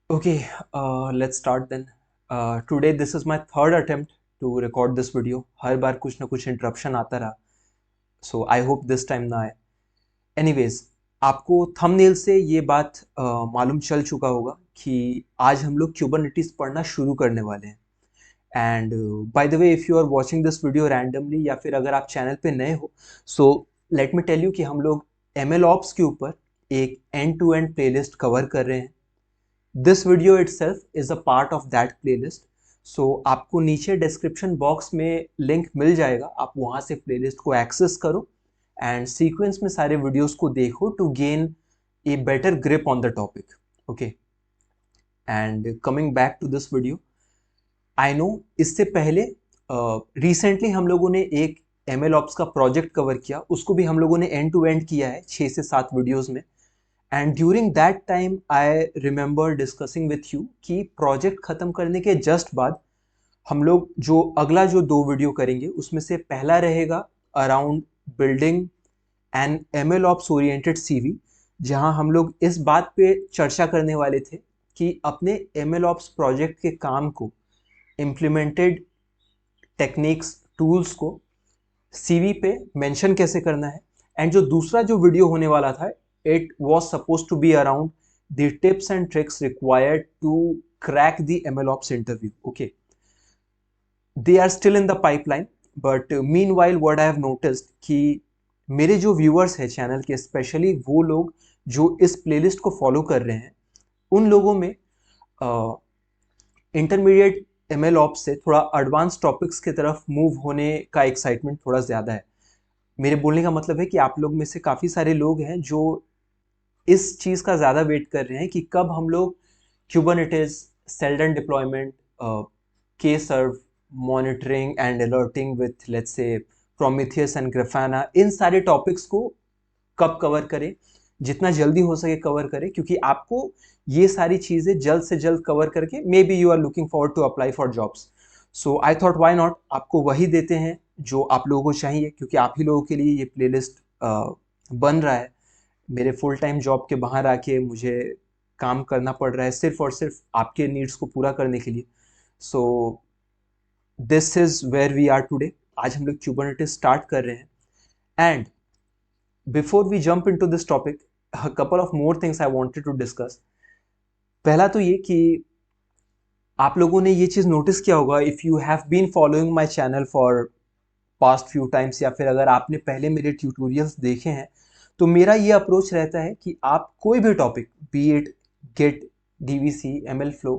Okay, let's start then. Today this is my third attempt to record this video. हर बार कुछ ना कुछ interruption आता रहा, so I hope this time ना आए. Anyways, आपको थंबनेल से ये बात मालूम चल चुका होगा कि आज हम लोग क्यूबरनेटिस पढ़ना शुरू करने वाले हैं. And by the way, if you are watching this video randomly या फिर अगर आप चैनल पे नए हो, so let me tell you कि हम लोग एम एल ऑप्स के ऊपर एक end to end playlist cover कर रहे हैं. This video itself is a part of that playlist. So आपको नीचे डिस्क्रिप्शन बॉक्स में लिंक मिल जाएगा, आप वहाँ से प्लेलिस्ट को एक्सेस करो एंड सीक्वेंस में सारे वीडियोस को देखो to gain a better grip on the topic. Okay, and coming back to this video, I know इससे पहले रिसेंटली हम लोगों ने एक एम एल ऑप्स का प्रोजेक्ट कवर किया, उसको भी हम लोगों ने एंड टू एंड किया है 6 से 7 वीडियोस में. And during that time I remember discussing with you कि प्रोजेक्ट खत्म करने के जस्ट बाद हम लोग जो अगला जो 2 वीडियो करेंगे उसमें से पहला रहेगा around building an M L ops oriented CV, जहां हम लोग इस बात पे चर्चा करने वाले थे कि अपने एम एल ऑप्स प्रोजेक्ट के काम को, इम्प्लीमेंटेड टेक्निक्स, टूल्स को सीवी पे मेंशन कैसे करना है. एंड जो दूसरा जो वीडियो होने वाला था, it was suppose to be around the tips and tricks required to crack the MLOps interview. Okay, they are still in the pipeline, but meanwhile what I have noticed कि मेरे जो viewers हैं channel के, specially वो लोग जो इस playlist को फॉलो कर रहे हैं, उन लोगों में इंटरमीडिएट एम एल ऑप्स से थोड़ा एडवांस टॉपिक्स की तरफ मूव होने का एक्साइटमेंट थोड़ा ज़्यादा है. मेरे बोलने का मतलब है कि आप लोग में से काफ़ी सारे लोग हैं जो इस चीज़ का ज़्यादा वेट कर रहे हैं कि कब हम लोग Kubernetes, Seldon deployment, K serve, monitoring and alerting with let's say Prometheus and Grafana, इन सारे टॉपिक्स को कब कवर करें, जितना जल्दी हो सके कवर करें, क्योंकि आपको ये सारी चीज़ें जल्द से जल्द कवर करके may be you are looking forward to apply for jobs. So I thought why not, आपको वही देते हैं जो आप लोगों को चाहिए, क्योंकि आप ही लोगों के लिए ये प्लेलिस्ट बन रहा है. मेरे फुल टाइम जॉब के बाहर आके मुझे काम करना पड़ रहा है सिर्फ और सिर्फ आपके नीड्स को पूरा करने के लिए. So this is where we are today. आज हम लोग क्यूबरनेटिस स्टार्ट कर रहे हैं. And before we jump into this topic, a couple of more things I wanted to discuss. पहला तो ये कि आप लोगों ने ये चीज़ नोटिस किया होगा, if you have been following my channel for past few times, या फिर अगर आपने पहले मेरे ट्यूटोरियल्स देखे हैं, तो मेरा ये अप्रोच रहता है कि आप कोई भी topic, be it Git, DVC, ML flow,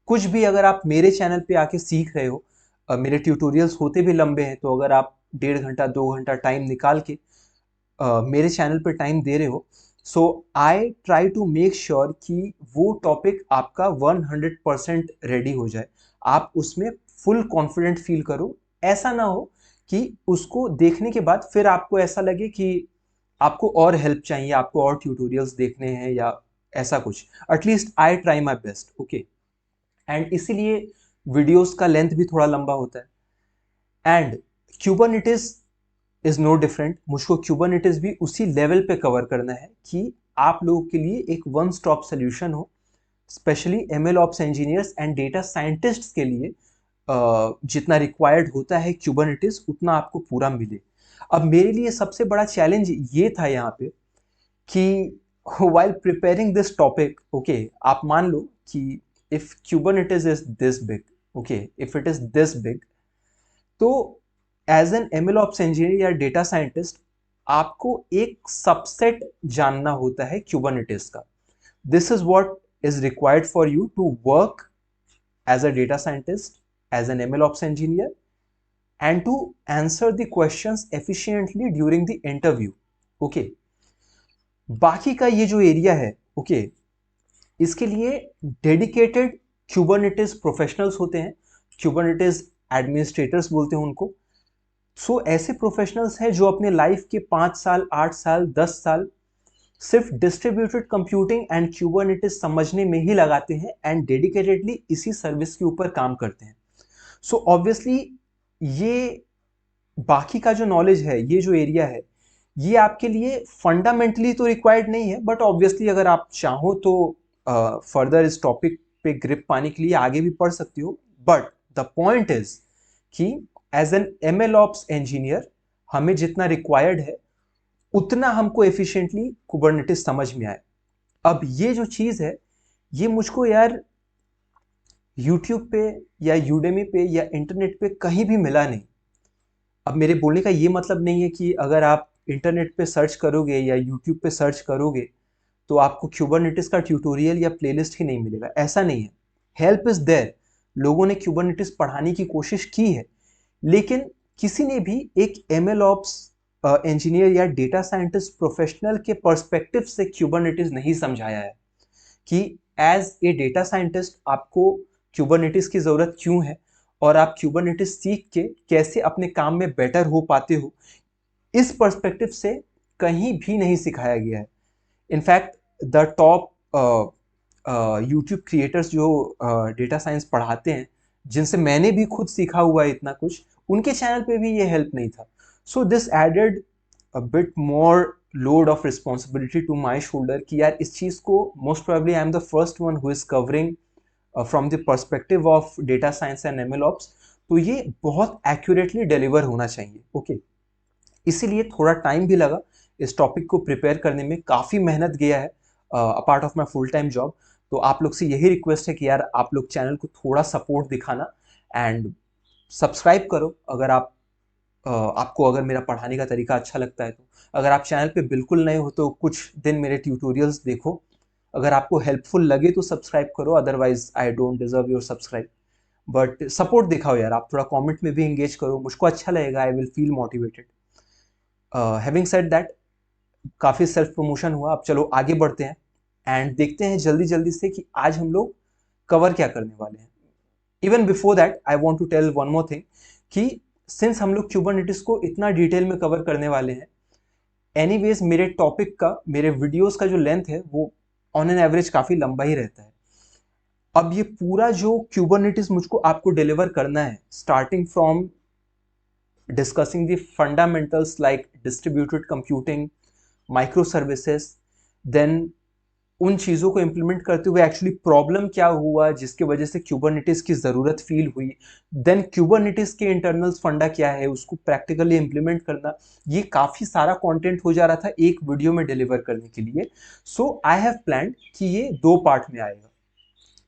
कुछ भी अगर आप मेरे चैनल पे आके सीख रहे हो, मेरे ट्यूटोरियल्स होते भी लंबे हैं, तो अगर आप 1.5 घंटा 2 घंटा टाइम निकाल के मेरे चैनल पे टाइम दे रहे हो, so I try to make sure कि वो टॉपिक आपका 100% रेडी हो जाए, आप उसमें फुल कॉन्फिडेंट फील करो. ऐसा ना हो कि उसको देखने के बाद फिर आपको ऐसा लगे कि आपको और हेल्प चाहिए, आपको और ट्यूटोरियल्स देखने हैं या ऐसा कुछ. At least I try my best. Okay, and इसीलिए वीडियोस का लेंथ भी थोड़ा लंबा होता है. And Kubernetes is no different. मुझको क्यूबरनेटिस भी उसी लेवल पे कवर करना है कि आप लोगों के लिए एक वन स्टॉप सोल्यूशन हो, specially M L ops engineers and data scientists के लिए. जितना रिक्वायर्ड होता है क्यूबरनेटिस, उतना आपको पूरा मिले. अब मेरे लिए सबसे बड़ा चैलेंज ये था यहाँ पे कि while preparing this topic, okay, आप मान लो कि if Kubernetes is this big, okay, if it is this big, तो एज एन MLOps इंजीनियर या डेटा साइंटिस्ट आपको एक सबसेट जानना होता है Kubernetes का. This is what is required for you to work as a data scientist, as an MLOps engineer, and to answer the questions efficiently during the interview. Okay, बाकी का ये जो एरिया है, ओके, इसके लिए डेडिकेटेड क्यूबरनेटिस प्रोफेशनल्स होते हैं, Kubernetes administrators बोलते हैं उनको. सो ऐसे प्रोफेशनल्स हैं जो अपने लाइफ के 5 साल, 8 साल, 10 साल सिर्फ डिस्ट्रीब्यूटेड कंप्यूटिंग एंड क्यूबरनेटिस समझने में ही लगाते हैं एंड डेडिकेटेडली इसी सर्विस के ऊपर काम करते हैं. सो ऑब्वियसली ये बाकी का जो नॉलेज है, ये जो एरिया है, ये आपके लिए फंडामेंटली तो रिक्वायर्ड नहीं है, बट ऑब्वियसली अगर आप चाहो तो फर्दर इस टॉपिक पे ग्रिप पाने के लिए आगे भी पढ़ सकती हो, बट द पॉइंट इज कि as an ML ops engineer हमें जितना रिक्वायर्ड है उतना हमको एफिशिएंटली कुबरनेटिस समझ में आए। अब ये जो चीज है ये मुझको यार यूट्यूब पे या यूडेमी पे या इंटरनेट पे कहीं भी मिला नहीं। अब मेरे बोलने का ये मतलब नहीं है कि अगर आप इंटरनेट पे सर्च करोगे या यूट्यूब पे सर्च करोगे तो आपको क्यूबरनेटिस का ट्यूटोरियल या प्लेलिस्ट ही नहीं मिलेगा, ऐसा नहीं है। हेल्प इज देयर, लोगों ने क्यूबरनेटिस पढ़ाने की कोशिश की है, लेकिन किसी ने भी एक एमएल ऑप्स इंजीनियर या डेटा साइंटिस्ट प्रोफेशनल के पर्सपेक्टिव से क्यूबरनेटिस नहीं समझाया है कि एज ए डेटा साइंटिस्ट आपको क्यूबरनेटिस की ज़रूरत क्यों है और आप क्यूबरनेटिस सीख के कैसे अपने काम में बेटर हो पाते हो। इस पर्सपेक्टिव से कहीं भी नहीं सिखाया गया है। In fact the top YouTube creators जो डेटा साइंस पढ़ाते हैं, जिनसे मैंने भी खुद सीखा हुआ है इतना कुछ, उनके चैनल पे भी ये हेल्प नहीं था। So this added a bit more load of responsibility to my shoulder कि यार इस चीज़ को most probably I am the first one who is covering from the perspective of data science and ML ops, तो ये बहुत accurately deliver होना चाहिए। ओके इसीलिए थोड़ा टाइम भी लगा इस टॉपिक को प्रिपेयर करने में, काफ़ी मेहनत गया है apart of my full time job. तो आप लोग से यही रिक्वेस्ट है कि यार आप लोग चैनल को थोड़ा सपोर्ट दिखाना एंड सब्सक्राइब करो अगर आपको अगर मेरा पढ़ाने का तरीका अच्छा लगता है तो। अगर आप चैनल पे बिल्कुल नए हो तो कुछ दिन मेरे ट्यूटोरियल्स देखो, अगर आपको हेल्पफुल लगे तो सब्सक्राइब करो, otherwise I don't deserve your subscribe. But support दिखाओ यार, आप थोड़ा कमेंट में भी इंगेज करो, मुझको अच्छा लगेगा, I will feel motivated. Having said that, काफ़ी सेल्फ प्रमोशन हुआ, अब चलो आगे बढ़ते हैं एंड देखते हैं जल्दी जल्दी से कि आज हम लोग कवर क्या करने वाले हैं। Even before that I want to tell one more thing कि सिंस हम लोग क्यूबरनेटिस को इतना डिटेल में कवर करने वाले हैं, एनीवेज मेरे टॉपिक का, मेरे वीडियोस का जो लेंथ है वो ऑन एन एवरेज काफ़ी लंबा ही रहता है। अब ये पूरा जो क्यूबरनेटिस मुझको आपको डिलीवर करना है, starting from discussing the fundamentals like distributed computing, microservices, then उन चीज़ों को इम्प्लीमेंट करते हुए एक्चुअली प्रॉब्लम क्या हुआ जिसके वजह से क्यूबरनेटिस की ज़रूरत फील हुई, देन क्यूबरनेटिस के इंटरनल्स फंडा क्या है उसको प्रैक्टिकली इम्प्लीमेंट करना, ये काफ़ी सारा कंटेंट हो जा रहा था एक वीडियो में डिलीवर करने के लिए। सो आई हैव प्लान्ड कि ये 2 पार्ट में आएगा।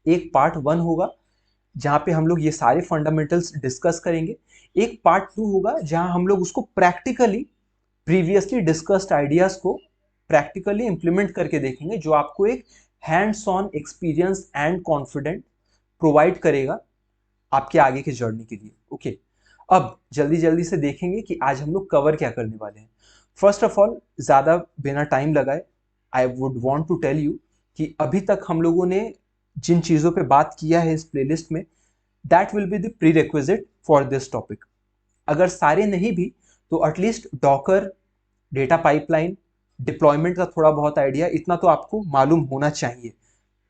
एक पार्ट 1 होगा जहाँ पे हम लोग ये सारे फंडामेंटल्स डिस्कस करेंगे, एक पार्ट 2 होगा जहाँ हम लोग उसको प्रैक्टिकली प्रीवियसली डिस्कस्ड आइडियाज को प्रैक्टिकली इंप्लीमेंट करके देखेंगे, जो आपको एक hands on experience and confident provide करेगा आपके आगे के जर्नी के लिए। ओके अब जल्दी जल्दी से देखेंगे कि आज हम लोग कवर क्या करने वाले हैं। फर्स्ट ऑफ ऑल, ज़्यादा बिना टाइम लगाए I would want to tell you कि अभी तक हम लोगों ने जिन चीज़ों पे बात किया है इस प्लेलिस्ट में, that will be the pre requisite for this topic. अगर सारे नहीं भी तो at least Docker, data pipeline, deployment का थोड़ा बहुत आइडिया, इतना तो आपको मालूम होना चाहिए।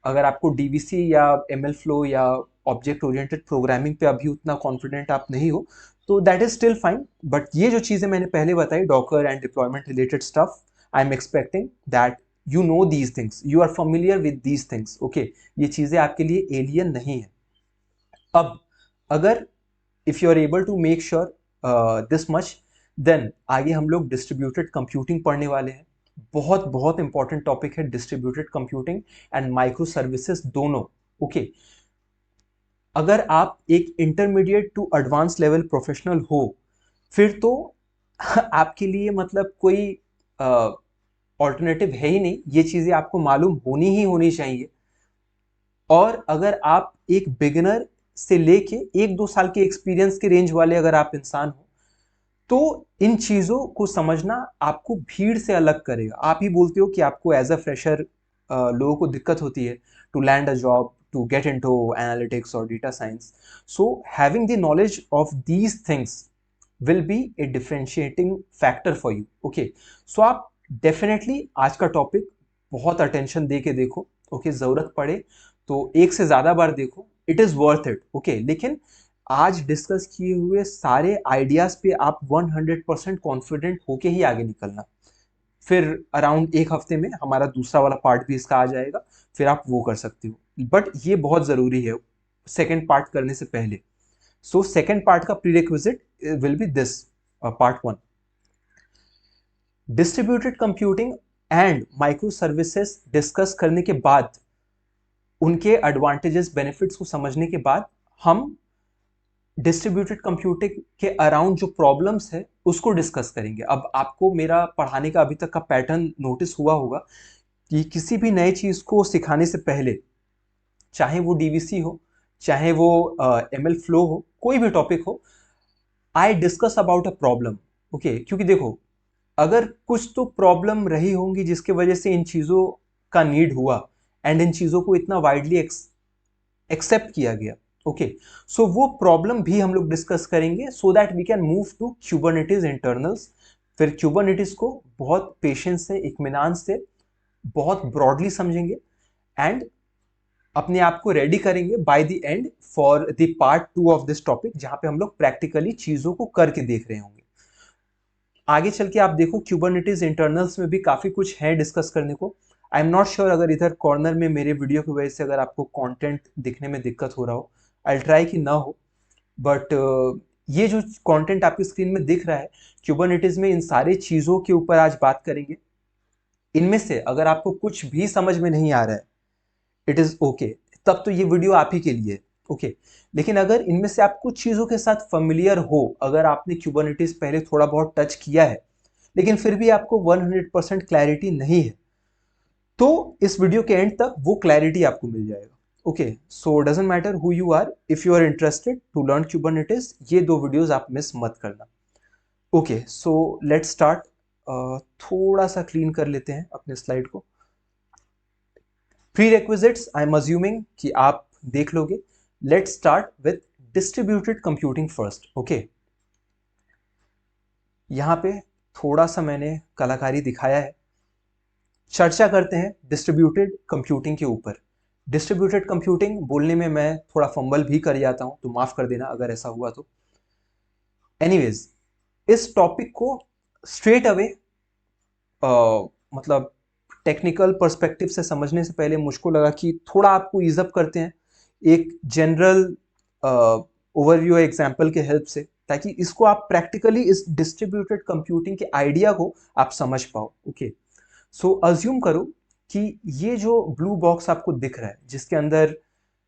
अगर आपको डीवीसी या एमएल फ्लो या ऑब्जेक्ट ओरिएंटेड प्रोग्रामिंग पे अभी उतना कॉन्फिडेंट आप नहीं हो तो that is still fine, but ये जो चीज़ें मैंने पहले बताई, Docker and deployment related stuff, I am expecting that you know these things, you are familiar with these things. Okay ये चीज़ें आपके लिए एलियन नहीं है। अब अगर if you are able to make sure this much, then आगे हम लोग डिस्ट्रीब्यूटेड कंप्यूटिंग पढ़ने वाले हैं। बहुत बहुत इंपॉर्टेंट टॉपिक है distributed computing and micro services दोनों। ओके अगर आप एक intermediate to advance level professional हो फिर तो आपके लिए मतलब कोई ऑल्टरनेटिव है ही नहीं, ये चीज़ें आपको मालूम होनी ही होनी चाहिए। और अगर आप एक बिगिनर से लेके 1-2 साल के एक्सपीरियंस के रेंज वाले अगर आप इंसान हो तो इन चीज़ों को समझना आपको भीड़ से अलग करेगा। आप ही बोलते हो कि आपको एज अ फ्रेशर लोगों को दिक्कत होती है to land a job, to get into analytics और data science. So having the knowledge of these things will be a differentiating factor for you. Okay so आप डेफिनेटली आज का टॉपिक बहुत अटेंशन दे के देखो। ओके ज़रूरत पड़े तो एक से ज़्यादा बार देखो, it is worth it. Okay लेकिन आज डिस्कस किए हुए सारे आइडियाज़ पे आप 100% कॉन्फिडेंट होके ही आगे निकलना। फिर अराउंड एक हफ्ते में हमारा दूसरा वाला पार्ट भी इसका आ जाएगा, फिर आप वो कर सकते हो। बट ये बहुत ज़रूरी है सेकेंड पार्ट करने से पहले। सो सेकेंड पार्ट का prerequisite will be this part 1। Distributed computing and micro services discuss करने के बाद, उनके एडवांटेजेस बेनिफिट्स को समझने के बाद, हम डिस्ट्रीब्यूटेड कंप्यूटिंग के अराउंड जो प्रॉब्लम्स है उसको डिस्कस करेंगे। अब आपको मेरा पढ़ाने का अभी तक का पैटर्न नोटिस हुआ होगा कि किसी भी नई चीज़ को सिखाने से पहले, चाहे वो डीवीसी हो, चाहे वो एमएल फ्लो हो, कोई भी टॉपिक हो, I discuss about a problem. Okay, क्योंकि देखो, अगर कुछ तो प्रॉब्लम रही होंगी जिसकी वजह से इन चीज़ों का नीड हुआ एंड इन चीज़ों को इतना वाइडली एक्सेप्ट किया गया। ओके, सो वो प्रॉब्लम भी हम लोग डिस्कस करेंगे so that we can move to Kubernetes internals. फिर क्यूबरनेटिस को बहुत पेशेंस से, इत्मीनान से, बहुत ब्रॉडली समझेंगे एंड अपने आप को रेडी करेंगे by the end for the part 2 of this topic, जहां पे हम लोग प्रैक्टिकली चीजों को करके देख रहे होंगे। आगे चल के आप देखो, क्यूबरनेटिस इंटरनल्स में भी काफी कुछ है डिस्कस करने को। आई एम नॉट श्योर, अगर इधर कॉर्नर में मेरे वीडियो की वजह से अगर आपको कंटेंट दिखने में दिक्कत हो रहा हो, आई ट्राई कि ना हो, बट ये जो कंटेंट आपकी स्क्रीन में दिख रहा है क्यूबरनेटिस में, इन सारी चीज़ों के ऊपर आज बात करेंगे। इनमें से अगर आपको कुछ भी समझ में नहीं आ रहा है, इट इज़ ओके, तब तो ये वीडियो आप ही के लिए, ओके। लेकिन अगर इनमें से आप कुछ चीज़ों के साथ familiar हो, अगर आपने क्यूबरनेटिस पहले थोड़ा बहुत टच किया है लेकिन फिर भी आपको 100% क्लैरिटी नहीं है, तो इस वीडियो के एंड तक वो क्लैरिटी आपको मिल जाएगा। Okay, so doesn't matter who you are, if you are interested to learn Kubernetes, ये 2 वीडियोस आप मिस मत करना। Okay, so let's start. थोड़ा सा क्लीन कर लेते हैं अपने स्लाइड को। प्रीरेक्विजिट्स आई एम अज्यूमिंग कि आप देख लोगे। Let's start with distributed computing first. Okay, यहां पे थोड़ा सा मैंने कलाकारी दिखाया है। चर्चा करते हैं डिस्ट्रीब्यूटेड कंप्यूटिंग के ऊपर। डिस्ट्रीब्यूटेड कंप्यूटिंग बोलने में मैं थोड़ा फंबल भी कर जाता हूं, तो माफ कर देना अगर ऐसा हुआ तो। एनीवेज, इस टॉपिक को स्ट्रेट अवे मतलब टेक्निकल पर्सपेक्टिव से समझने से पहले मुझको लगा कि थोड़ा आपको ईज अप करते हैं एक जनरल ओवरव्यू एग्जांपल के हेल्प से, ताकि इसको आप प्रैक्टिकली इस डिस्ट्रीब्यूटेड कंप्यूटिंग के आइडिया को आप समझ पाओ। ओके, सो अज्यूम करो कि ये जो ब्लू बॉक्स आपको दिख रहा है, जिसके अंदर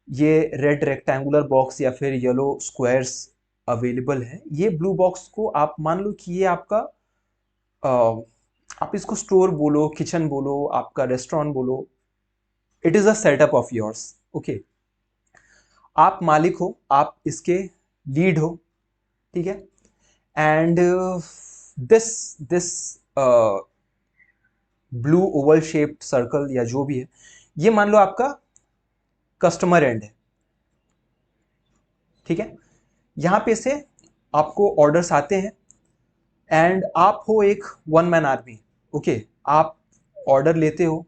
ये रेड रेक्टेंगुलर बॉक्स या फिर येलो स्क्वायर्स अवेलेबल है, ये ब्लू बॉक्स को आप मान लो कि ये आपका आप इसको स्टोर बोलो, किचन बोलो, आपका रेस्टोरेंट बोलो, it is a setup of yours. Okay, आप मालिक हो, आप इसके लीड हो, ठीक है। And this this blue Oval shaped circle या जो भी है, ये मान लो आपका कस्टमर एंड है, ठीक है। यहां पे से आपको ऑर्डर्स आते हैं एंड आप हो एक वन मैन आर्मी। ओके, आप ऑर्डर लेते हो,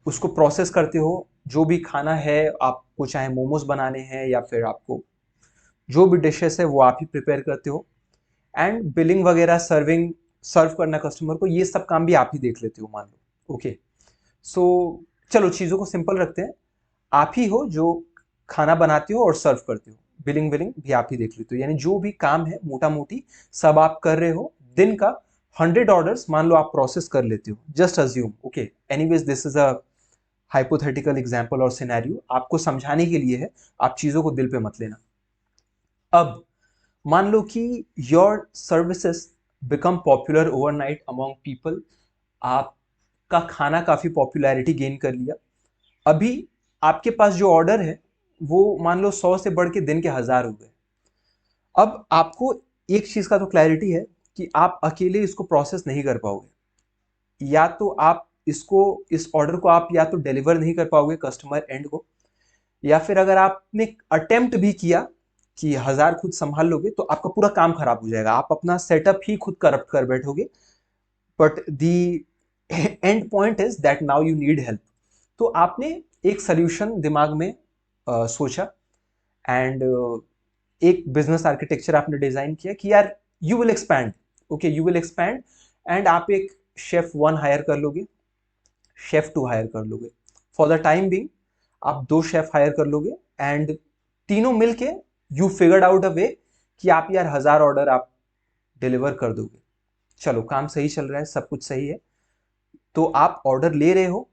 उसको प्रोसेस करते हो, जो भी खाना है आपको, चाहे मोमोज बनाने हैं या फिर आपको जो भी डिशेस है वो आप ही प्रिपेयर करते हो, एंड बिलिंग वगैरह, सर्व करना कस्टमर को, ये सब काम भी आप ही देख लेते हो मान लो। ओके, सो चलो चीज़ों को सिंपल रखते हैं। आप ही हो जो खाना बनाते हो और सर्व करते हो, बिलिंग विलिंग भी आप ही देख लेते हो, यानी जो भी काम है मोटा मोटी सब आप कर रहे हो। दिन का 100 ऑर्डर्स मान लो आप प्रोसेस कर लेते हो, just assume. Okay, anyways this is a hypothetical example और सिनेरियो, आपको समझाने के लिए है, आप चीजों को दिल पे मत लेना। अब मान लो कि your services become popular overnight among people, आपका खाना काफी पॉपुलैरिटी गेन कर लिया। अभी आपके पास जो ऑर्डर है वो मान लो 100 से बढ़ के दिन के 1000 हो गए। अब आपको एक चीज का तो क्लैरिटी है कि आप अकेले इसको प्रोसेस नहीं कर पाओगे, या तो आप इसको, इस ऑर्डर को आप या तो डिलीवर नहीं कर पाओगे कस्टमर एंड को, या फिर अगर आपने अटेम्प्ट भी किया कि 1000 खुद संभाल लोगे तो आपका पूरा काम खराब हो जाएगा, आप अपना सेटअप ही खुद करप्ट कर बैठोगे। But the end point is that now you need help. तो आपने एक सोल्यूशन दिमाग में सोचा एंड एक बिजनेस आर्किटेक्चर आपने डिजाइन किया कि यार you will expand. Okay, you will expand and आप एक शेफ 1 हायर कर लोगे, शेफ 2 हायर कर लोगे। फॉर द टाइम बिंग आप 2 शेफ हायर कर लोगे एंड तीनों मिलके यू फिगर्ड आउट अ वे कि आप यार 1000 ऑर्डर आप डिलीवर कर दोगे। चलो काम सही चल रहा है, सब कुछ सही है। तो आप ऑर्डर ले रहे हो,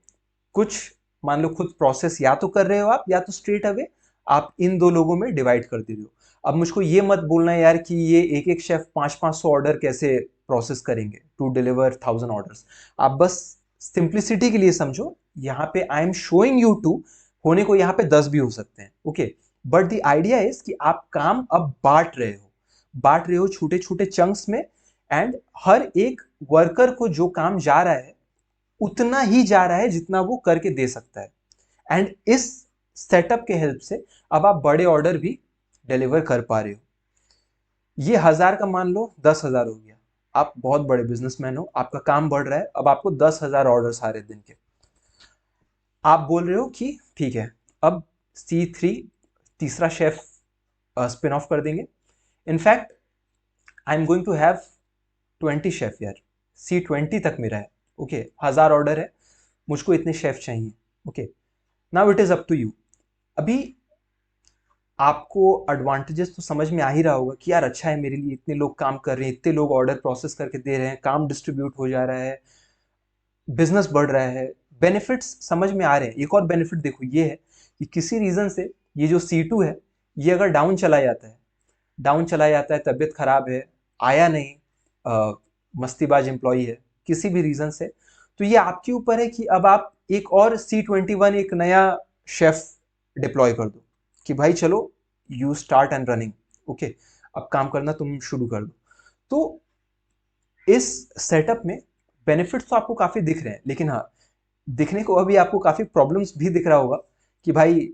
कुछ मान लो खुद प्रोसेस या तो कर रहे हो आप, या तो स्ट्रेट अवे आप इन 2 लोगों में डिवाइड कर दे रहे हो। अब मुझको ये मत बोलना यार कि ये एक एक शेफ 500 ऑर्डर कैसे प्रोसेस करेंगे टू डिलीवर 1000 ऑर्डर्स। आप बस सिंप्लिसिटी के लिए समझो, यहाँ पे I am showing you two, होने को यहाँ पे 10 भी हो सकते हैं, okay. But the idea is कि आप काम अब बांट रहे हो छोटे छोटे चंक्स में, एंड हर एक वर्कर को जो काम जा रहा है उतना ही जा रहा है जितना वो करके दे सकता है। एंड इस सेटअप के हेल्प से अब आप बड़े ऑर्डर भी डिलीवर कर पा रहे हो। ये 1000 का मान लो 10,000 हो गया, आप बहुत बड़े बिजनेसमैन हो, आपका काम बढ़ रहा है, अब आपको 10,000 ऑर्डर सारे दिन के। आप बोल रहे हो कि ठीक है, अब C3 तीसरा शेफ स्पिन ऑफ कर देंगे। In fact I am going to have 20 chef यार, C20 तक मेरा है, ओके। 1000 ऑर्डर है, मुझको इतने शेफ चाहिए, okay. Now it is up to you. अभी आपको एडवांटेजेस तो समझ में आ ही रहा होगा कि यार अच्छा है, मेरे लिए इतने लोग काम कर रहे हैं, इतने लोग ऑर्डर प्रोसेस करके दे रहे हैं, काम डिस्ट्रीब्यूट हो जा रहा है, बिजनेस बढ़ रहा है, बेनिफिट्स समझ में आ रहे हैं। एक और बेनिफिट देखो ये है कि किसी रीजन से ये जो C2 है ये अगर डाउन चला जाता है, तबीयत खराब है, आया नहीं, मस्तीबाज एम्प्लॉई है किसी भी रीजन से, तो ये आपके ऊपर है कि अब आप एक और C21 एक नया शेफ डिप्लॉय कर दो कि भाई चलो you start and running, okay, अब काम करना तुम शुरू कर दो। तो इस सेटअप में बेनिफिट्स तो आपको काफी दिख रहे हैं, लेकिन हाँ, दिखने को अभी आपको काफी प्रॉब्लम्स भी दिख रहा होगा कि भाई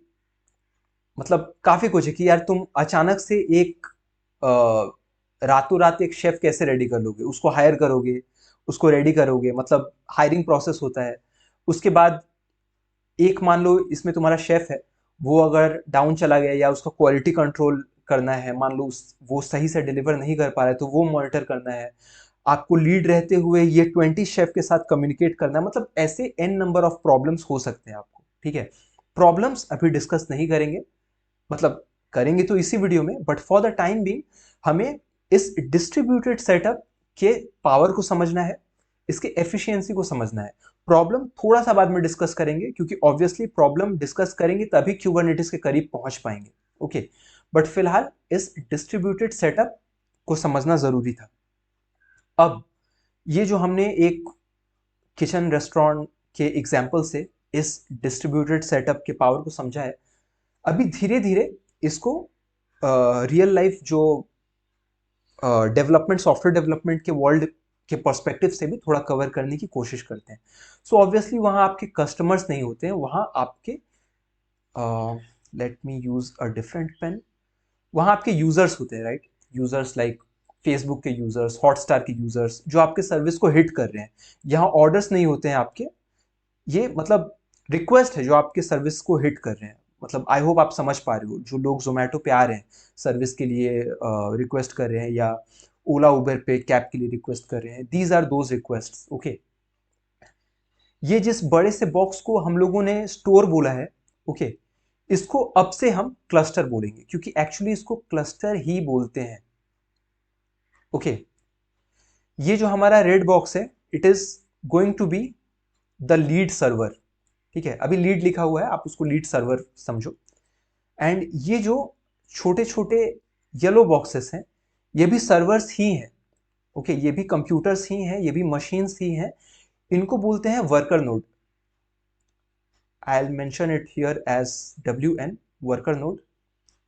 मतलब काफी कुछ है कि यार तुम अचानक से एक रातों रात एक शेफ कैसे रेडी कर लोगे, उसको हायर करोगे, उसको रेडी करोगे, मतलब हायरिंग प्रोसेस होता है। उसके बाद एक मान लो इसमें तुम्हारा शेफ है, वो अगर डाउन चला गया या उसका क्वालिटी कंट्रोल करना है, मान लो वो सही से डिलीवर नहीं कर पा रहा है तो वो मॉनिटर करना है, आपको लीड रहते हुए ये 20 शेफ के साथ कम्युनिकेट करना है, मतलब ऐसे n नंबर ऑफ प्रॉब्लम्स हो सकते हैं आपको, ठीक है। प्रॉब्लम्स अभी डिस्कस नहीं करेंगे, मतलब करेंगे तो इसी वीडियो में, but for the time being हमें इस डिस्ट्रीब्यूटेड सेटअप के पावर को समझना है, इसके एफिशिएंसी को समझना है। प्रॉब्लम थोड़ा सा बाद में डिस्कस करेंगे, क्योंकि ऑब्वियसली प्रॉब्लम डिस्कस करेंगे तभी क्यूबरनेटिस के करीब पहुंच पाएंगे, ओके। बट फिलहाल इस डिस्ट्रीब्यूटेड सेटअप को समझना जरूरी था। अब ये जो हमने एक किचन रेस्टोरेंट के एग्जाम्पल से इस डिस्ट्रीब्यूटेड सेटअप के पावर को समझा है, अभी धीरे धीरे इसको रियल लाइफ जो डेवलपमेंट, सॉफ्टवेयर डेवलपमेंट के वर्ल्ड के पर्सपेक्टिव से भी थोड़ा कवर करने की कोशिश करते हैं। सो ऑब्वियसली वहाँ आपके कस्टमर्स नहीं होते हैं, वहाँ आपके let me use a different pen, वहाँ आपके यूजर्स होते हैं, राइट। यूजर्स लाइक फेसबुक के यूजर्स, हॉटस्टार के यूजर्स, जो आपके सर्विस को हिट कर रहे हैं। यहाँ ऑर्डर्स नहीं होते हैं आपके, ये मतलब रिक्वेस्ट है जो आपके सर्विस को हिट कर रहे हैं। मतलब आई होप आप समझ पा रहे हो, जो लोग जोमेटो पे आ रहे हैं सर्विस के लिए रिक्वेस्ट कर रहे हैं, या ओला उबर पे कैब के लिए रिक्वेस्ट कर रहे हैं, these are those request, okay. ये जिस बड़े से बॉक्स को हम लोगों ने स्टोर बोला है, ओके, इसको अब से हम क्लस्टर बोलेंगे, क्योंकि एक्चुअली इसको क्लस्टर ही बोलते हैं, ओके। ये जो हमारा रेड बॉक्स है, it is going to be the lead server, ठीक है। अभी लीड लिखा हुआ है, आप उसको लीड सर्वर समझो। एंड ये जो छोटे छोटे येलो बॉक्सेस हैं, ये भी सर्वर्स ही हैं, ओके। ये भी कंप्यूटर्स ही हैं, ये भी मशीन्स ही हैं, इनको बोलते हैं worker node. I will mention it here as WN, worker node,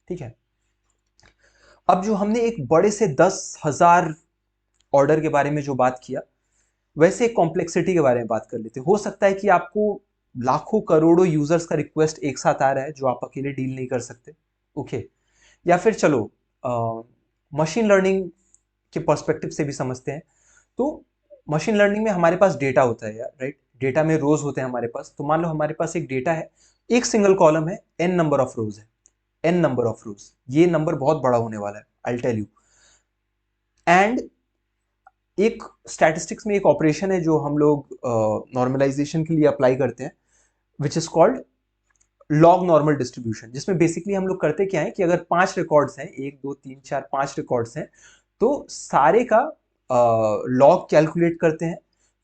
ठीक है। अब जो हमने एक बड़े से 10,000 ऑर्डर के बारे में जो बात किया, वैसे एक कॉम्प्लेक्सिटी के बारे में बात कर लेते हैं। हो सकता है कि आपको लाखों करोड़ों यूजर्स का रिक्वेस्ट एक साथ आ रहा है जो आप अकेले डील नहीं कर सकते, ओके। या फिर चलो मशीन लर्निंग के पर्सपेक्टिव से भी समझते हैं। तो मशीन लर्निंग में हमारे पास डेटा होता है यार, राइट। डेटा में रोज होते हैं हमारे पास। तो मान लो हमारे पास एक डेटा है, एक सिंगल कॉलम है, n नंबर ऑफ रोज है, n नंबर ऑफ रोज, ये नंबर बहुत बड़ा होने वाला है, आई टेल यू। एंड एक स्टैटिस्टिक्स में एक ऑपरेशन है जो हम लोग नॉर्मलाइजेशन के लिए अप्लाई करते हैं, which is called log normal distribution, जिसमें बेसिकली हम लोग करते क्या है कि अगर 5 रिकॉर्ड्स हैं, 1 2 3 4 5 रिकॉर्ड्स हैं, तो सारे का लॉग कैलकुलेट करते हैं,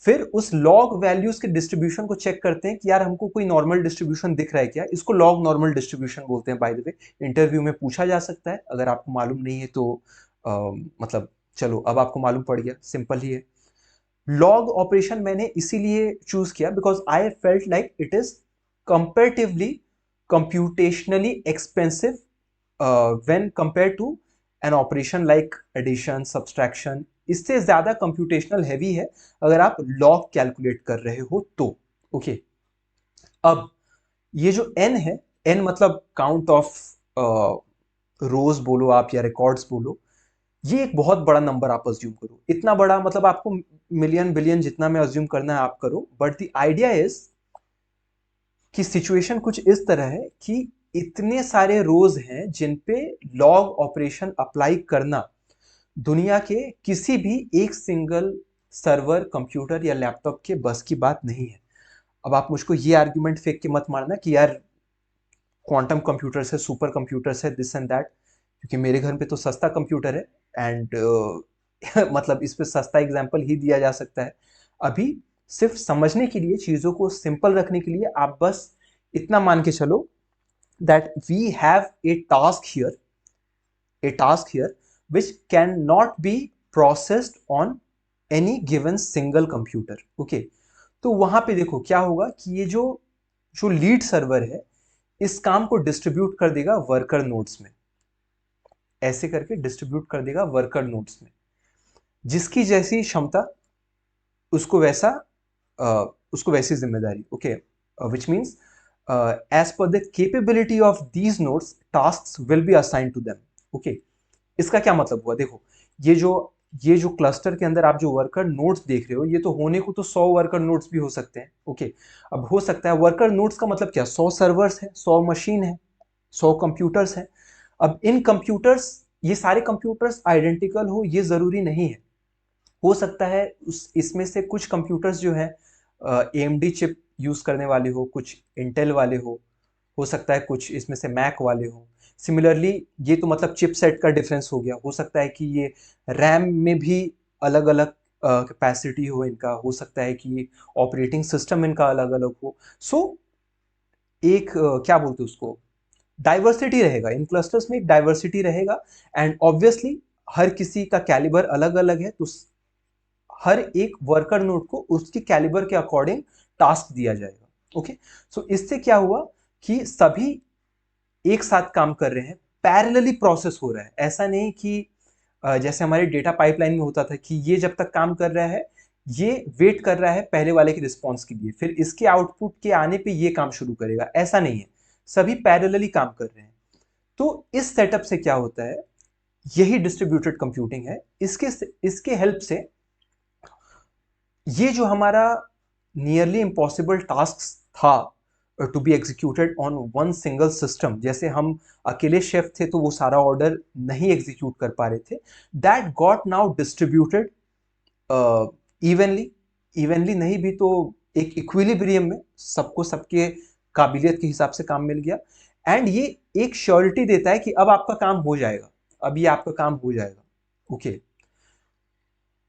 फिर उस लॉग वैल्यूज के डिस्ट्रीब्यूशन को चेक करते हैं कि यार हमको कोई नॉर्मल डिस्ट्रीब्यूशन दिख रहा है क्या। इसको लॉग नॉर्मल डिस्ट्रीब्यूशन बोलते हैं। बाय द वे, इंटरव्यू में पूछा जा सकता है, अगर आपको मालूम नहीं है तो मतलब चलो अब आपको मालूम पड़ गया, सिंपल ही है। लॉग ऑपरेशन मैंने इसीलिए चूज किया because I felt like it is comparatively computationally expensive when compared to an operation like addition, subtraction। इससे ज्यादा computational heavy है अगर आप log कैलकुलेट कर रहे हो तो। ओके, अब ये जो n है, n मतलब काउंट ऑफ रोज बोलो आप या रिकॉर्ड्स बोलो, ये एक बहुत बड़ा नंबर आप अज्यूम करो। इतना बड़ा मतलब आपको मिलियन बिलियन जितना में अज्यूम करना है आप करो, बट द आइडिया इज कि सिचुएशन कुछ इस तरह है कि इतने सारे रोज हैं जिन पे लॉग ऑपरेशन अप्लाई करना दुनिया के किसी भी एक सिंगल सर्वर, कंप्यूटर या लैपटॉप के बस की बात नहीं है। अब आप मुझको ये आर्ग्यूमेंट फेंक के मत मारना कि यार क्वांटम कंप्यूटर्स है, सुपर कंप्यूटर्स है, दिस एंड दैट, क्योंकि मेरे घर पे तो सस्ता कंप्यूटर है एंड मतलब इस पे सस्ता एग्जांपल ही दिया जा सकता है। अभी सिर्फ समझने के लिए, चीजों को सिंपल रखने के लिए आप बस इतना मान के चलो that we have a task here which cannot be processed on any given single computer। Okay, तो वहां पे देखो क्या होगा कि ये जो जो लीड सर्वर है, इस काम को डिस्ट्रीब्यूट कर देगा वर्कर नोड्स में, ऐसे करके डिस्ट्रीब्यूट कर देगा वर्कर नोड्स में। जिसकी जैसी क्षमता उसको वैसा उसको वैसी जिम्मेदारी। Okay, which means as per the capability of these nodes tasks will be assign to them. Okay, इसका क्या मतलब हुआ, देखो ये जो क्लस्टर के अंदर आप जो वर्कर नोड्स देख रहे हो, ये तो होने को तो 100 वर्कर नोड्स भी हो सकते हैं। ओके, अब हो सकता है वर्कर नोड्स का मतलब क्या, 100 सर्वर्स है, 100 मशीन है, 100 कंप्यूटर्स हैं। अब इन कंप्यूटर्स, ये सारे कंप्यूटर्स आइडेंटिकल हो ये जरूरी नहीं है। हो सकता है इसमें से कुछ कंप्यूटर्स जो है AMD चिप यूज करने वाले हो, कुछ इंटेल वाले हो सकता है कुछ इसमें से मैक वाले हो। सिमिलरली ये तो मतलब चिप सेट का डिफरेंस हो गया, हो सकता है कि ये रैम में भी अलग अलग कैपेसिटी हो इनका, हो सकता है कि ऑपरेटिंग सिस्टम इनका अलग अलग हो। सो एक क्या बोलते हैं उसको, डाइवर्सिटी रहेगा इन क्लस्टर्स में, एक डाइवर्सिटी रहेगा। एंड ऑब्वियसली हर किसी का कैलिबर अलग अलग है, तो हर एक वर्कर नोड को उसके कैलिबर के अकॉर्डिंग टास्क दिया जाएगा। ओके, सो इससे क्या हुआ कि सभी एक साथ काम कर रहे हैं, पैरेलली प्रोसेस हो रहा है। ऐसा नहीं कि जैसे हमारे डेटा पाइपलाइन में होता था कि ये जब तक काम कर रहा है ये वेट कर रहा है पहले वाले के रिस्पॉन्स के लिए, फिर इसके आउटपुट के आने पे ये काम शुरू करेगा, ऐसा नहीं है, सभी पैरेलली काम कर रहे हैं। तो इस सेटअप से क्या होता है, यही डिस्ट्रीब्यूटेड कंप्यूटिंग है। इसके हेल्प से ये जो हमारा नियरली इम्पॉसिबल टास्क था to be executed on one single system, जैसे हम अकेले शेफ थे तो वो सारा ऑर्डर नहीं एग्जीक्यूट कर पा रहे थे, that got now distributed evenly, evenly नहीं भी तो एक इक्विलिब्रियम में, सबको सबके काबिलियत के हिसाब से काम मिल गया। एंड ये एक श्योरिटी देता है कि अब आपका काम हो जाएगा, अब ये आपका काम हो जाएगा। ओके,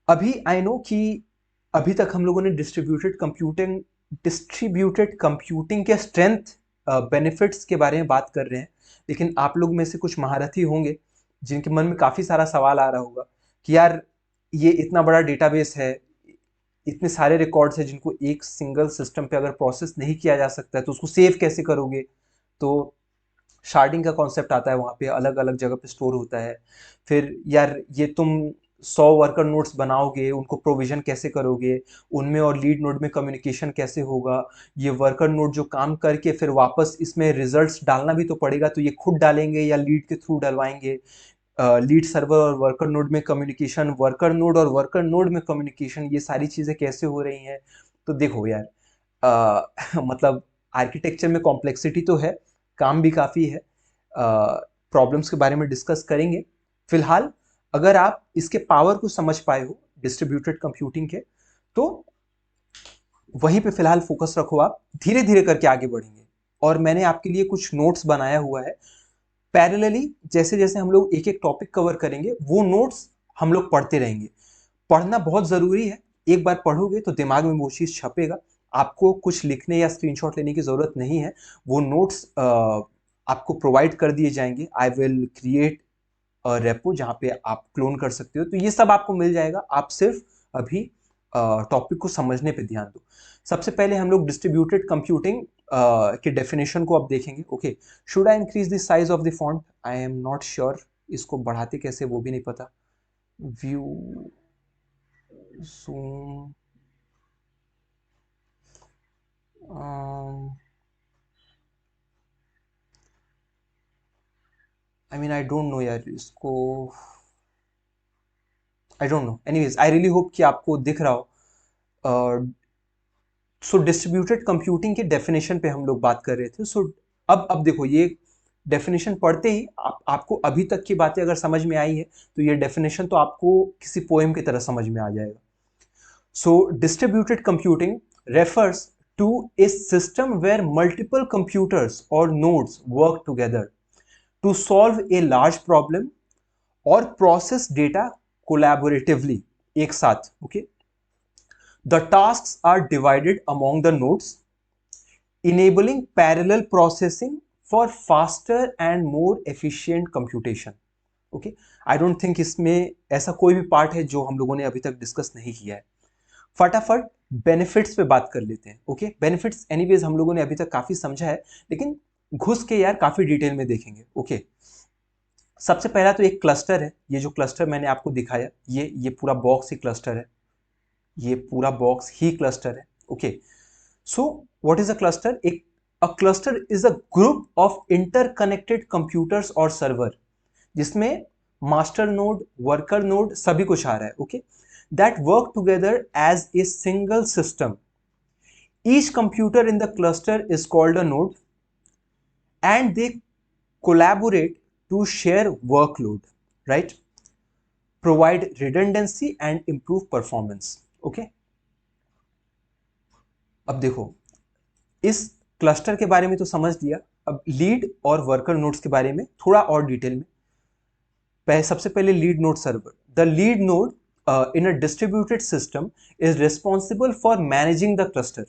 अभी आई नो कि अभी तक हम लोगों ने डिस्ट्रीब्यूटेड कंप्यूटिंग के स्ट्रेंथ बेनिफिट्स के बारे में बात कर रहे हैं, लेकिन आप लोग में से कुछ महारथी होंगे जिनके मन में काफी सारा सवाल आ रहा होगा कि यार ये इतना बड़ा डेटाबेस है, इतने सारे रिकॉर्ड्स हैं जिनको एक सिंगल सिस्टम पे अगर प्रोसेस नहीं किया जा सकता है तो उसको सेव कैसे करोगे। तो शार्डिंग का कॉन्सेप्ट आता है, वहां पे अलग अलग जगह पे स्टोर होता है। फिर यार ये तुम 100 वर्कर नोड्स बनाओगे, उनको प्रोविजन कैसे करोगे, उनमें और लीड नोड में कम्युनिकेशन कैसे होगा, ये वर्कर नोड जो काम करके फिर वापस इसमें रिजल्ट्स डालना भी तो पड़ेगा, तो ये खुद डालेंगे या लीड के थ्रू डलवाएंगे। लीड सर्वर और वर्कर नोड में कम्युनिकेशन, वर्कर नोड और वर्कर नोड में कम्युनिकेशन, ये सारी चीज़ें कैसे हो रही हैं। तो देखो यार मतलब आर्किटेक्चर में कॉम्प्लेक्सिटी तो है, काम भी काफ़ी है, प्रॉब्लम्स के बारे में डिस्कस करेंगे। फिलहाल अगर आप इसके पावर को समझ पाए हो, डिस्ट्रीब्यूटेड कंप्यूटिंग के, तो वहीं पे फिलहाल फोकस रखो, आप धीरे धीरे करके आगे बढ़ेंगे। और मैंने आपके लिए कुछ नोट्स बनाया हुआ है, पैरेलली जैसे जैसे हम लोग एक एक टॉपिक कवर करेंगे वो नोट्स हम लोग पढ़ते रहेंगे। पढ़ना बहुत जरूरी है, एक बार पढ़ोगे तो दिमाग में वो चीज छपेगा, आपको कुछ लिखने या स्क्रीनशॉट लेने की जरूरत नहीं है, वो नोट्स आपको प्रोवाइड कर दिए जाएंगे। आई विल क्रिएट रेपो जहाँ पे आप क्लोन कर सकते हो, तो ये सब आपको मिल जाएगा। आप सिर्फ अभी टॉपिक को समझने पे ध्यान दो। सबसे पहले हम लोग डिस्ट्रीब्यूटेड कंप्यूटिंग के डेफिनेशन को अब देखेंगे। Okay, should I increase the size of the font? I am not sure, इसको बढ़ाते कैसे वो भी नहीं पता। View, zoom, I mean I don't know यार इसको, I don't know. Anyways I really hope कि आपको दिख रहा हो। सो डिस्ट्रीब्यूटेड कंप्यूटिंग के डेफिनेशन पे हम लोग बात कर रहे थे। सो अब देखो, ये डेफिनेशन पढ़ते ही आपको अभी तक की बातें अगर समझ में आई है तो ये डेफिनेशन तो आपको किसी पोएम की तरह समझ में आ जाएगा। So distributed computing refers to a system where multiple computers or nodes work together to solve a large problem or process data collaboratively, एक साथ। okay, the tasks are divided among the nodes, enabling parallel processing for faster and more efficient computation. okay, I don't think इसमें ऐसा कोई भी part है जो हम लोगों ने अभी तक डिस्कस नहीं किया है। फटाफट बेनिफिट्स पे बात कर लेते हैं। ओके, बेनिफिट्स एनीवेज हम लोगों ने अभी तक काफी समझा है, लेकिन घुस के यार काफी डिटेल में देखेंगे। ओके, सबसे पहला तो एक क्लस्टर है। ये जो क्लस्टर मैंने आपको दिखाया, ये पूरा बॉक्स ही क्लस्टर है, ये पूरा बॉक्स ही क्लस्टर है। Okay, so what is a cluster? एक a cluster is a group of interconnected computers और सर्वर, जिसमें मास्टर नोड, वर्कर नोड सभी कुछ आ रहा है। Okay, that work together as a single system. Each computer in the cluster is called a node and they collaborate to share workload, right? Provide redundancy and improve performance. Okay? अब देखो, इस cluster के बारे में तो समझ लिया, अब लीड और वर्कर नोड्स के बारे में थोड़ा और डिटेल में। सबसे पहले lead node server. The lead node in a distributed system is responsible for managing the cluster.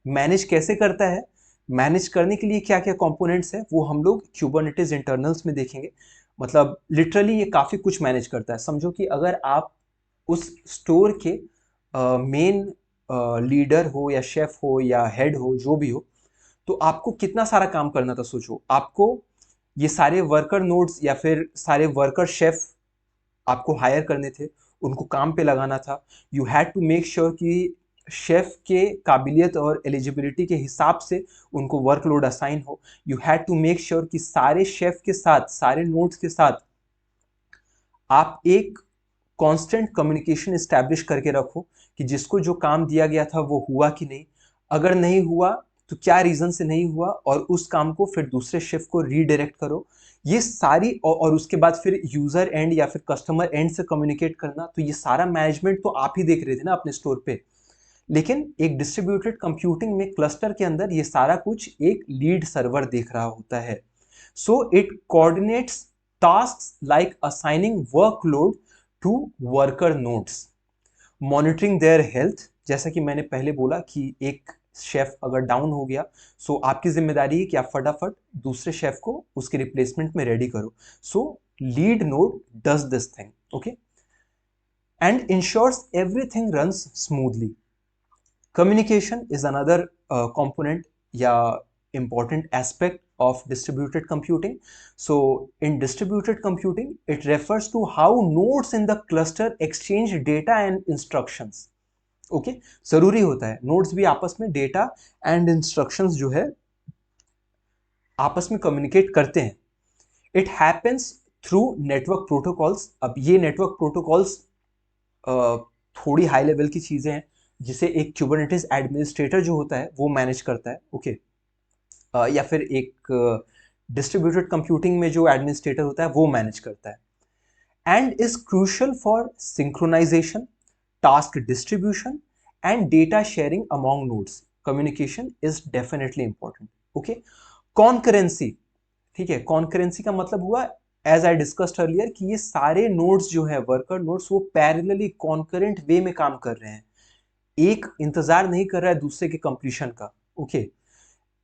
Manage कैसे करता है, मैनेज करने के लिए क्या क्या कंपोनेंट्स है, वो हम लोग Kubernetes इंटरनल्स में देखेंगे। मतलब लिटरली ये काफी कुछ मैनेज करता है। समझो कि अगर आप उस स्टोर के मेन लीडर हो या शेफ हो या हेड हो, जो भी हो, तो आपको कितना सारा काम करना था। सोचो, आपको ये सारे वर्कर नोड्स या फिर सारे वर्कर शेफ आपको हायर करने थे, उनको काम पे लगाना था। You had to make sure कि शेफ के काबिलियत और एलिजिबिलिटी के हिसाब से उनको वर्कलोड असाइन हो। You had to make sure कि सारे शेफ के साथ, सारे नोड्स के साथ आप एक कांस्टेंट कम्युनिकेशन एस्टैब्लिश करके रखो कि जिसको जो काम दिया गया था वो हुआ कि नहीं, अगर नहीं हुआ तो क्या रीजन से नहीं हुआ, और उस काम को फिर दूसरे शेफ को रीडायरेक्ट करो। ये सारी और उसके बाद फिर यूजर एंड या फिर कस्टमर एंड से कम्युनिकेट करना। तो ये सारा मैनेजमेंट तो आप ही देख रहे थे ना अपने स्टोर पे, लेकिन एक डिस्ट्रीब्यूटेड कंप्यूटिंग में क्लस्टर के अंदर ये सारा कुछ एक लीड सर्वर देख रहा होता है। So it coordinates tasks like assigning workload to worker nodes, monitoring their health. जैसा कि मैंने पहले बोला कि एक शेफ अगर डाउन हो गया, सो आपकी जिम्मेदारी है कि आप फटाफट दूसरे शेफ को उसके रिप्लेसमेंट में रेडी करो। So lead node does this thing. Okay, and ensures everything runs smoothly. Communication is another component या important aspect of distributed computing. So in distributed computing, it refers to how nodes in the cluster exchange data and instructions. Okay, जरूरी होता है, nodes भी आपस में data and instructions जो है आपस में कम्युनिकेट करते हैं। It happens through network protocols. अब ये नेटवर्क प्रोटोकॉल्स थोड़ी हाई लेवल की चीजें हैं, जिसे एक Kubernetes एडमिनिस्ट्रेटर जो होता है वो मैनेज करता है। ओके, या फिर एक डिस्ट्रीब्यूटेड कंप्यूटिंग में जो एडमिनिस्ट्रेटर होता है वो मैनेज करता है, and is crucial for synchronisation, task distribution and data sharing among nodes. Communication is definitely important. Okay, concurrency, ठीक है, concurrency का मतलब हुआ एज आई डिस्कस्ड अर्लियर कि ये सारे नोड्स जो है वर्कर नोड्स वो पैरेलली कॉन्करेंट वे में काम कर रहे हैं, एक इंतजार नहीं कर रहा है दूसरे के कंप्लीशन का. Okay,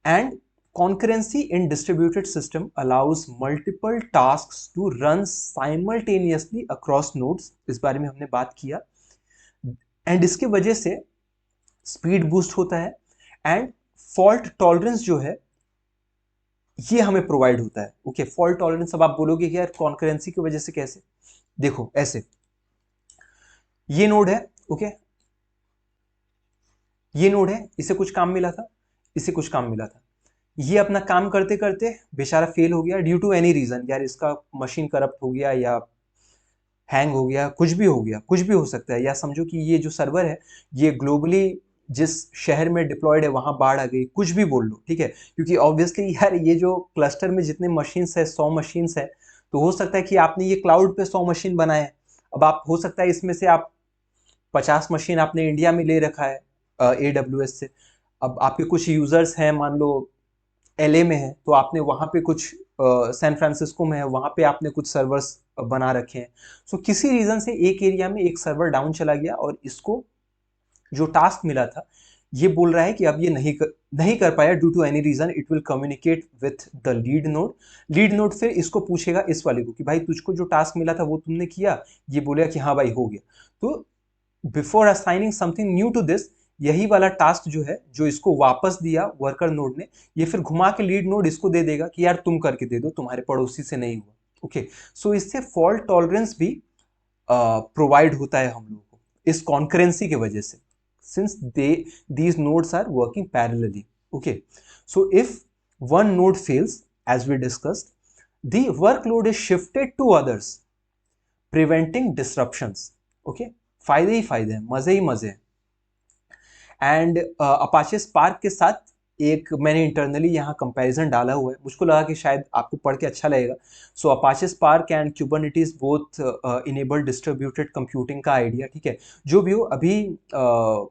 and concurrency in distributed system allows multiple tasks to run simultaneously across nodes. इस बारे में हमने बात किया. एंड इसके वजह से स्पीड बूस्ट होता है एंड फॉल्ट टॉलरेंस जो है ये हमें प्रोवाइड होता है. Okay, fault tolerance. अब आप बोलोगे कि यार कॉन्करेंसी की वजह से कैसे? देखो ऐसे, ये नोड है. ओके, ये नोड है, इसे कुछ काम मिला था, इसे कुछ काम मिला था, ये अपना काम करते करते बेचारा फेल हो गया ड्यू टू एनी रीजन. यार इसका मशीन करप्ट हो गया या हैंग हो गया, कुछ भी हो गया, कुछ भी हो सकता है. या समझो कि ये जो सर्वर है ये ग्लोबली जिस शहर में डिप्लॉयड है वहां बाढ़ आ गई, कुछ भी बोल लो, ठीक है. क्योंकि ऑब्वियसली यार ये जो क्लस्टर में जितने मशीन्स है 100 मशीन्स है, तो हो सकता है कि आपने ये क्लाउड पे 100 मशीन बनाए. अब आप हो सकता है इसमें से आप 50 मशीन आपने इंडिया में ले रखा है AWS से. अब आपके कुछ यूजर्स हैं, मान लो LA में है, तो आपने वहां पे कुछ सैन फ्रांसिस्को में है, वहां पे आपने कुछ सर्वर्स बना रखे हैं. सो किसी रीजन से एक एरिया में एक सर्वर डाउन चला गया और इसको जो टास्क मिला था ये बोल रहा है कि अब ये नहीं कर पाया due to any reason. It will communicate with the lead node. Lead node फिर इसको पूछेगा इस वाले को कि भाई तुझको जो टास्क मिला था वो तुमने किया? ये बोलेगा कि हाँ भाई हो गया. तो before assigning something new to this, यही वाला टास्क जो है जो इसको वापस दिया वर्कर नोड ने, ये फिर घुमा के लीड नोड इसको दे देगा कि यार तुम करके दे दो, तुम्हारे पड़ोसी से नहीं हुआ. ओके, सो इससे फॉल्ट टॉलरेंस भी प्रोवाइड होता है हम लोगों को इस कॉन्करेंसी की वजह से, since these nodes are working parallelly. Okay, so if one node fails, as we discussed, the workload is shifted to others, preventing disruptions. Okay, फायदे ही फायदे हैं, मजे ही मजे हैं. एंड अपाचे स्पार्क के साथ एक मैंने इंटरनली यहाँ कंपैरिजन डाला हुआ है, मुझको लगा कि शायद आपको पढ़ के अच्छा लगेगा. So Apache Spark and Kubernetes both enable distributed computing का आइडिया. ठीक है, जो भी हो, अभी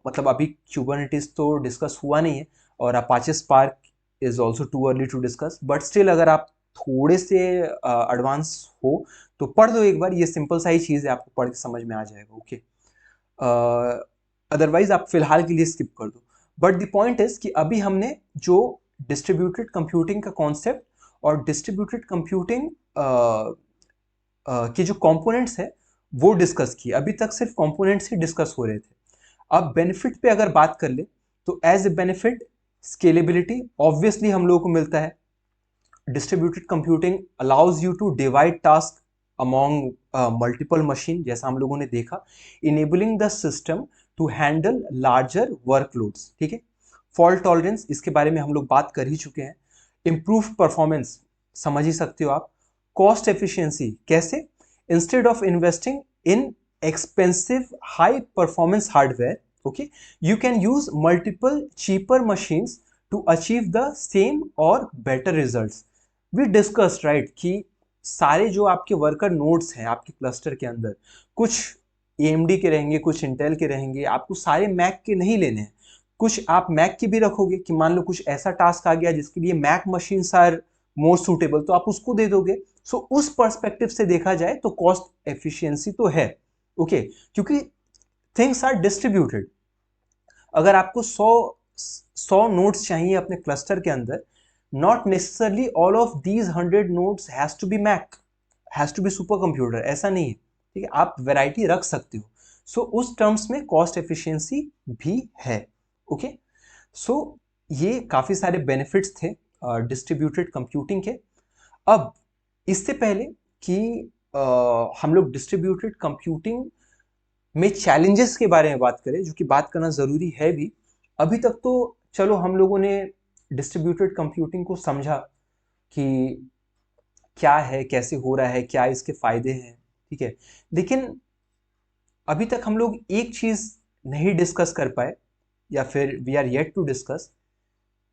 मतलब अभी क्यूबरनेटिस तो डिस्कस हुआ नहीं है और Apache spark is also too early to discuss, but still अगर आप थोड़े से एडवांस हो तो पढ़ दो एक बार. ये सिंपल सा ही चीज़ है, आपको पढ़ के समझ में आ जाएगा. ओके, अदरवाइज आप फिलहाल के लिए स्किप कर दो. बट द पॉइंट इज कि अभी हमने जो डिस्ट्रीब्यूटेड कंप्यूटिंग का कॉन्सेप्ट और डिस्ट्रीब्यूटेड कंप्यूटिंग के जो कंपोनेंट्स है वो डिस्कस किए. अभी तक सिर्फ कंपोनेंट्स ही डिस्कस हो रहे थे. अब बेनिफिट पे अगर बात कर ले तो as a benefit scalability obviously हम लोगों को मिलता है. Distributed computing allows you to divide task among multiple machine, जैसा हम लोगों ने देखा, enabling the system to handle larger workloads. ठीक है, फॉल्ट टॉलरेंस इसके बारे में हम लोग बात कर ही चुके हैं. इम्प्रूव परफॉर्मेंस समझ ही सकते हो आप. कॉस्ट एफिशिएंसी कैसे? Instead of investing in expensive high performance hardware, okay, you can use multiple cheaper machines to achieve the same और better results. We discussed right कि सारे जो आपके वर्कर नोड्स हैं आपके क्लस्टर के अंदर, कुछ AMD के रहेंगे, कुछ इंटेल के रहेंगे. आपको सारे मैक के नहीं लेने हैं, कुछ आप मैक के भी रखोगे कि मान लो कुछ ऐसा टास्क आ गया जिसके लिए Mac machines are more suitable, तो आप उसको दे दोगे. सो उस पर्सपेक्टिव से देखा जाए तो कॉस्ट एफिशिएंसी तो है. ओके, क्योंकि थिंग्स आर डिस्ट्रीब्यूटेड. अगर आपको 100 नोड्स चाहिए अपने क्लस्टर के अंदर, not necessarily all of these 100 nodes has to be Mac, has to be super computer, ऐसा नहीं है. ठीक है, आप वैरायटी रख सकते हो. सो उस टर्म्स में कॉस्ट एफिशिएंसी भी है. ओके, सो ये काफी सारे बेनिफिट्स थे डिस्ट्रीब्यूटेड कंप्यूटिंग के. अब इससे पहले कि हम लोग डिस्ट्रीब्यूटेड कंप्यूटिंग में चैलेंजेस के बारे में बात करें, जो कि बात करना जरूरी है भी. अभी तक तो चलो हम लोगों ने डिस्ट्रीब्यूटेड कंप्यूटिंग को समझा कि क्या है, कैसे हो रहा है, क्या इसके फायदे हैं. ठीक है, लेकिन अभी तक हम लोग एक चीज नहीं डिस्कस कर पाए, या फिर we are yet to discuss,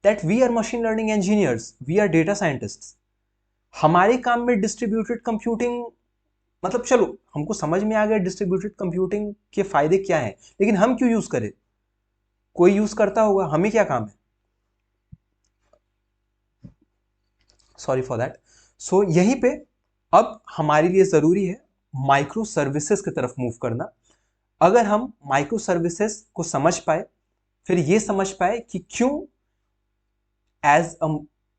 that we are machine learning engineers, we are data scientists. हमारे काम में डिस्ट्रीब्यूटेड कंप्यूटिंग मतलब चलो हमको समझ में आ गया डिस्ट्रीब्यूटेड कंप्यूटिंग के फायदे क्या हैं, लेकिन हम क्यों यूज करें? कोई यूज करता होगा, हमें क्या काम है? Sorry for that. सो यहीं पे अब हमारे लिए जरूरी है माइक्रो सर्विसेज की तरफ मूव करना। अगर हम माइक्रो सर्विसेज को समझ पाए, फिर ये समझ पाए कि क्यों as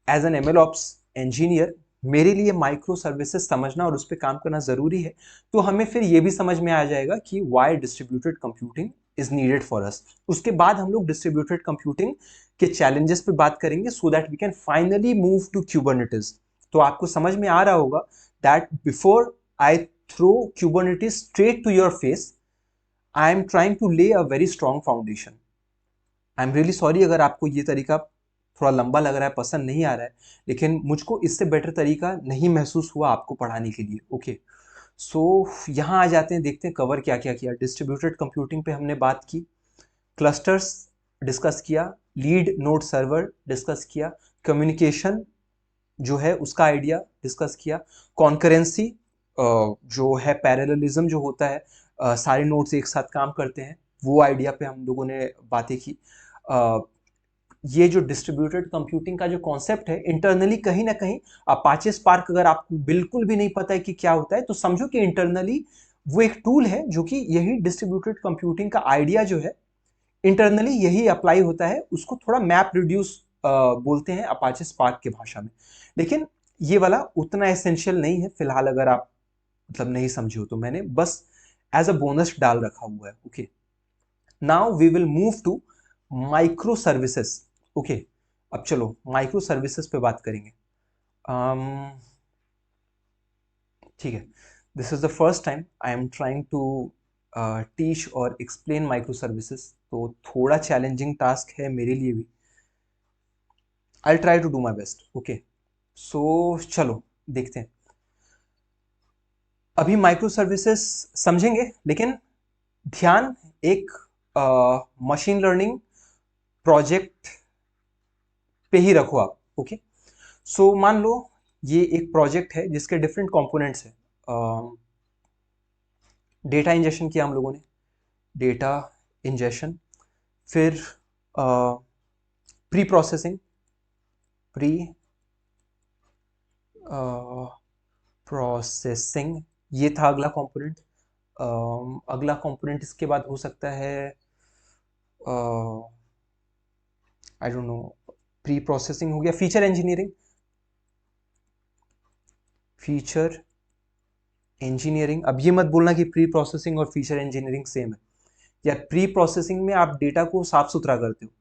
as an ML ops engineer मेरे लिए माइक्रो सर्विसेज समझना और उस पर काम करना जरूरी है, तो हमें फिर ये भी समझ में आ जाएगा कि why distributed computing is needed for us. उसके बाद हम लोग डिस्ट्रीब्यूटेड कंप्यूटिंग के चैलेंजेस पे बात करेंगे, so that we can finally move to Kubernetes. तो आपको समझ में आ रहा होगा that before I throw Kubernetes straight to your face, I am trying to lay a very strong foundation. I am really sorry अगर आपको ये तरीका थोड़ा लंबा लग रहा है, पसंद नहीं आ रहा है, लेकिन मुझको इससे बेटर तरीका नहीं महसूस हुआ आपको पढ़ाने के लिए। ओके, सो यहाँ आ जाते हैं, देखते हैं कवर क्या क्या किया। डिस्ट्रीब्यूटेड कंप्यूटिंग पे हमने बात की, क्लस्टर्स डिस्कस किया, लीड नोड सर्वर डिस्कस किया, कम्युनिकेशन जो है उसका आइडिया डिस्कस किया, कॉन्करेंसी जो है पैरेललिज्म जो होता है, सारे नोड्स एक साथ काम करते हैं, वो आइडिया पे हम लोगों ने बातें की। ये जो डिस्ट्रीब्यूटेड कंप्यूटिंग का जो कॉन्सेप्ट है, इंटरनली कहीं ना कहीं अपाचे स्पार्क अगर आपको बिल्कुल भी नहीं पता है कि क्या होता है, तो समझो कि इंटरनली वो एक टूल है जो कि यही डिस्ट्रीब्यूटेड कंप्यूटिंग का आइडिया जो है इंटरनली यही अप्लाई होता है। उसको थोड़ा मैप रिड्यूस बोलते हैं अपाचे स्पार्क की भाषा में, लेकिन ये वाला उतना एसेंशियल नहीं है फिलहाल, अगर आप मतलब नहीं समझे हो तो मैंने बस एज अ बोनस डाल रखा हुआ है। Okay, now we will move to microservices. Okay, अब चलो माइक्रो सर्विसेज पे बात करेंगे। ठीक है, this is the first time I am trying to teach और एक्सप्लेन माइक्रो सर्विसेज, तो थोड़ा चैलेंजिंग टास्क है मेरे लिए भी। I try to do my best. Okay, so चलो देखते हैं। अभी माइक्रो सर्विसेज समझेंगे, लेकिन ध्यान एक मशीन लर्निंग प्रोजेक्ट पे ही रखो आप। ओके, सो मान लो ये एक प्रोजेक्ट है जिसके डिफरेंट कंपोनेंट्स हैं। डेटा इंजेक्शन किया हम लोगों ने, डेटा इंजेक्शन, फिर प्री प्रोसेसिंग, प्री प्रोसेसिंग ये था अगला कंपोनेंट। अगला कंपोनेंट इसके बाद हो सकता है I don't know, pre processing हो गया, फीचर इंजीनियरिंग। फीचर इंजीनियरिंग, अब ये मत बोलना कि प्री प्रोसेसिंग और फीचर इंजीनियरिंग सेम है। या प्री प्रोसेसिंग में आप डेटा को साफ सुथरा करते हो,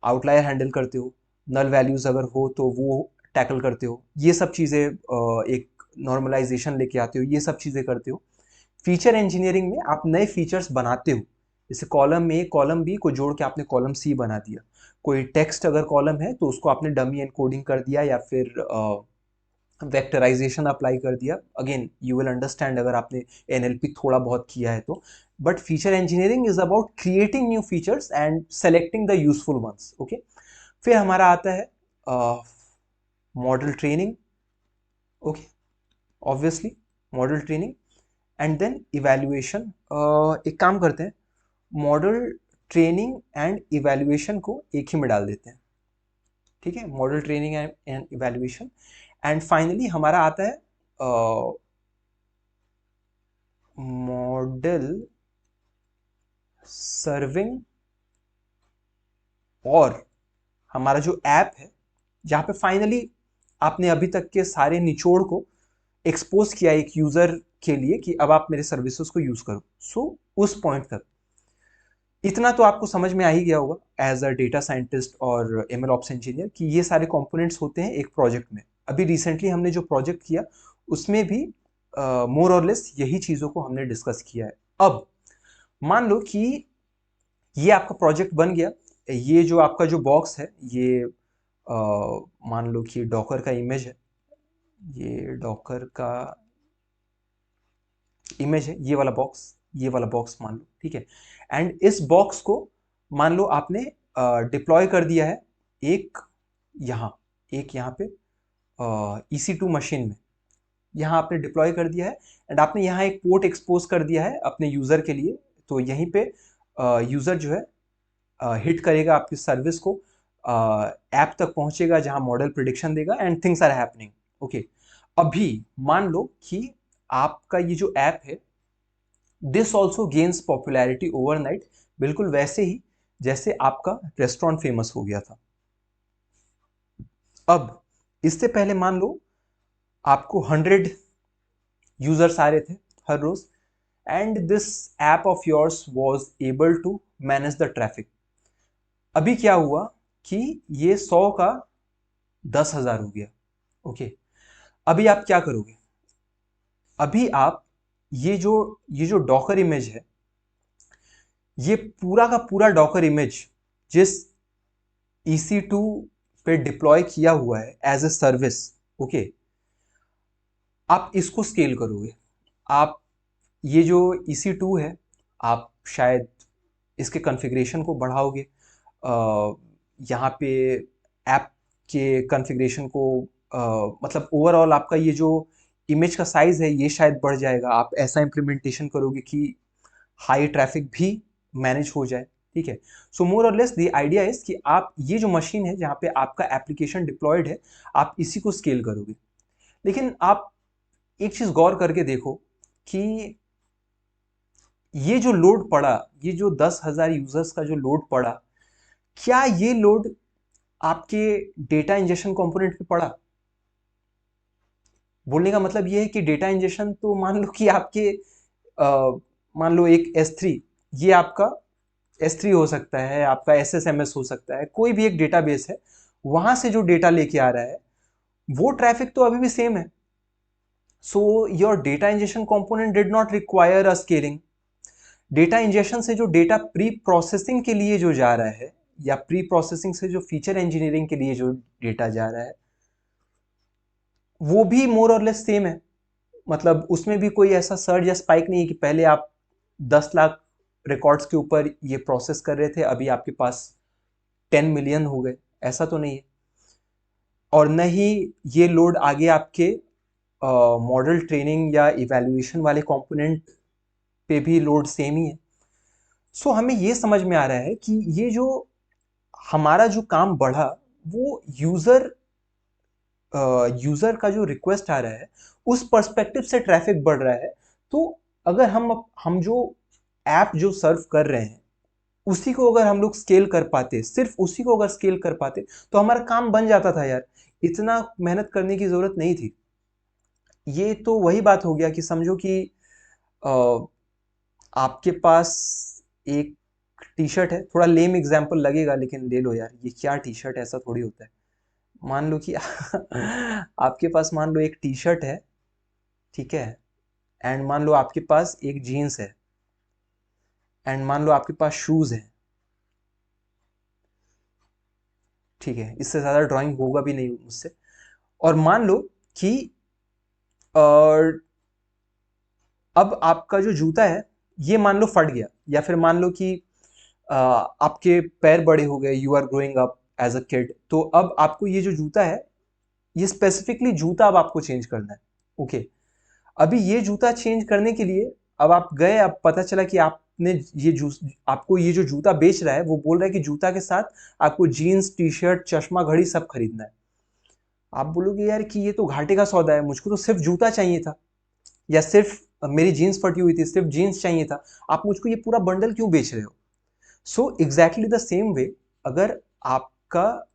आउटलायर हैंडल करते हो, नल वैल्यूज अगर हो तो वो टैकल करते हो, ये सब चीज़ें एक नॉर्मलाइजेशन लेके आते हो, ये सब चीज़ें करते हो। फीचर इंजीनियरिंग में आप नए फीचर्स बनाते हो, जैसे कॉलम ए कॉलम बी को जोड़ के आपने कॉलम सी बना दिया, कोई टेक्स्ट अगर कॉलम है तो उसको आपने डमी एनकोडिंग कर दिया, या फिर वेक्टराइजेशन अप्लाई कर दिया। अगेन यू विल अंडरस्टैंड अगर आपने एनएलपी थोड़ा बहुत किया है तो। But feature engineering is about creating new features and selecting the useful ones. Okay, फिर हमारा आता है model training. Okay, obviously model training and then evaluation. एक काम करते हैं, मॉडल ट्रेनिंग एंड इवैल्यूएशन को एक ही में डाल देते हैं। ठीक है, model training and evaluation. And finally हमारा आता है मॉडल सर्विंग, और हमारा जो ऐप है जहाँ पे फाइनली आपने अभी तक के सारे निचोड़ को एक्सपोज किया एक यूजर के लिए कि अब आप मेरे सर्विसेज को यूज करो। सो उस पॉइंट तक इतना तो आपको समझ में आ ही गया होगा एज अ डेटा साइंटिस्ट और एमएल ऑप्स इंजीनियर कि ये सारे कंपोनेंट्स होते हैं एक प्रोजेक्ट में। अभी रिसेंटली हमने जो प्रोजेक्ट किया उसमें भी मोर और लेस यही चीज़ों को हमने डिस्कस किया है। अब मान लो कि ये आपका प्रोजेक्ट बन गया, ये जो आपका जो बॉक्स है ये मान लो कि डॉकर का इमेज है, ये डॉकर का इमेज है, ये वाला बॉक्स, ये वाला बॉक्स मान लो। ठीक है, एंड इस बॉक्स को मान लो आपने डिप्लॉय कर दिया है एक यहाँ पे EC2 मशीन में। यहाँ आपने डिप्लॉय कर दिया है एंड आपने यहाँ एक पोर्ट एक्सपोज कर दिया है अपने यूजर के लिए। तो यहीं पे यूजर जो है हिट करेगा आपकी सर्विस को, ऐप तक पहुंचेगा जहां मॉडल प्रिडिक्शन देगा and things are happening. Okay, अभी मान लो कि आपका ये जो ऐप है this also gains popularity overnight, बिल्कुल वैसे ही जैसे आपका रेस्टोरेंट फेमस हो गया था। अब इससे पहले मान लो आपको 100 यूजर्स आ रहे थे हर रोज and this app of yours was able to manage the traffic. अभी क्या हुआ कि ये 100 का 10,000 हो गया। ओके, अभी आप क्या करोगे? अभी आप ये जो डॉकर इमेज है, ये पूरा का पूरा डॉकर इमेज जिस EC2 पे डिप्लॉय किया हुआ है एज ए सर्विस, ओके, आप इसको स्केल करोगे। आप ये जो EC2 है, आप शायद इसके कॉन्फ़िगरेशन को बढ़ाओगे, यहाँ पे ऐप के कॉन्फ़िगरेशन को, मतलब ओवरऑल आपका ये जो इमेज का साइज है ये शायद बढ़ जाएगा। आप ऐसा इम्प्लीमेंटेशन करोगे कि हाई ट्रैफिक भी मैनेज हो जाए। ठीक है, सो मोर और लेस द आइडिया इज कि आप ये जो मशीन है जहाँ पे आपका एप्लीकेशन डिप्लॉयड है, आप इसी को स्केल करोगे। लेकिन आप एक चीज गौर करके देखो कि ये जो लोड पड़ा, ये जो 10,000 यूजर्स का जो लोड पड़ा, क्या ये लोड आपके डेटा इंजेक्शन कंपोनेंट पे पड़ा? बोलने का मतलब ये है कि डेटा इंजेक्शन तो मान लो कि आपके मान लो एक S3, ये आपका S3 हो सकता है, आपका SSMS हो सकता है, कोई भी एक डेटाबेस है, वहां से जो डेटा लेके आ रहा है वो ट्रैफिक तो अभी भी सेम है। So your data injection component did not require a scaling. Data injection से जो डेटा प्री प्रोसेसिंग के लिए जो जा रहा है, या प्री प्रोसेसिंग से जो फीचर इंजीनियरिंग के लिए जो डेटा जा रहा है, वो भी मोर और लेस सेम है। मतलब उसमें भी कोई ऐसा सर्ज या स्पाइक नहीं है कि पहले आप 10 लाख रिकॉर्ड्स के ऊपर ये प्रोसेस कर रहे थे, अभी आपके पास 10 मिलियन हो गए, ऐसा तो नहीं है। और न ही ये लोड आगे आपके मॉडल ट्रेनिंग या इवैल्यूएशन वाले कंपोनेंट पे भी लोड सेम ही है। सो हमें ये समझ में आ रहा है कि ये जो हमारा जो काम बढ़ा, वो यूजर का जो रिक्वेस्ट आ रहा है उस पर्सपेक्टिव से ट्रैफिक बढ़ रहा है। तो अगर हम जो ऐप जो सर्व कर रहे हैं उसी को अगर हम लोग स्केल कर पाते, सिर्फ उसी को अगर स्केल कर पाते, तो हमारा काम बन जाता था यार, इतना मेहनत करने की जरूरत नहीं थी। ये तो वही बात हो गया कि समझो कि अ, आपके पास एक टी शर्ट है, थोड़ा लेम एग्जाम्पल लगेगा लेकिन ले लो यार, ये क्या टी शर्ट है, ऐसा थोड़ी होता है। मान लो कि आपके पास मान लो एक टी शर्ट है, ठीक है, एंड मान लो आपके पास एक जीन्स है, एंड मान लो आपके पास शूज है। ठीक है, इससे ज्यादा ड्राइंग होगा भी नहीं मुझसे। और मान लो कि अब आपका जो जूता है ये मान लो फट गया, या फिर मान लो कि आपके पैर बड़े हो गए, you are growing up as a kid, तो अब आपको ये जो जूता है, ये स्पेसिफिकली जूता अब आपको चेंज करना है। ओके, अभी ये जूता चेंज करने के लिए अब आप गए, अब पता चला कि आपने आपको ये जो जूता बेच रहा है वो बोल रहा है कि जूता के साथ आपको जीन्स, टी शर्ट, चश्मा, घड़ी सब खरीदना है। आप बोलोगे यार कि ये तो घाटे का सौदा है, मुझको तो सिर्फ जूता चाहिए था, या सिर्फ मेरी जीन्स फटी हुई थी, सिर्फ जीन्स चाहिए था, आप मुझको ये पूरा बंडल क्यों बेच रहे हो? सो एग्जैक्टली द सेम वे, अगर आपका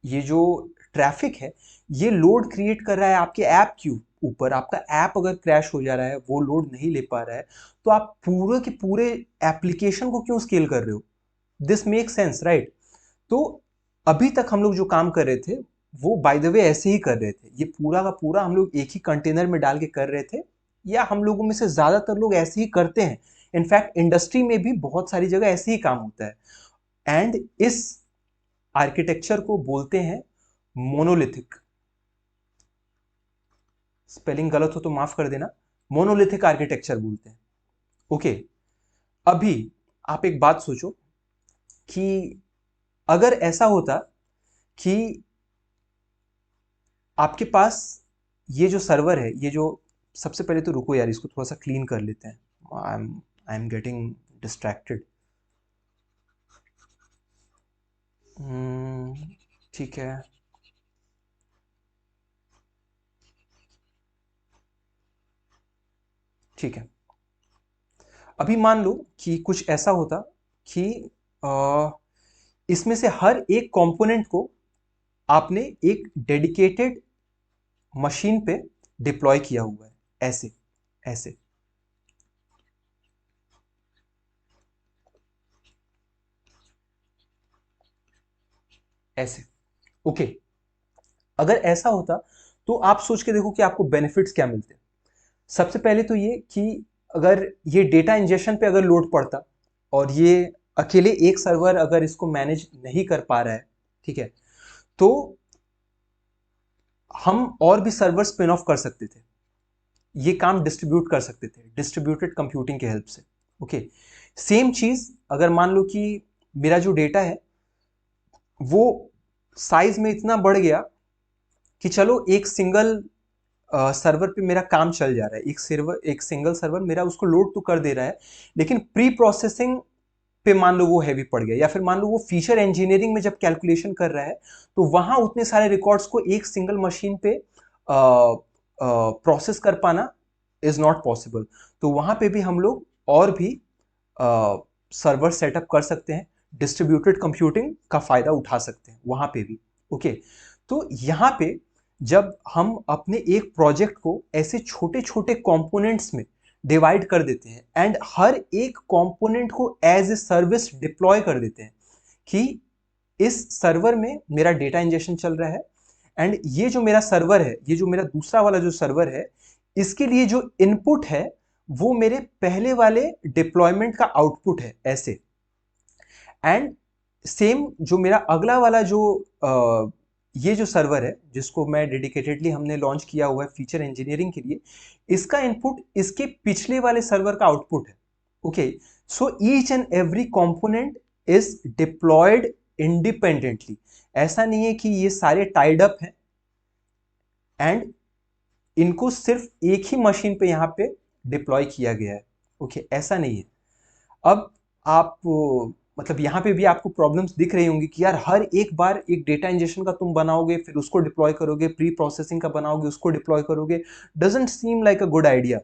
ये जो ट्रैफिक है ये लोड क्रिएट कर रहा है आपके ऐप के ऊपर, आपका ऐप अगर क्रैश हो जा रहा है, वो लोड नहीं ले पा रहा है, तो आप पूरे के पूरे एप्लीकेशन को क्यों स्केल कर रहे हो? This make sense, right? तो अभी तक हम लोग जो काम कर रहे थे वो बाय द वे ऐसे ही कर रहे थे, ये पूरा का पूरा हम लोग एक ही कंटेनर में डाल के कर रहे थे, या हम लोगों में से ज्यादातर लोग ऐसे ही करते हैं। इनफैक्ट इंडस्ट्री में भी बहुत सारी जगह ऐसे ही काम होता है। एंड इस आर्किटेक्चर को बोलते हैं मोनोलिथिक। स्पेलिंग गलत हो तो माफ कर देना, मोनोलिथिक आर्किटेक्चर बोलते हैं। ओके, अभी आप एक बात सोचो कि अगर ऐसा होता कि आपके पास ये जो सर्वर है, ये जो, सबसे पहले तो रुको यार, इसको थोड़ा सा क्लीन कर लेते हैं। I am getting distracted. ठीक है। ठीक है, अभी मान लो कि कुछ ऐसा होता कि अ, इसमें से हर एक कंपोनेंट को आपने एक डेडिकेटेड मशीन पे डिप्लॉय किया हुआ है, ऐसे ऐसे। ऐसे, ओके। अगर ऐसा होता तो आप सोच के देखो कि आपको बेनिफिट्स क्या मिलते। सबसे पहले तो ये कि अगर ये डेटा इंजेक्शन पे अगर लोड पड़ता और ये अकेले एक सर्वर अगर इसको मैनेज नहीं कर पा रहा है, ठीक है, तो हम और भी सर्वर स्पिन ऑफ कर सकते थे। ये काम डिस्ट्रीब्यूट कर सकते थे डिस्ट्रीब्यूटेड कंप्यूटिंग की हेल्प से। ओके, सेम चीज अगर मान लो कि मेरा जो डेटा है वो साइज में इतना बढ़ गया कि चलो एक सिंगल सर्वर पे मेरा काम चल जा रहा है, एक सिंगल सर्वर मेरा उसको लोड तो कर दे रहा है, लेकिन प्री प्रोसेसिंग पे मान लो वो हैवी पड़ गया, या फिर मान लो वो फीचर इंजीनियरिंग में जब कैलकुलेशन कर रहा है तो वहां उतने सारे रिकॉर्ड्स को एक सिंगल मशीन पे प्रोसेस कर पाना इज नॉट पॉसिबल। तो वहां पे भी हम लोग और भी सर्वर सेटअप कर सकते हैं, डिस्ट्रीब्यूटेड कंप्यूटिंग का फायदा उठा सकते हैं वहां पे भी। ओके, तो यहाँ पे जब हम अपने एक प्रोजेक्ट को ऐसे छोटे छोटे कंपोनेंट्स में डिवाइड कर देते हैं एंड हर एक कंपोनेंट को एज ए सर्विस डिप्लॉय कर देते हैं कि इस सर्वर में मेरा डेटा इंजेक्शन चल रहा है एंड ये जो मेरा सर्वर है, ये जो मेरा दूसरा वाला जो सर्वर है, इसके लिए जो इनपुट है वो मेरे पहले वाले डिप्लॉयमेंट का आउटपुट है, ऐसे। एंड सेम जो मेरा अगला वाला जो ये जो सर्वर है जिसको मैं डेडिकेटेडली हमने लॉन्च किया हुआ है फीचर इंजीनियरिंग के लिए, इसका इनपुट इसके पिछले वाले सर्वर का आउटपुट है। Okay, so each and every component is deployed independently. ऐसा नहीं है कि ये सारे टाइड अप हैं एंड इनको सिर्फ एक ही मशीन पे यहाँ पे डिप्लॉय किया गया है। ओके, ऐसा नहीं है। अब आप मतलब यहाँ पे भी आपको प्रॉब्लम्स दिख रही होंगी कि यार हर एक बार एक डेटा इंजेक्शन का तुम बनाओगे, फिर उसको डिप्लॉय करोगे, प्री प्रोसेसिंग का बनाओगे, उसको डिप्लॉय करोगे, doesn't seem like a good idea.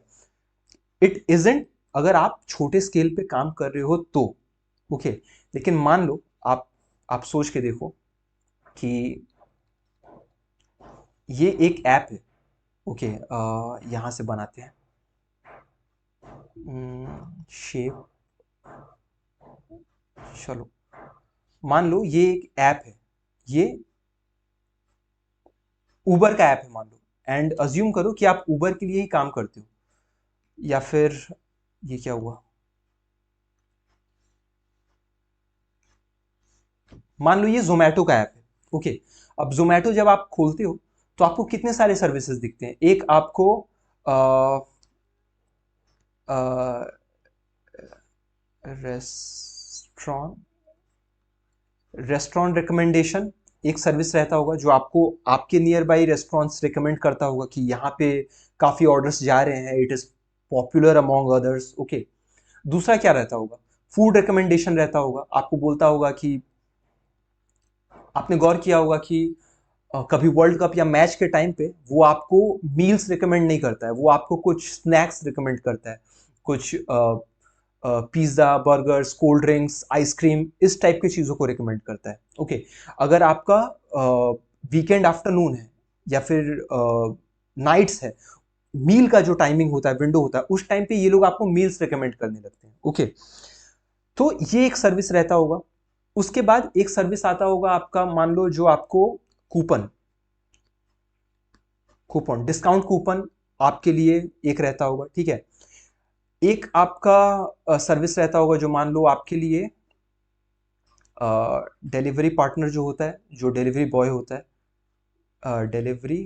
It isn't, अगर आप छोटे स्केल पे काम कर रहे हो तो। ओके, लेकिन मान लो आप सोच के देखो कि ये एक ऐप है। ओके, यहाँ से बनाते हैं शेप। चलो, मान लो ये एक ऐप है, ये उबर का ऐप है मान लो, एंड अज्यूम करो कि आप उबर के लिए ही काम करते हो, या फिर ये क्या हुआ, मान लो ये जोमेटो का ऐप है। ओके, अब जोमेटो जब आप खोलते हो तो आपको कितने सारे सर्विसेज दिखते हैं। एक आपको रेस्टोरेंट रेस्टोरेंट रिकमेंडेशन एक सर्विस रहता होगा जो आपको आपके नियर बाई रेस्टोरेंट्स रिकमेंड करता होगा कि यहाँ पे काफ़ी ऑर्डर्स जा रहे हैं, it is popular among others. Okay, दूसरा क्या रहता होगा, फूड रिकमेंडेशन रहता होगा, आपको बोलता होगा कि आपने गौर किया होगा कि कभी वर्ल्ड कप या मैच के टाइम पे वो आपको मील्स रिकमेंड नहीं करता है, वो आपको कुछ स्नैक्स रिकमेंड करता है, कुछ pizza, burgers, cold drinks, ice cream, इस टाइप की चीज़ों को रिकमेंड करता है। ओके, अगर आपका वीकेंड आफ्टरनून है या फिर नाइट्स है, मील का जो टाइमिंग होता है, विंडो होता है, उस टाइम पे ये लोग आपको मील्स रिकमेंड करने लगते हैं। ओके, तो ये एक सर्विस रहता होगा। उसके बाद एक सर्विस आता होगा आपका, मान लो जो आपको कूपन कूपन डिस्काउंट कूपन आपके लिए एक रहता होगा, ठीक है। एक आपका सर्विस रहता होगा जो मान लो आपके लिए डिलीवरी पार्टनर जो होता है, जो डिलीवरी बॉय होता है, डिलीवरी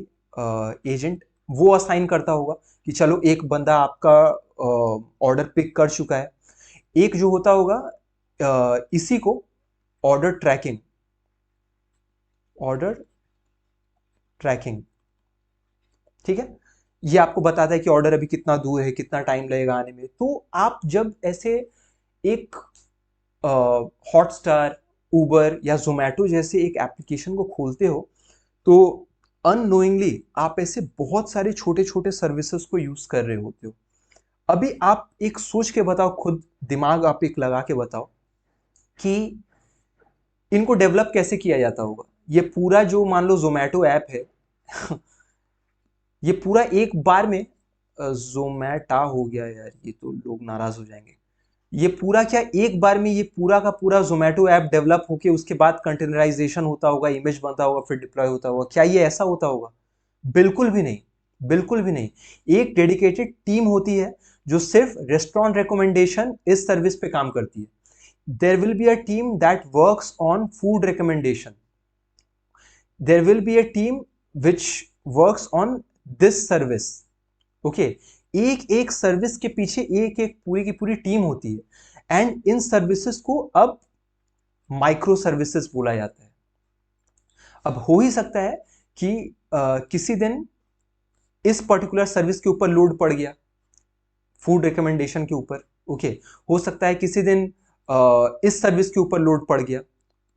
एजेंट, वो असाइन करता होगा कि चलो एक बंदा आपका ऑर्डर पिक कर चुका है। एक जो होता होगा इसी को ऑर्डर ट्रैकिंग ऑर्डर ट्रैकिंग ठीक है, ये आपको बताता है कि ऑर्डर अभी कितना दूर है, कितना टाइम लगेगा आने में। तो आप जब ऐसे एक हॉटस्टार, उबर या जोमेटो जैसे एक एप्लीकेशन को खोलते हो, तो अननोइंगली आप ऐसे बहुत सारे छोटे छोटे सर्विसेज को यूज कर रहे होते हो। अभी आप एक सोच के बताओ, खुद दिमाग आप एक लगा के बताओ कि इनको डेवलप कैसे किया जाता होगा। ये पूरा जो मान लो जोमेटो ऐप है ये पूरा एक बार में, जोमैटा हो गया यार, ये तो लोग नाराज हो जाएंगे। ये पूरा क्या एक बार में ये पूरा का पूरा जोमेटो ऐप डेवलप होके उसके बाद कंटेनराइजेशन होता होगा, इमेज बनता होगा, फिर डिप्लॉय होता होगा? क्या ये ऐसा होता होगा? बिल्कुल भी नहीं, बिल्कुल भी नहीं। एक डेडिकेटेड टीम होती है जो सिर्फ रेस्टोरेंट रिकमेंडेशन इस सर्विस पे काम करती है। There will be a team that works on food recommendation, there will be a team which works on this service. Okay, एक एक सर्विस के पीछे एक एक पूरी की पूरी टीम होती है, एंड इन सर्विसेज को अब माइक्रो सर्विसेज बोला जाता है। अब हो ही सकता है कि किसी दिन इस पर्टिकुलर सर्विस के ऊपर लोड पड़ गया, फूड रिकमेंडेशन के ऊपर। ओके, हो सकता है किसी दिन इस सर्विस के ऊपर लोड पड़ गया।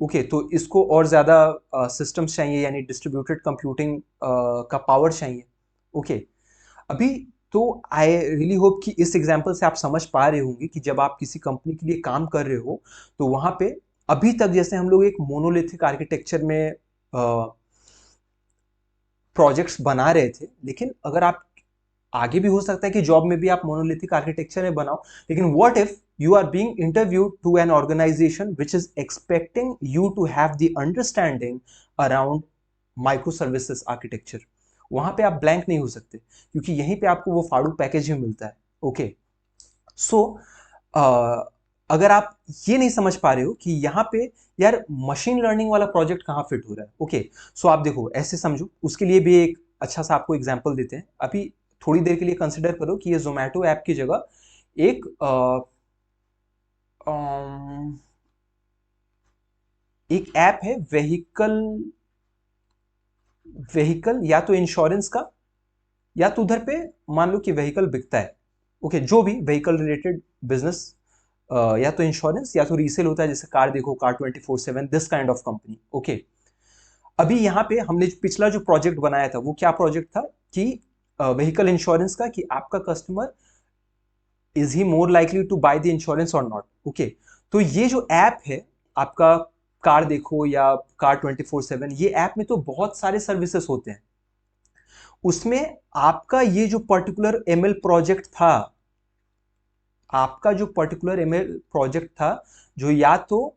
ओके, तो इसको और ज्यादा सिस्टम्स चाहिए, यानी डिस्ट्रीब्यूटेड कंप्यूटिंग का पावर चाहिए। ओके, अभी तो आई रियली होप कि इस एग्जाम्पल से आप समझ पा रहे होंगे कि जब आप किसी कंपनी के लिए काम कर रहे हो तो वहां पे अभी तक जैसे हम लोग एक मोनोलिथिक आर्किटेक्चर में प्रोजेक्ट्स बना रहे थे, लेकिन अगर आप आगे भी हो सकता है कि जॉब में भी आप मोनोलिथिक आर्किटेक्चर में बनाओ, लेकिन what if you are being interviewed to an organisation which is expecting you to have the understanding around micro services architecture? वहां पे आप ब्लैंक नहीं हो सकते, क्योंकि यहीं पे आपको वो फाड़ू पैकेज ही मिलता है। ओके, सो अगर आप ये नहीं समझ पा रहे हो कि यहाँ पे यार मशीन लर्निंग वाला प्रोजेक्ट कहाँ फिट हो रहा है, ओके, सो आप देखो ऐसे समझो, उसके लिए भी एक अच्छा सा आपको एग्जांपल देते हैं। अभी थोड़ी देर के लिए कंसिडर करो कि ये जोमेटो ऐप की जगह एक एक ऐप है व्हीकल, व्हीकल या तो इंश्योरेंस का, या तो उधर पे मान लो कि व्हीकल बिकता है। ओके, जो भी व्हीकल रिलेटेड बिजनेस, या तो इंश्योरेंस या तो रीसेल होता है, जैसे कार देखो, car 24/7, this kind of company. Okay, अभी यहाँ पे हमने पिछला जो प्रोजेक्ट बनाया था वो क्या प्रोजेक्ट था कि व्हीकल इंश्योरेंस का, कि आपका customer is he more likely to buy the insurance और नॉट। ओके, तो ये जो ऐप है आपका, कार देखो या कार 24/7, ये ऐप में तो बहुत सारे सर्विसेज होते हैं। उसमें आपका ये जो पर्टिकुलर एमएल प्रोजेक्ट था, आपका जो पर्टिकुलर एमएल प्रोजेक्ट था, जो या तो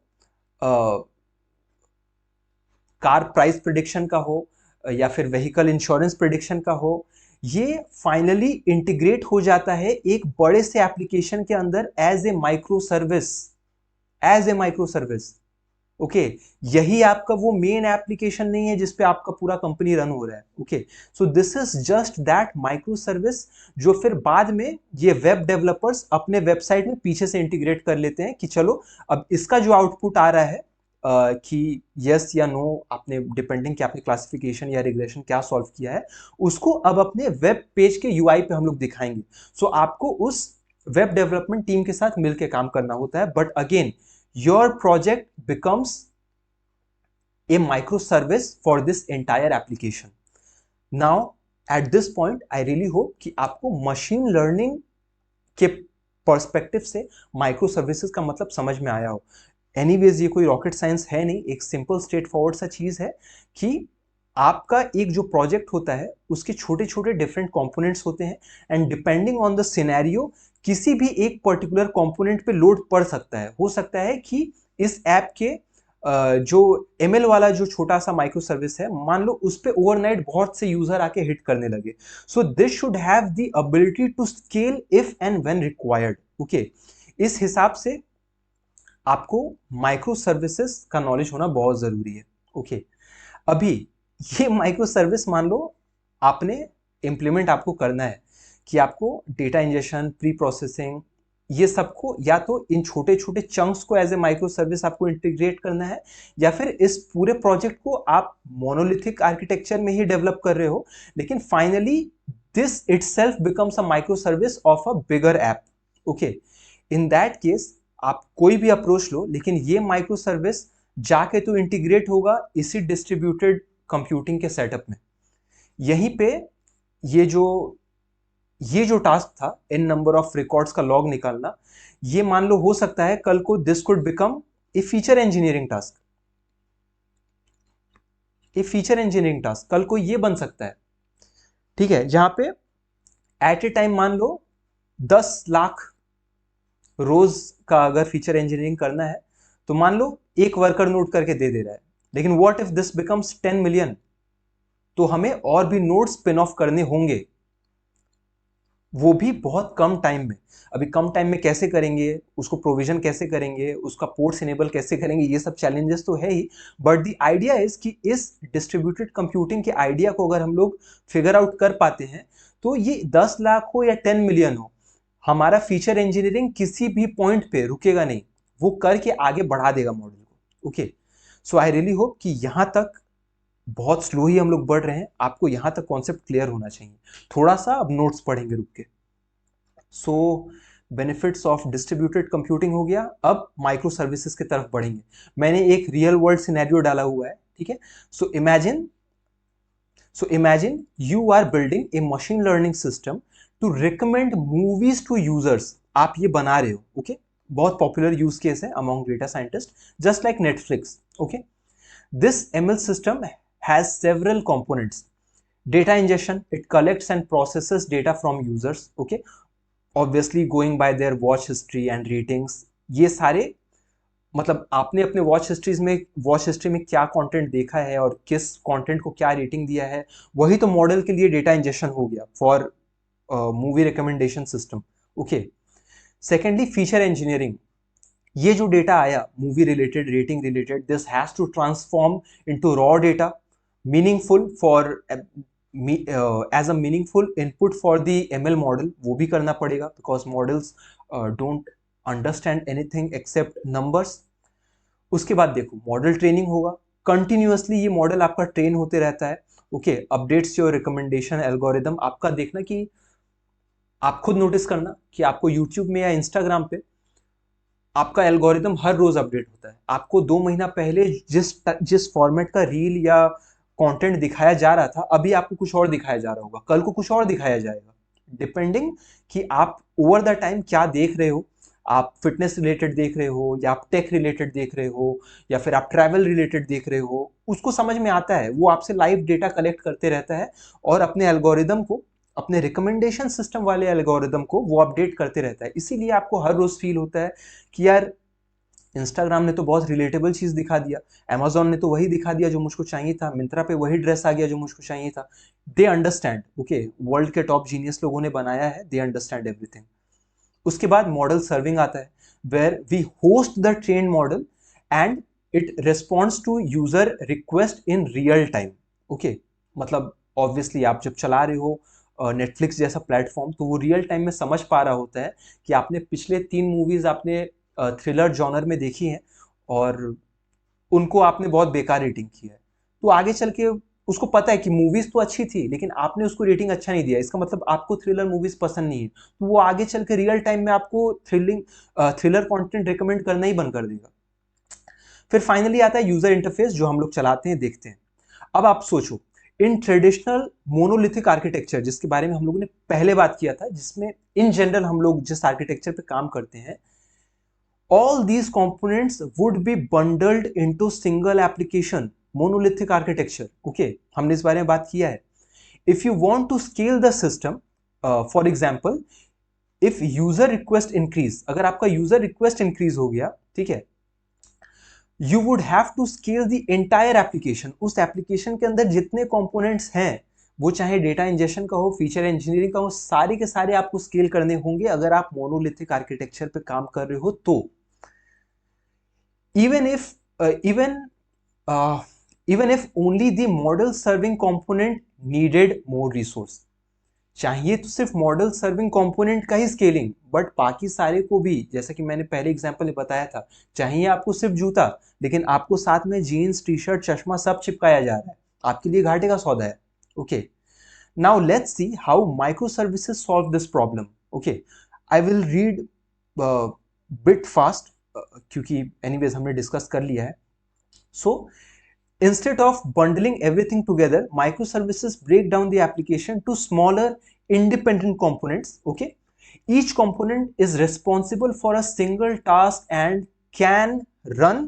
कार प्राइस प्रिडिक्शन का हो या फिर व्हीकल इंश्योरेंस प्रिडिक्शन का हो, ये फाइनली इंटीग्रेट हो जाता है एक बड़े से एप्लीकेशन के अंदर as a micro service, as a micro service. Okay, यही आपका वो मेन एप्लीकेशन नहीं है जिसपे आपका पूरा कंपनी रन हो रहा है। Okay, so this is just that micro service, जो फिर बाद में ये वेब डेवलपर्स अपने वेबसाइट में पीछे से इंटीग्रेट कर लेते हैं कि चलो अब इसका जो आउटपुट आ रहा है कि यस या नो, आपने डिपेंडिंग कि आपने क्लासिफिकेशन या रिग्रेशन क्या सॉल्व किया है, उसको अब अपने वेब पेज के यूआई पे हम लोग दिखाएंगे। सो आपको उस वेब डेवलपमेंट टीम के साथ मिलकर काम करना होता है, but again your project becomes a microservice for this entire application. Now at this point I really hope कि आपको मशीन लर्निंग के पर्सपेक्टिव से माइक्रो सर्विसेज का मतलब समझ में आया हो। एनीवेज ये कोई रॉकेट साइंस है नहीं, एक सिंपल स्ट्रेट फॉरवर्ड सा चीज है कि आपका एक जो प्रोजेक्ट होता है उसके छोटे छोटे डिफरेंट कंपोनेंट्स होते हैं, and depending on the scenario किसी भी एक पर्टिकुलर कंपोनेंट पे लोड पड़ सकता है। हो सकता है कि इस ऐप के जो एमएल वाला जो छोटा सा माइक्रो सर्विस है, मान लो उस पे ओवरनाइट बहुत से यूजर आके हिट करने लगे। So this should have the ability to scale if and when required. Okay, इस हिसाब से आपको माइक्रो सर्विसेज का नॉलेज होना बहुत जरूरी है। ओके, अभी ये माइक्रो सर्विस मान लो आपने इंप्लीमेंट आपको करना है कि आपको डेटा इंजेक्शन, प्री प्रोसेसिंग, ये सबको या तो इन छोटे छोटे चंक्स को एज ए माइक्रो सर्विस आपको इंटीग्रेट करना है, या फिर इस पूरे प्रोजेक्ट को आप मोनोलिथिक आर्किटेक्चर में ही डेवलप कर रहे हो, लेकिन finally this itself becomes a micro service of a bigger app. Okay, in that case आप कोई भी अप्रोच लो, लेकिन ये माइक्रो सर्विस जाके तो इंटीग्रेट होगा इसी डिस्ट्रीब्यूटेड कंप्यूटिंग के सेटअप में। यहीं पे ये जो ये जो टास्क था इन नंबर ऑफ रिकॉर्ड्स का लॉग निकालना, ये मान लो हो सकता है कल को this could become a feature engineering task. A feature engineering task कल को ये बन सकता है, ठीक है, जहां पे एट ए टाइम मान लो 10 लाख रोज का अगर फीचर इंजीनियरिंग करना है, तो मान लो एक वर्कर नोट करके दे दे रहा है, लेकिन what if this becomes 10 million, तो हमें और भी नोड स्पिन ऑफ करने होंगे, वो भी बहुत कम टाइम में। अभी कम टाइम में कैसे करेंगे, उसको प्रोविजन कैसे करेंगे, उसका पोर्ट्स इनेबल कैसे करेंगे, ये सब चैलेंजेस तो है ही, बट द आइडिया इज कि इस डिस्ट्रीब्यूटेड कंप्यूटिंग के आइडिया को अगर हम लोग फिगर आउट कर पाते हैं, तो ये 10 लाख हो या 10 मिलियन हो, हमारा फीचर इंजीनियरिंग किसी भी पॉइंट पे रुकेगा नहीं, वो करके आगे बढ़ा देगा मॉडल को। Okay, so I really hope कि यहां तक बहुत स्लो ही हम लोग बढ़ रहे हैं, आपको यहां तक कॉन्सेप्ट क्लियर होना चाहिए। थोड़ा सा अब नोट्स पढ़ेंगे रुक के। सो बेनिफिट्स ऑफ डिस्ट्रीब्यूटेड कंप्यूटिंग हो गया, अब माइक्रो सर्विसेज की तरफ बढ़ेंगे। मैंने एक रियल वर्ल्ड सिनेरियो डाला हुआ है, ठीक है। So imagine you are building a machine learning system to recommend movies to users. आप ये बना रहे हो, ओके, बहुत पॉपुलर यूज केस है among data scientist, just like Netflix. Okay, this ML system has several components. Data ingestion, it collects and processes data from users, okay, obviously going by their watch history and ratings। ये सारे मतलब आपने अपने watch history में क्या content देखा है और किस कंटेंट को क्या रेटिंग दिया है, वही तो मॉडल के लिए डेटा इंजेक्शन हो गया for movie recommendation system. Okay, secondly feature engineering, ये जो डेटा आया movie related, rating related, this has to transform into raw data, meaningful for as a meaningful input for the ML model, वो भी करना पड़ेगा because models don't understand anything except numbers. उसके बाद देखो मॉडल ट्रेनिंग होगा, continuously ये model आपका ट्रेन होते रहता है। Okay, updates your recommendation algorithm, आपका देखना कि आप खुद नोटिस करना कि आपको यूट्यूब में या इंस्टाग्राम पे आपका एल्गोरिदम हर रोज अपडेट होता है। आपको 2 महीना पहले जिस फॉर्मेट का रील या कंटेंट दिखाया जा रहा था, अभी आपको कुछ और दिखाया जा रहा होगा, कल को कुछ और दिखाया जाएगा, डिपेंडिंग कि आप ओवर द टाइम क्या देख रहे हो। आप फिटनेस रिलेटेड देख रहे हो, या आप टेक रिलेटेड देख रहे हो, या फिर आप ट्रैवल रिलेटेड देख रहे हो, उसको समझ में आता है, वो आपसे लाइव डेटा कलेक्ट करते रहता है और अपने एल्गोरिदम को, अपने रिकमेंडेशन सिस्टम वाले एल्गोरिदम को वो अपडेट करते रहता है। इसीलिए आपको हर रोज फील होता है कि यार इंस्टाग्राम ने तो बहुत रिलेटेबल चीज दिखा दिया, अमेजोन ने तो वही दिखा दिया जो मुझको चाहिए था, मिंत्रा पे वही ड्रेस आ गया जो मुझको चाहिए था। दे अंडरस्टैंड, ओके, वर्ल्ड के टॉप जीनियस लोगों ने बनाया है, दे अंडरस्टैंड एवरीथिंग। उसके बाद मॉडल सर्विंग आता है, where we host the train model and it responds to user request in real time. Okay, मतलब ऑब्वियसली आप जब चला रहे हो नेटफ्लिक्स जैसा प्लेटफॉर्म, तो वो रियल टाइम में समझ पा रहा होता है कि आपने पिछले 3 मूवीज आपने थ्रिलर जॉनर में देखी हैं और उनको आपने बहुत बेकार रेटिंग की है, तो आगे चल के उसको पता है कि मूवीज तो अच्छी थी लेकिन आपने उसको रेटिंग अच्छा नहीं दिया, इसका मतलब आपको थ्रिलर मूवीज पसंद नहीं है, तो वो आगे चल के रियल टाइम में आपको थ्रिलर कंटेंट रिकमेंड करना ही बंद कर देगा। फिर फाइनली आता है यूजर इंटरफेस, जो हम लोग चलाते हैं, देखते हैं। अब आप सोचो, इन ट्रेडिशनल मोनोलिथिक आर्किटेक्चर जिसके बारे में हम लोगों ने पहले बात किया था, जिसमें इन जनरल हम लोग जिस आर्किटेक्चर पे काम करते हैं, all these components would be bundled into single application, monolithic architecture। okay, हमने इस बारे में बात किया है। if you want to scale the system, for example, if user request increase, अगर आपका user request increase हो गया, ठीक है, you would have to scale the entire application। उस application के अंदर जितने components हैं, वो चाहे डेटा इंजेक्शन का हो, फीचर इंजीनियरिंग का हो, सारे के सारे आपको स्केल करने होंगे अगर आप मोनोलिथिक आर्किटेक्चर पे काम कर रहे हो तो। even if even if only the model serving component needed more resource, चाहिए तो सिर्फ मॉडल सर्विंग कंपोनेंट का ही स्केलिंग, बट बाकी सारे को भी, जैसा कि मैंने पहले एग्जांपल में बताया था, चाहिए आपको सिर्फ जूता, लेकिन आपको साथ में जीन्स, टी शर्ट, चश्मा सब चिपकाया जा रहा है, आपके लिए घाटे का सौदा है। Okay, now let's see how micro services solve this problem. Okay, I will read bit fast, क्योंकि एनीवेज हमने डिस्कस कर लिया है। सो instead of bundling everything together, microservices break down the application to smaller independent components. Okay, each component is responsible for a single task and can run,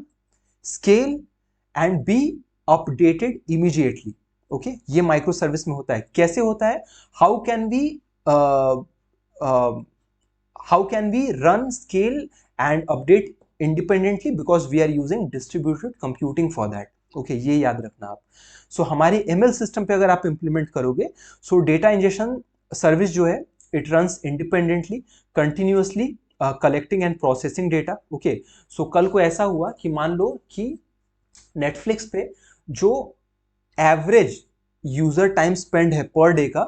scale and be updated immediately. Okay, ये microservice में होता है। कैसे होता है? how can we uh, uh, how can we run, scale and update independently, because we are using distributed computing for that. Okay, ये याद रखना आप। सो हमारे एमएल सिस्टम पे अगर आप इंप्लीमेंट करोगे, सो डेटा इंजेक्शन सर्विस जो है it runs independently, continuously collecting and processing data. Okay, so कल को ऐसा हुआ कि मान लो कि नेटफ्लिक्स पे जो एवरेज यूजर टाइम स्पेंड है पर डे का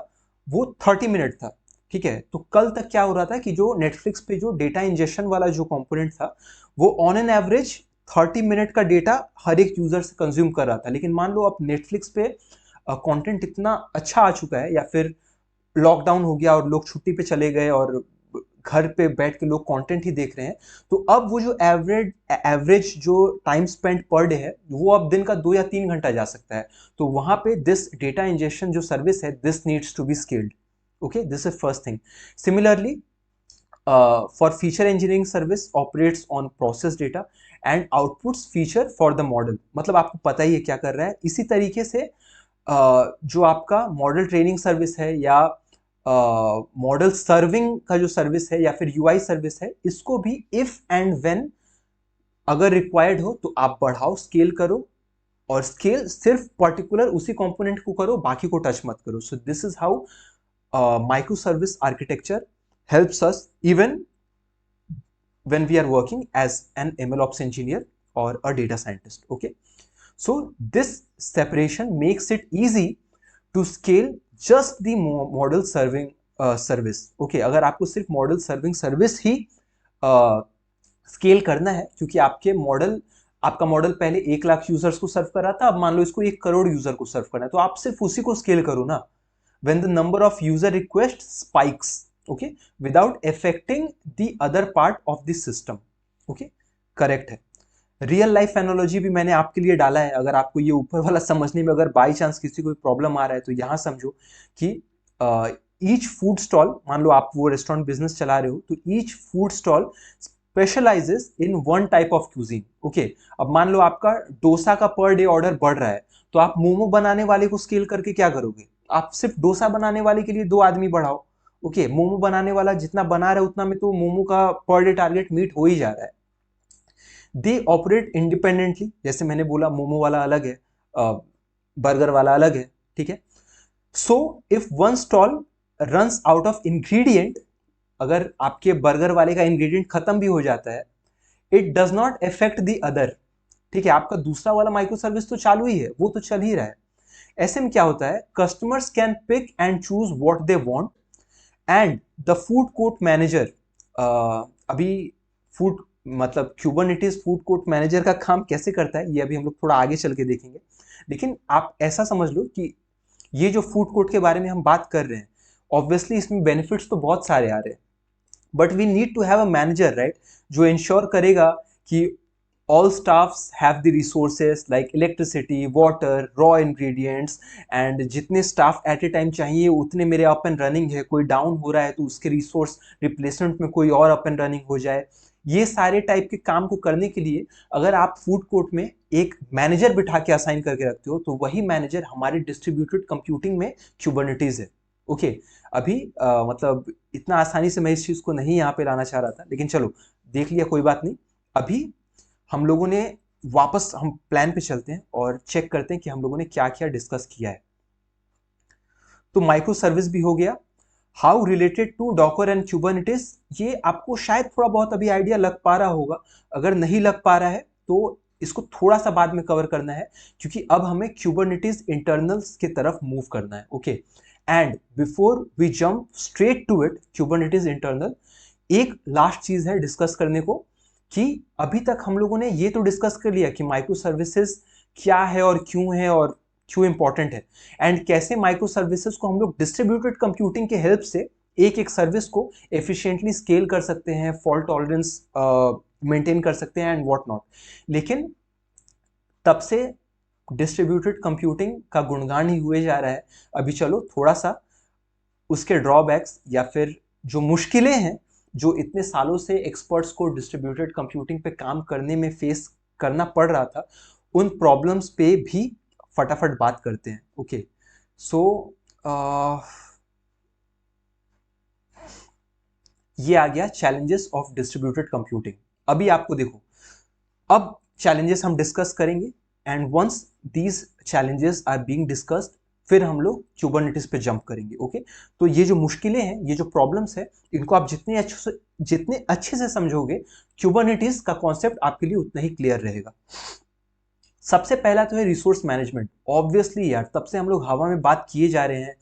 वो 30 मिनट था, ठीक है। तो कल तक क्या हो रहा था कि जो नेटफ्लिक्स पे जो डेटा इंजेक्शन वाला जो कंपोनेंट था वो ऑन एन एवरेज 30 मिनट का डेटा हर एक यूजर से कंज्यूम कर रहा था। लेकिन मान लो अब नेटफ्लिक्स पे कंटेंट इतना अच्छा आ चुका है, या फिर लॉकडाउन हो गया और लोग छुट्टी पे चले गए और घर पे बैठ के लोग कंटेंट ही देख रहे हैं, तो अब वो जो एवरेज जो टाइम स्पेंड पर डे है वो अब दिन का 2 या 3 घंटा जा सकता है। तो वहां पे दिस डेटा इंजेक्शन जो सर्विस है, this needs to be scaled. Okay, this is first thing. Similarly for feature engineering service operates on process data and outputs feature for the model। मतलब आपको पता ही है क्या कर रहा है। इसी तरीके से जो आपका मॉडल ट्रेनिंग सर्विस है या मॉडल सर्विंग का जो सर्विस है या फिर यूआई सर्विस है, इसको भी इफ एंड व्हेन अगर रिक्वायर्ड हो तो आप बढ़ाओ, स्केल करो, और स्केल सिर्फ पर्टिकुलर उसी कंपोनेंट को करो, बाकी को टच मत करो। सो this is how micro service architecture helps us even when we are working as an MLOps engineer or a data scientist. Okay, so this separation makes it easy to scale just the model serving service. Okay, अगर आपको सिर्फ model serving service ही scale करना है, क्योंकि आपका model पहले 1 lakh users को सर्व कर रहा था, अब मान लो इसको 1 करोड़ यूजर को सर्व करना है, तो आप सिर्फ उसी को स्केल करो ना। when the number of user requests spikes, okay, without affecting the other part of the system। okay, correct है। रियल लाइफ एनालॉजी भी मैंने आपके लिए डाला है, अगर आपको ये ऊपर वाला समझने में अगर बाई चांस किसी को प्रॉब्लम आ रहा है तो यहां समझो कि ईच फूड स्टॉल, मान लो आप वो रेस्टोरेंट बिजनेस चला रहे हो, तो each food stall specialises in one type of cuisine. Okay, अब मान लो आपका डोसा का पर डे ऑर्डर बढ़ रहा है, तो आप मोमो बनाने वाले को स्केल करके क्या करोगे? आप सिर्फ डोसा बनाने वाले के लिए 2 आदमी बढ़ाओ। ओके, मोमो बनाने वाला जितना बना रहा है उतना में तो मोमो का पर डे टारगेट मीट हो ही जा रहा है। दे ऑपरेट इंडिपेंडेंटली, जैसे मैंने बोला मोमो वाला अलग है, बर्गर वाला अलग है, ठीक है। So if one stall runs out of ingredient, अगर आपके बर्गर वाले का इंग्रेडिएंट खत्म भी हो जाता है, it does not affect the other, ठीक है। आपका दूसरा वाला माइक्रो सर्विस तो चालू ही है, वो तो चल ही रहा है। ऐसे में क्या होता है, customers can pick and choose what they want and the food court manager, अभी फूड मतलब क्यूबरनेटिस फूड कोर्ट मैनेजर का काम कैसे करता है ये अभी हम लोग थोड़ा आगे चल के देखेंगे। लेकिन आप ऐसा समझ लो कि ये जो फूड कोर्ट के बारे में हम बात कर रहे हैं, ऑब्वियसली इसमें बेनिफिट्स तो बहुत सारे आ रहे हैं, but we need to have a manager, right, जो इंश्योर करेगा कि all staffs have the resources like electricity, water, raw ingredients and जितने staff at a time चाहिए उतने मेरे up and running है। कोई डाउन हो रहा है तो उसके रिसोर्स रिप्लेसमेंट में कोई और अप एंड रनिंग हो जाए। ये सारे टाइप के काम को करने के लिए अगर आप फूड कोर्ट में एक मैनेजर बिठा के असाइन करके रखते हो, तो वही मैनेजर हमारे डिस्ट्रीब्यूटेड कंप्यूटिंग में क्यूबरनेटिस है। ओके, अभी मतलब इतना आसानी से मैं इस चीज को नहीं यहाँ पे लाना चाह रहा था, लेकिन चलो देख लिया, कोई बात नहीं। अभी हम लोगों ने वापस हम प्लान पे चलते हैं और चेक करते हैं कि हम लोगों ने क्या क्या डिस्कस किया है। तो माइक्रो सर्विस भी हो गया, how related to Docker and Kubernetes, ये आपको शायद थोड़ा बहुत अभी आइडिया लग पा रहा होगा। अगर नहीं लग पा रहा है तो इसको थोड़ा सा बाद में कवर करना है, क्योंकि अब हमें क्यूबरनेटिस इंटरनल्स की तरफ मूव करना है। Okay, and before we jump straight to it Kubernetes internal, एक लास्ट चीज है डिस्कस करने को कि अभी तक हम लोगों ने ये तो डिस्कस कर लिया कि माइक्रो सर्विसेज क्या है और क्यों इंपॉर्टेंट है, एंड कैसे माइक्रो सर्विसेज को हम लोग डिस्ट्रीब्यूटेड कंप्यूटिंग के हेल्प से एक एक सर्विस को एफिशिएंटली स्केल कर सकते हैं, फॉल्ट टॉलरेंस मेंटेन कर सकते हैं एंड व्हाट नॉट। लेकिन तब से डिस्ट्रीब्यूटेड कंप्यूटिंग का गुणगान ही हुए जा रहा है। अभी चलो थोड़ा सा उसके ड्रॉबैक्स या फिर जो मुश्किलें हैं जो इतने सालों से एक्सपर्ट्स को डिस्ट्रीब्यूटेड कंप्यूटिंग पे काम करने में फेस करना पड़ रहा था, उन प्रॉब्लम्स पे भी फटाफट बात करते हैं। ओके, सो ये आ गया चैलेंजेस ऑफ डिस्ट्रीब्यूटेड कंप्यूटिंग। अभी आपको देखो, अब चैलेंजेस हम डिस्कस करेंगे and once these challenges are being discussed फिर हम लोग Kubernetes पे जंप करेंगे। ओके, तो ये जो मुश्किलें हैं, ये जो प्रॉब्लम्स है, इनको आप जितने अच्छे से समझोगे Kubernetes का कॉन्सेप्ट आपके लिए उतना ही क्लियर रहेगा। सबसे पहला तो है रिसोर्स मैनेजमेंट। ऑब्वियसली यार, तब से हम लोग हवा में बात किए जा रहे हैं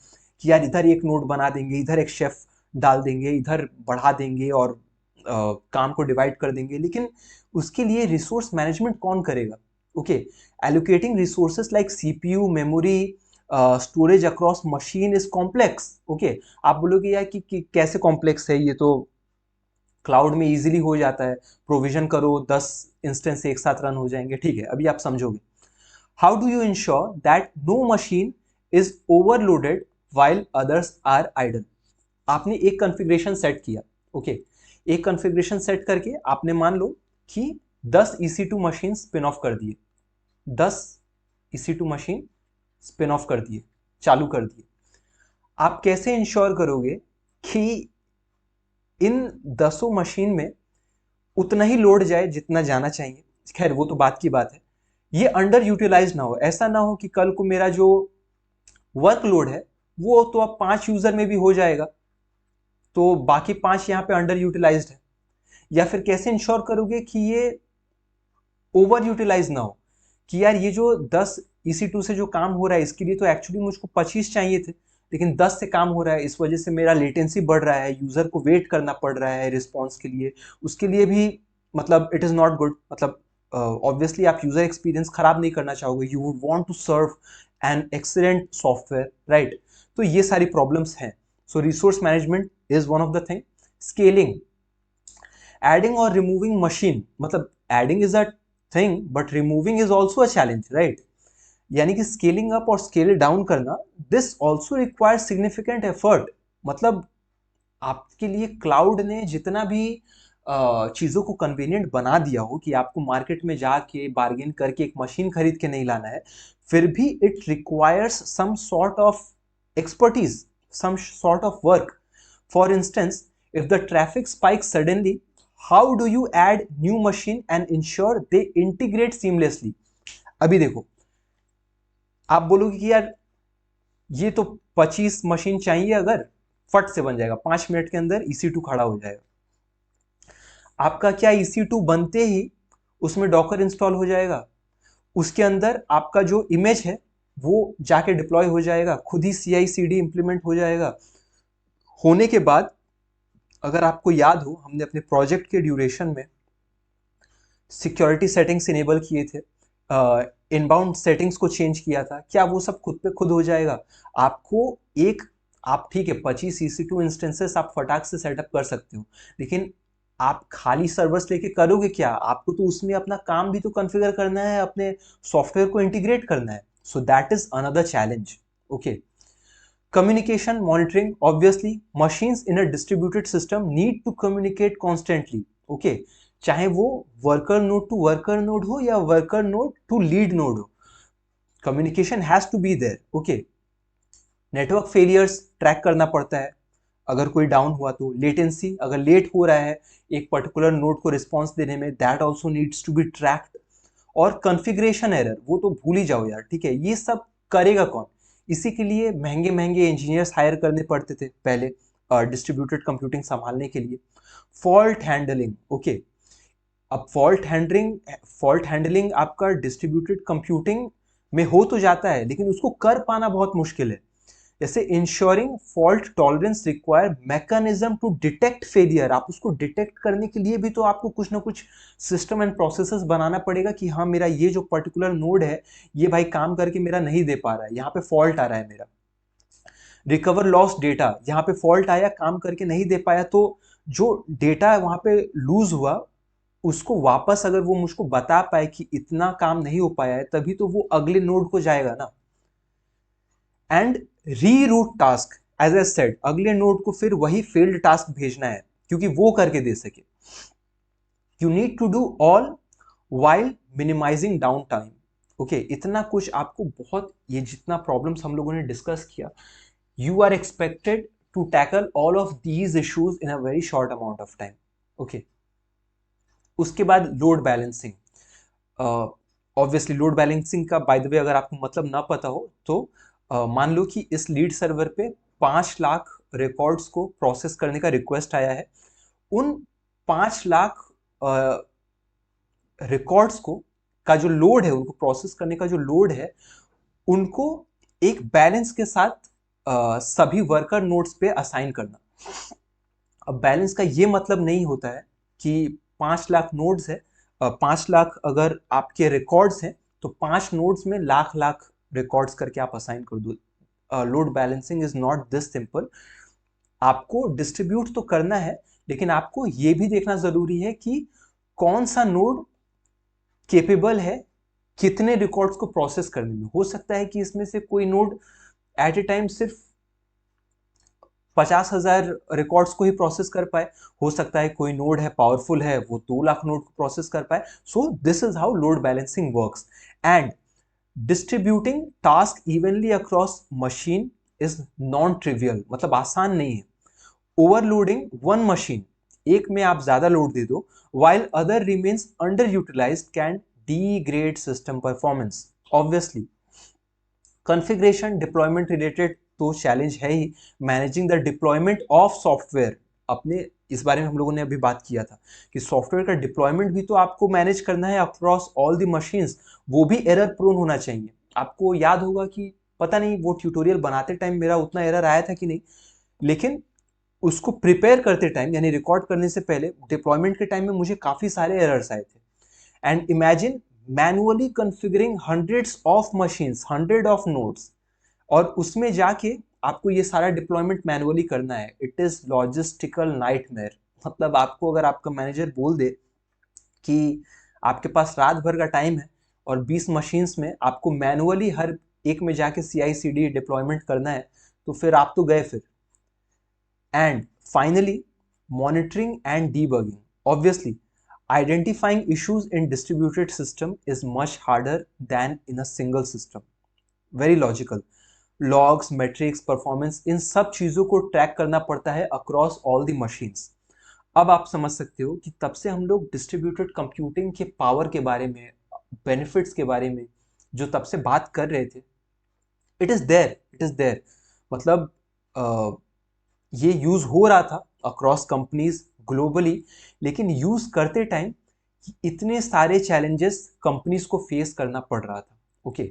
कि यार इधर एक नोड बना देंगे, इधर एक शेफ डाल देंगे, इधर बढ़ा देंगे और काम को डिवाइड कर देंगे, लेकिन उसके लिए रिसोर्स मैनेजमेंट कौन करेगा? Okay, allocating resources like CPU, memory, storage across machine is complex. Okay, आप बोलोगे यार कि कैसे कॉम्प्लेक्स है, ये तो क्लाउड में इजीली हो जाता है, प्रोविजन करो 10 इंस्टेंस एक साथ रन हो जाएंगे। ठीक है, अभी आप समझोगे। How do you ensure that no machine is overloaded while others are idle? आपने एक कॉन्फ़िगरेशन सेट किया। ओके, एक कॉन्फ़िगरेशन सेट करके आपने मान लो कि 10 EC2 मशीन स्पिन ऑफ कर दिए, 10 EC2 मशीन स्पिन ऑफ कर दिए, चालू कर दिए। आप कैसे इंश्योर करोगे कि इन 10 मशीन में उतना ही लोड जाए जितना जाना चाहिए? खैर वो तो बात की बात है, ये अंडर यूटिलाइज ना हो। ऐसा ना हो कि कल को मेरा जो वर्कलोड है वो तो अब 5 यूजर में भी हो जाएगा, तो बाकी 5 यहाँ पे अंडर यूटिलाइज्ड है। या फिर कैसे इंश्योर करोगे कि ये ओवर यूटिलाइज ना हो कि यार ये जो 10 EC2 से जो काम हो रहा है इसके लिए तो एक्चुअली मुझको 25 चाहिए थे, लेकिन 10 से काम हो रहा है, इस वजह से मेरा लेटेंसी बढ़ रहा है, यूजर को वेट करना पड़ रहा है रिस्पॉन्स के लिए। उसके लिए भी मतलब इट इज नॉट गुड। मतलब ऑब्वियसली आप यूजर एक्सपीरियंस खराब नहीं करना चाहोगे, you would want to serve an excellent software, right? तो ये सारी प्रॉब्लम्स हैं। So resource management is one of the thing. Scaling, adding और रिमूविंग मशीन, मतलब adding is a thing but removing is also a challenge, right? यानी कि scaling up और scale down करना, this also require significant effort. मतलब आपके लिए cloud ने जितना भी चीज़ों को कन्वीनियंट बना दिया हो कि आपको मार्केट में जाके बार्गेन करके एक मशीन खरीद के नहीं लाना है, फिर भी it requires some sort of expertise, some sort of work. For instance, if the traffic spikes suddenly, how do you add new machine and ensure they integrate seamlessly? अभी देखो, आप बोलोगे कि यार ये तो 25 मशीन चाहिए, अगर फट से बन जाएगा, 5 मिनट के अंदर EC2 खड़ा हो जाएगा। आपका क्या EC2 बनते ही उसमें डॉकर इंस्टॉल हो जाएगा, उसके अंदर आपका जो इमेज है वो जाके डिप्लॉय हो जाएगा, खुद ही CI/CD इंप्लीमेंट हो जाएगा। होने के बाद अगर आपको याद हो, हमने अपने प्रोजेक्ट के ड्यूरेशन में सिक्योरिटी सेटिंग्स इनेबल किए थे, इनबाउंड सेटिंग्स को चेंज किया था, क्या वो सब खुद पे खुद हो जाएगा? आपको एक, आप ठीक है 25 EC2 इंस्टेंसेस आप फटाक से सेटअप कर सकते हो, लेकिन आप खाली सर्वर्स लेके करोगे क्या? आपको तो उसमें अपना काम भी तो कॉन्फ़िगर करना है, अपने सॉफ्टवेयर को इंटीग्रेट करना है। So that is another challenge. Okay, communication monitoring, obviously machines in a distributed system need to communicate constantly. Okay, चाहे वो worker node to worker node हो या worker node to lead node हो, communication has to be there. Okay, network failures track करना पड़ता है, अगर कोई डाउन हुआ तो लेटेंसी, अगर लेट हो रहा है एक पर्टिकुलर नोड को रिस्पॉन्स देने में, that also needs to be tracked. और कॉन्फ़िगरेशन एरर, वो तो भूल ही जाओ यार। ठीक है, ये सब करेगा कौन? इसी के लिए महंगे महंगे इंजीनियर्स हायर करने पड़ते थे पहले डिस्ट्रीब्यूटेड कंप्यूटिंग संभालने के लिए। फॉल्ट हैंडलिंग, ओके, अब फॉल्ट हैंडलिंग आपका डिस्ट्रीब्यूटेड कंप्यूटिंग में हो तो जाता है, लेकिन उसको कर पाना बहुत मुश्किल है। जैसे ensuring fault tolerance require mechanism to detect failure. आप उसको डिटेक्ट करने के लिए भी तो आपको कुछ ना कुछ सिस्टम एंड प्रोसेसेस बनाना पड़ेगा कि हाँ मेरा ये जो पर्टिकुलर नोड है ये भाई काम करके मेरा नहीं दे पा रहा है, यहाँ पे फॉल्ट आ रहा है मेरा। रिकवर लॉस डेटा, यहाँ पे फॉल्ट आया, काम करके नहीं दे पाया, तो जो डेटा वहां पे लूज हुआ उसको वापस अगर वो मुझको बता पाए कि इतना काम नहीं हो पाया है, तभी तो वो अगले नोड को जाएगा ना। And reroute task, as I said, अगले नोड को फिर वही फेल्ड टास्क भेजना है क्योंकि वो करके दे सके। You need to do all while minimising down time. Okay, इतना कुछ आपको, बहुत ये जितना प्रॉब्लम्स हम लोगों ने डिस्कस किया, you are expected to tackle all of these issues in a very short amount of time. Okay. उसके बाद load balancing. Obviously load balancing का बाय द वे अगर आपको मतलब ना पता हो तो मान लो कि इस लीड सर्वर पे 5 लाख रिकॉर्ड्स को प्रोसेस करने का रिक्वेस्ट आया है। उन 5 लाख रिकॉर्ड्स को का जो लोड है, उनको प्रोसेस करने का जो लोड है, उनको एक बैलेंस के साथ सभी वर्कर नोड्स पे असाइन करना। अब बैलेंस का ये मतलब नहीं होता है कि 5 लाख नोड्स है, 5 लाख अगर आपके रिकॉर्ड्स हैं तो 5 नोड्स में लाख लाख रिकॉर्ड्स करके आप असाइन कर दो। Load balancing is not this simple. आपको डिस्ट्रीब्यूट तो करना है, लेकिन आपको ये भी देखना जरूरी है कि कौन सा नोड केपेबल है कितने रिकॉर्ड्स को प्रोसेस करने में। हो सकता है कि इसमें से कोई नोड एट ए टाइम सिर्फ 50,000 रिकॉर्ड्स को ही प्रोसेस कर पाए, हो सकता है कोई नोड है पावरफुल है वो 2 लाख नोड को प्रोसेस कर पाए। सो this is how load balancing works. And distributing task evenly across machine is non trivial, मतलब आसान नहीं है। ओवरलोडिंग वन मशीन, एक में आप ज्यादा लोड दे दो, while other remains underutilized can degrade system performance. Obviously, configuration deployment related तो चैलेंज है ही। Managing the deployment of software, अपने इस बारे में हम लोगों ने अभी बात किया था कि सॉफ्टवेयर का डिप्लॉयमेंट भी तो आपको मैनेज करना है अक्रॉस ऑल द मशीन्स, वो भी एरर प्रोन होना चाहिए। आपको याद होगा कि पता नहीं वो ट्यूटोरियल बनाते टाइम मेरा उतना एरर आया था कि नहीं, लेकिन उसको प्रिपेयर करते टाइम यानी रिकॉर्ड करने से पहले डिप्लॉयमेंट के टाइम में मुझे काफी सारे एरर्स आए थे। And imagine manually configuring hundreds of machines, hundred of nodes, और उसमें जाके आपको ये सारा डिप्लॉयमेंट मैनुअली करना है। It is logistical nightmare. मतलब आपको अगर आपका मैनेजर बोल दे कि आपके पास रात भर का टाइम है और 20 मशीन्स में आपको मैनुअली हर एक में जाके CI/CD डिप्लॉयमेंट करना है, तो फिर आप तो गए फिर। And finally, monitoring and debugging. Obviously, identifying issues in distributed system is much harder than in a single system. Very logical. Logs, metrics, performance, इन सब चीजों को ट्रैक करना पड़ता है across all the machines. अब आप समझ सकते हो कि तब से हम लोग डिस्ट्रीब्यूटेड कंप्यूटिंग के पावर के बारे में, बेनिफिट्स के बारे में जो तब से बात कर रहे थे, इट इज देयर। मतलब ये यूज हो रहा था अक्रॉस कंपनीज ग्लोबली, लेकिन यूज करते टाइम इतने सारे चैलेंजेस कंपनीज को फेस करना पड़ रहा था। ओके,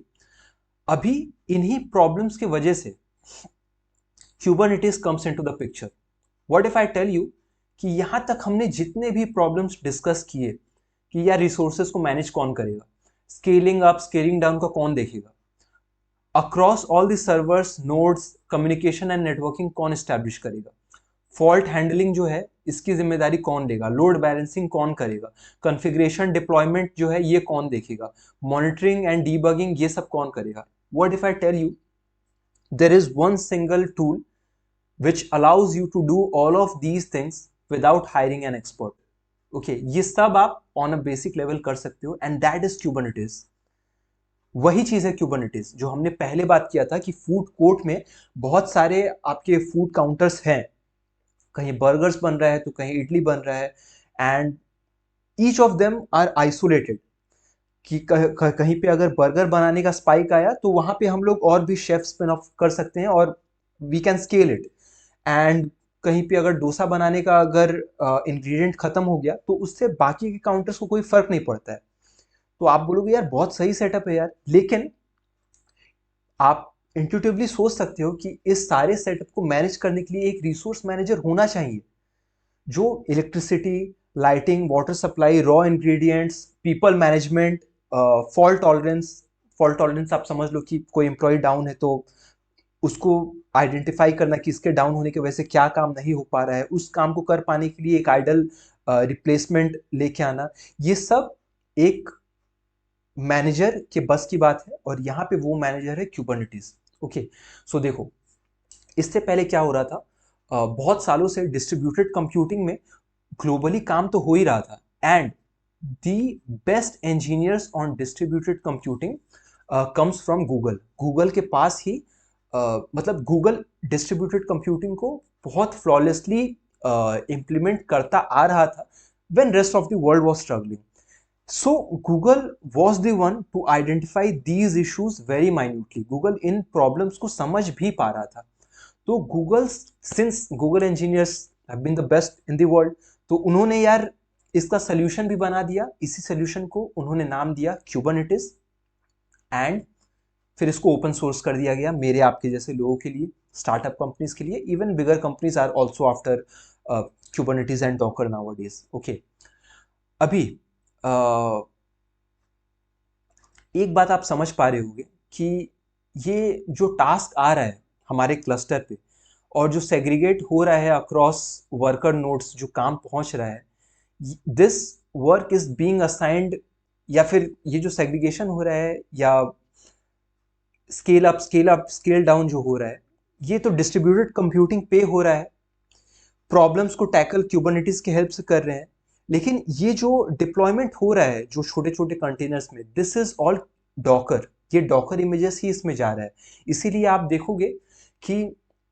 अभी इन्हीं प्रॉब्लम्स की वजह से Kubernetes comes into the picture. What if I tell you कि यहां तक हमने जितने भी प्रॉब्लम्स डिस्कस किए कि यार रिसोर्सेज को मैनेज कौन करेगा, स्केलिंग अप स्केलिंग डाउन का कौन देखेगा, across all the servers nodes communication and networking कौन एस्टैब्लिश करेगा, फॉल्ट हैंडलिंग जो है इसकी जिम्मेदारी कौन लेगा, लोड बैलेंसिंग कौन करेगा, कॉन्फ़िगरेशन डिप्लॉयमेंट जो है ये कौन देखेगा, मॉनिटरिंग एंड डीबगिंग ये सब कौन करेगा। What if I tell you there is one single tool which allows you to do all of these things without hiring an expert. Okay, ये सब आप on a basic level कर सकते हो, and that is Kubernetes. वही चीज है Kubernetes जो हमने पहले बात किया था कि फूड कोर्ट में बहुत सारे आपके फूड काउंटर्स हैं, कहीं बर्गर्स बन रहा है तो कहीं इडली बन रहा है, and each of them are isolated कि कहीं पे अगर बर्गर बनाने का स्पाइक आया तो वहां पे हम लोग और भी शेफ स्पिन ऑफ कर सकते हैं और we can scale it. And कहीं पे अगर डोसा बनाने का अगर इंग्रेडिएंट खत्म हो गया तो उससे बाकी के काउंटर्स को कोई फर्क नहीं पड़ता है। तो आप बोलोगे यार बहुत सही सेटअप है यार, लेकिन आप इंट्यूटिवली सोच सकते हो कि इस सारे सेटअप को मैनेज करने के लिए एक रिसोर्स मैनेजर होना चाहिए जो electricity, lighting, water supply, raw ingredients, people management, fault tolerance आप समझ लो कि कोई एम्प्लॉय डाउन है तो उसको आइडेंटिफाई करना कि इसके डाउन होने की वजह से क्या काम नहीं हो पा रहा है, उस काम को कर पाने के लिए एक आइडल रिप्लेसमेंट लेके आना, ये सब एक मैनेजर के बस की बात है। और यहाँ पे वो मैनेजर है क्यूबरनेटिस। ओके, सो देखो, इससे पहले क्या हो रहा था, बहुत सालों से डिस्ट्रीब्यूटेड कंप्यूटिंग में ग्लोबली काम तो हो ही रहा था, and the best engineers on distributed computing comes from Google. Google के पास ही मतलब गूगल डिस्ट्रीब्यूटेड कंप्यूटिंग को बहुत फ्लॉलेसली इम्प्लीमेंट करता आ रहा था when rest of the world was struggling. So Google was the one to identify these issues very minutely. Google in problems को समझ भी पा रहा था। तो Google, since Google engineers have been the best in the world, तो उन्होंने यार इसका solution भी बना दिया। इसी solution को उन्होंने नाम दिया Kubernetes, एंड फिर इसको ओपन सोर्स कर दिया गया मेरे आपके जैसे लोगों के लिए, स्टार्टअप कंपनीज के लिए। Even bigger companies are also after Kubernetes and Docker nowadays. Okay, अभी एक बात आप समझ पा रहे होंगे कि ये जो टास्क आ रहा है हमारे क्लस्टर पे और जो सेग्रीगेट हो रहा है अक्रॉस वर्कर नोड्स, जो काम पहुंच रहा है, this work is being assigned, या फिर ये जो सेग्रीगेशन हो रहा है या स्केल अप स्केल डाउन जो हो रहा है, ये तो डिस्ट्रीब्यूटेड कंप्यूटिंग पे हो रहा है। प्रॉब्लम्स को टैकल क्यूबरनेटिस की हेल्प से कर रहे हैं। लेकिन ये जो डिप्लॉयमेंट हो रहा है जो छोटे छोटे कंटेनर्स में, दिस इज ऑल डॉकर। ये डॉकर इमेजेस ही इसमें जा रहा है। इसीलिए आप देखोगे कि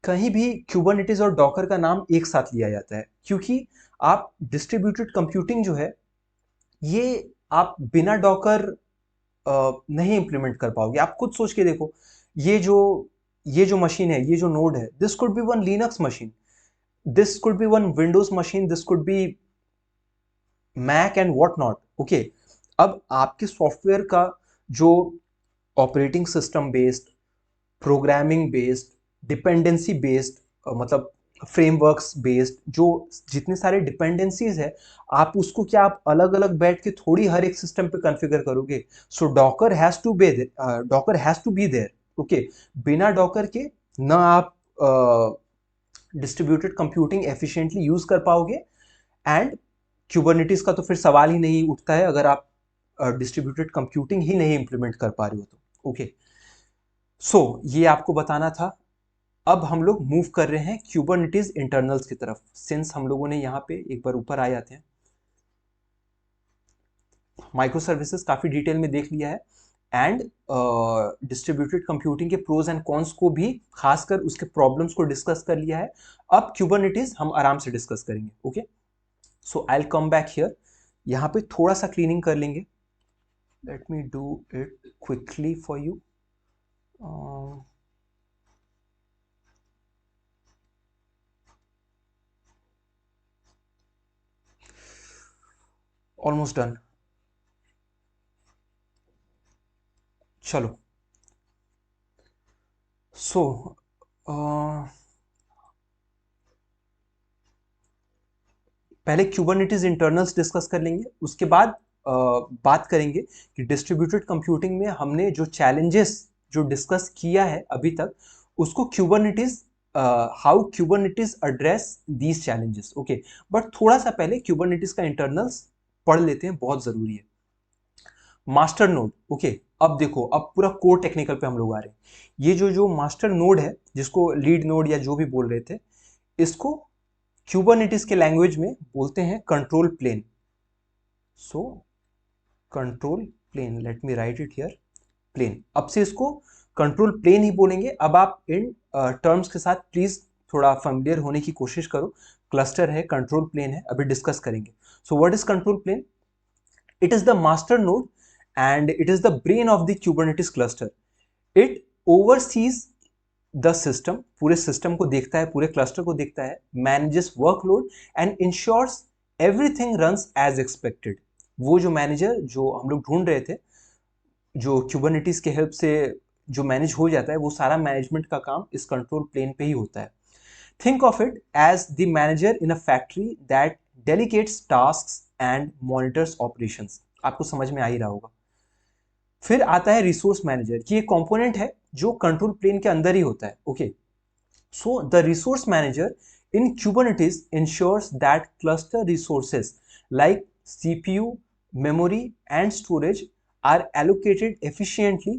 कहीं भी क्यूबरनेटिस और डॉकर का नाम एक साथ लिया जाता है, क्योंकि आप डिस्ट्रीब्यूटेड कंप्यूटिंग जो है ये आप बिना डॉकर नहीं इंप्लीमेंट कर पाओगे। आप खुद सोच के देखो, ये जो ये जो मशीन है, ये जो नोड है, this could be one Linux machine, this could be one Windows machine, this could be Mac and what not. Okay, अब आपके सॉफ्टवेयर का जो operating system based, programming based, dependency based, मतलब फ्रेमवर्क्स बेस्ड, जो जितने सारे dependencies है, आप उसको क्या आप अलग अलग बैठ के थोड़ी हर एक सिस्टम पे कॉन्फ़िगर करोगे। So Docker has to be there. Okay, बिना डॉकर के ना आप डिस्ट्रीब्यूटेड कंप्यूटिंग एफिशिएंटली यूज कर पाओगे, एंड क्यूबरनेटिस का तो फिर सवाल ही नहीं उठता है अगर आप डिस्ट्रीब्यूटेड कंप्यूटिंग ही नहीं इंप्लीमेंट कर पा रहे हो तो। ओके, सो ये आपको बताना था। अब हम लोग मूव कर रहे हैं क्यूबरनेटिस इंटरनल्स की तरफ। सिंस हम लोगों ने यहाँ पे एक बार ऊपर आ जाते हैं, माइक्रो सर्विसेज काफी डिटेल में देख लिया है, एंड डिस्ट्रीब्यूटेड कंप्यूटिंग के प्रोज एंड कॉन्स को भी, खासकर उसके प्रॉब्लम्स को डिस्कस कर लिया है। अब क्यूबरनेटिस हम आराम से डिस्कस करेंगे। Okay, so I will come back here. यहाँ पे थोड़ा सा क्लीनिंग कर लेंगे। Let me do it quickly for you. Almost done. चलो, सो पहले क्यूबरनेटिस इंटरनल्स डिस्कस कर लेंगे, उसके बाद बात करेंगे कि डिस्ट्रीब्यूटेड कंप्यूटिंग में हमने जो चैलेंजेस जो डिस्कस किया है अभी तक, उसको Kubernetes, how Kubernetes address these challenges. Okay, but थोड़ा सा पहले क्यूबरनेटिस का इंटरनल्स पढ़ लेते हैं, बहुत जरूरी है। Master node. ओके, अब देखो, अब पूरा कोर टेक्निकल पे हम लोग आ रहे हैं। ये जो मास्टर नोड है, जिसको लीड नोड या जो भी बोल रहे थे, इसको क्यूबरनेटिस के लैंग्वेज में बोलते हैं control plane. So control plane, let me write it here, plane. अब से इसको कंट्रोल प्लेन ही बोलेंगे। अब आप इन टर्म्स के साथ प्लीज थोड़ा फेमिलियर होने की कोशिश करो। क्लस्टर है, कंट्रोल प्लेन है, अभी डिस्कस करेंगे। So what is control plane? It is the master node and it is the brain of the Kubernetes cluster. It oversees the system, पूरे सिस्टम को देखता है, पूरे क्लस्टर को देखता है, manages workload and ensures everything runs as expected. वो जो मैनेजर जो हम लोग ढूंढ रहे थे, जो Kubernetes के हेल्प से जो मैनेज हो जाता है वो सारा मैनेजमेंट का काम इस कंट्रोल प्लेन पे ही होता है। Think of it as the manager in a factory that delegates tasks and monitors operations. आपको समझ में आ ही रहा होगा। फिर आता है रिसोर्स मैनेजर, ये कंपोनेंट है जो कंट्रोल प्लेन के अंदर ही होता है। Okay, so the resource manager in Kubernetes ensures that cluster resources like CPU, memory, and storage are allocated efficiently.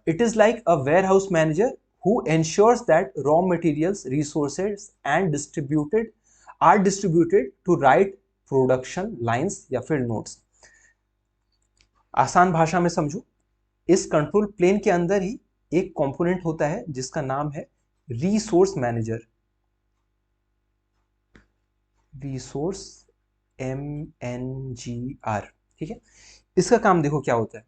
It is like a warehouse manager who ensures that raw materials, resources, and distributed to right production lines या फिर nodes. आसान भाषा में समझो, इस control plane के अंदर ही एक कंपोनेंट होता है जिसका नाम है रिसोर्स मैनेजर। रिसोर्स MNGR, ठीक है। इसका काम देखो क्या होता है।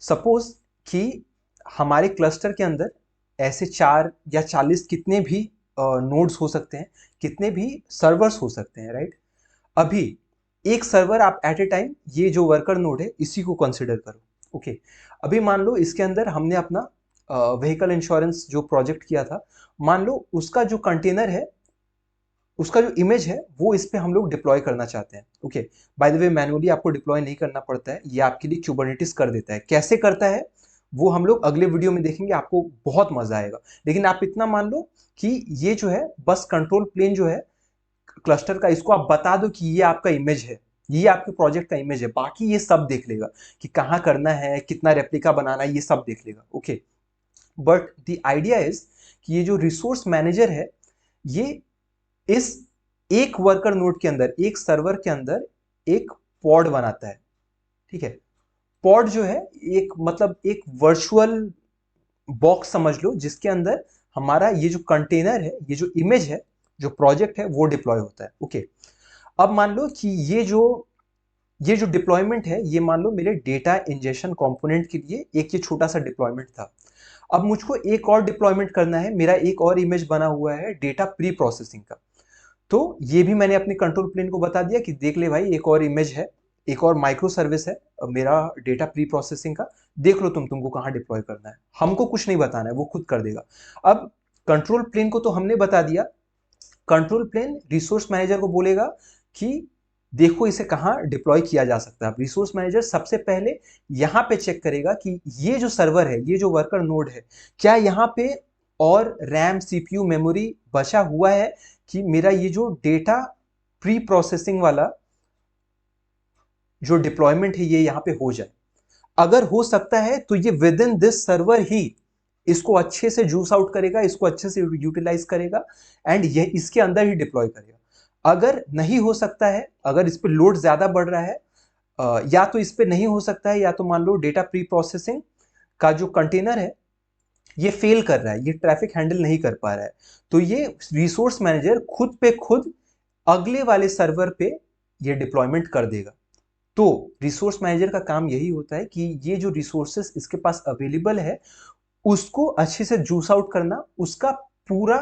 सपोज कि हमारे क्लस्टर के अंदर ऐसे 4 या 40 कितने भी नोड्स हो सकते हैं, कितने भी सर्वर्स हो सकते हैं, राइट। अभी एक सर्वर आप एट ए टाइम, ये जो वर्कर नोड है इसी को कंसिडर करो। ओके, अभी मान लो इसके अंदर हमने अपना व्हीकल इंश्योरेंस जो प्रोजेक्ट किया था, मान लो उसका जो कंटेनर है, उसका जो इमेज है वो इस पे हम लोग डिप्लॉय करना चाहते हैं। Okay, bye the way manually आपको डिप्लॉय नहीं करना पड़ता है, ये आपके लिए क्यूबरनेटिस कर देता है। कैसे करता है वो हम लोग अगले वीडियो में देखेंगे, आपको बहुत मजा आएगा। लेकिन आप इतना मान लो कि ये जो है बस कंट्रोल प्लेन जो है क्लस्टर का, इसको आप बता दो कि ये आपका इमेज है, ये आपके प्रोजेक्ट का इमेज है, बाकी ये सब देख लेगा कि कहाँ करना है, कितना रेप्लिका बनाना है, ये सब देख लेगा। Okay, but the idea is कि ये जो रिसोर्स मैनेजर है, ये इस एक वर्कर नोड के अंदर, एक सर्वर के अंदर एक पॉड बनाता है, ठीक है। पॉड जो है एक मतलब एक वर्चुअल बॉक्स समझ लो, जिसके अंदर हमारा ये जो कंटेनर है, ये जो इमेज है, जो प्रोजेक्ट है वो डिप्लॉय होता है। ओके, अब मान लो कि ये जो डिप्लॉयमेंट है, ये मान लो मेरे डेटा इंजेक्शन कंपोनेंट के लिए एक ये छोटा सा डिप्लॉयमेंट था। अब मुझको एक और डिप्लॉयमेंट करना है, मेरा एक और इमेज बना हुआ है डेटा प्री प्रोसेसिंग का। तो ये भी मैंने अपने कंट्रोल प्लेन को बता दिया कि देख ले भाई, एक और इमेज है, एक और माइक्रो सर्विस है मेरा डेटा प्री प्रोसेसिंग का, देख लो तुमको कहाँ डिप्लॉय करना है, हमको कुछ नहीं बताना है, वो खुद कर देगा। अब कंट्रोल प्लेन को तो हमने बता दिया, कंट्रोल प्लेन रिसोर्स मैनेजर को बोलेगा कि देखो इसे कहाँ डिप्लॉय किया जा सकता है। रिसोर्स मैनेजर सबसे पहले यहाँ पे चेक करेगा कि ये जो सर्वर है, ये जो वर्कर नोड है, क्या यहाँ पे और रैम, सीपीयू, मेमोरी बचा हुआ है कि मेरा ये जो डेटा प्री प्रोसेसिंग वाला जो डिप्लॉयमेंट है ये यहाँ पे हो जाए। अगर हो सकता है तो ये विद इन दिस सर्वर ही इसको अच्छे से जूस आउट करेगा, इसको अच्छे से यूटिलाइज करेगा एंड ये इसके अंदर ही डिप्लॉय करेगा। अगर नहीं हो सकता है, अगर इस पे लोड ज्यादा बढ़ रहा है, या तो इस पे नहीं हो सकता है, या तो मान लो डेटा प्री प्रोसेसिंग का जो कंटेनर है ये फेल कर रहा है, ये ट्रैफिक हैंडल नहीं कर पा रहा है, तो ये रिसोर्स मैनेजर खुद पे खुद अगले वाले सर्वर पे ये डिप्लॉयमेंट कर देगा। तो रिसोर्स मैनेजर का काम यही होता है कि ये जो रिसोर्सेस इसके पास अवेलेबल है उसको अच्छे से जूस आउट करना, उसका पूरा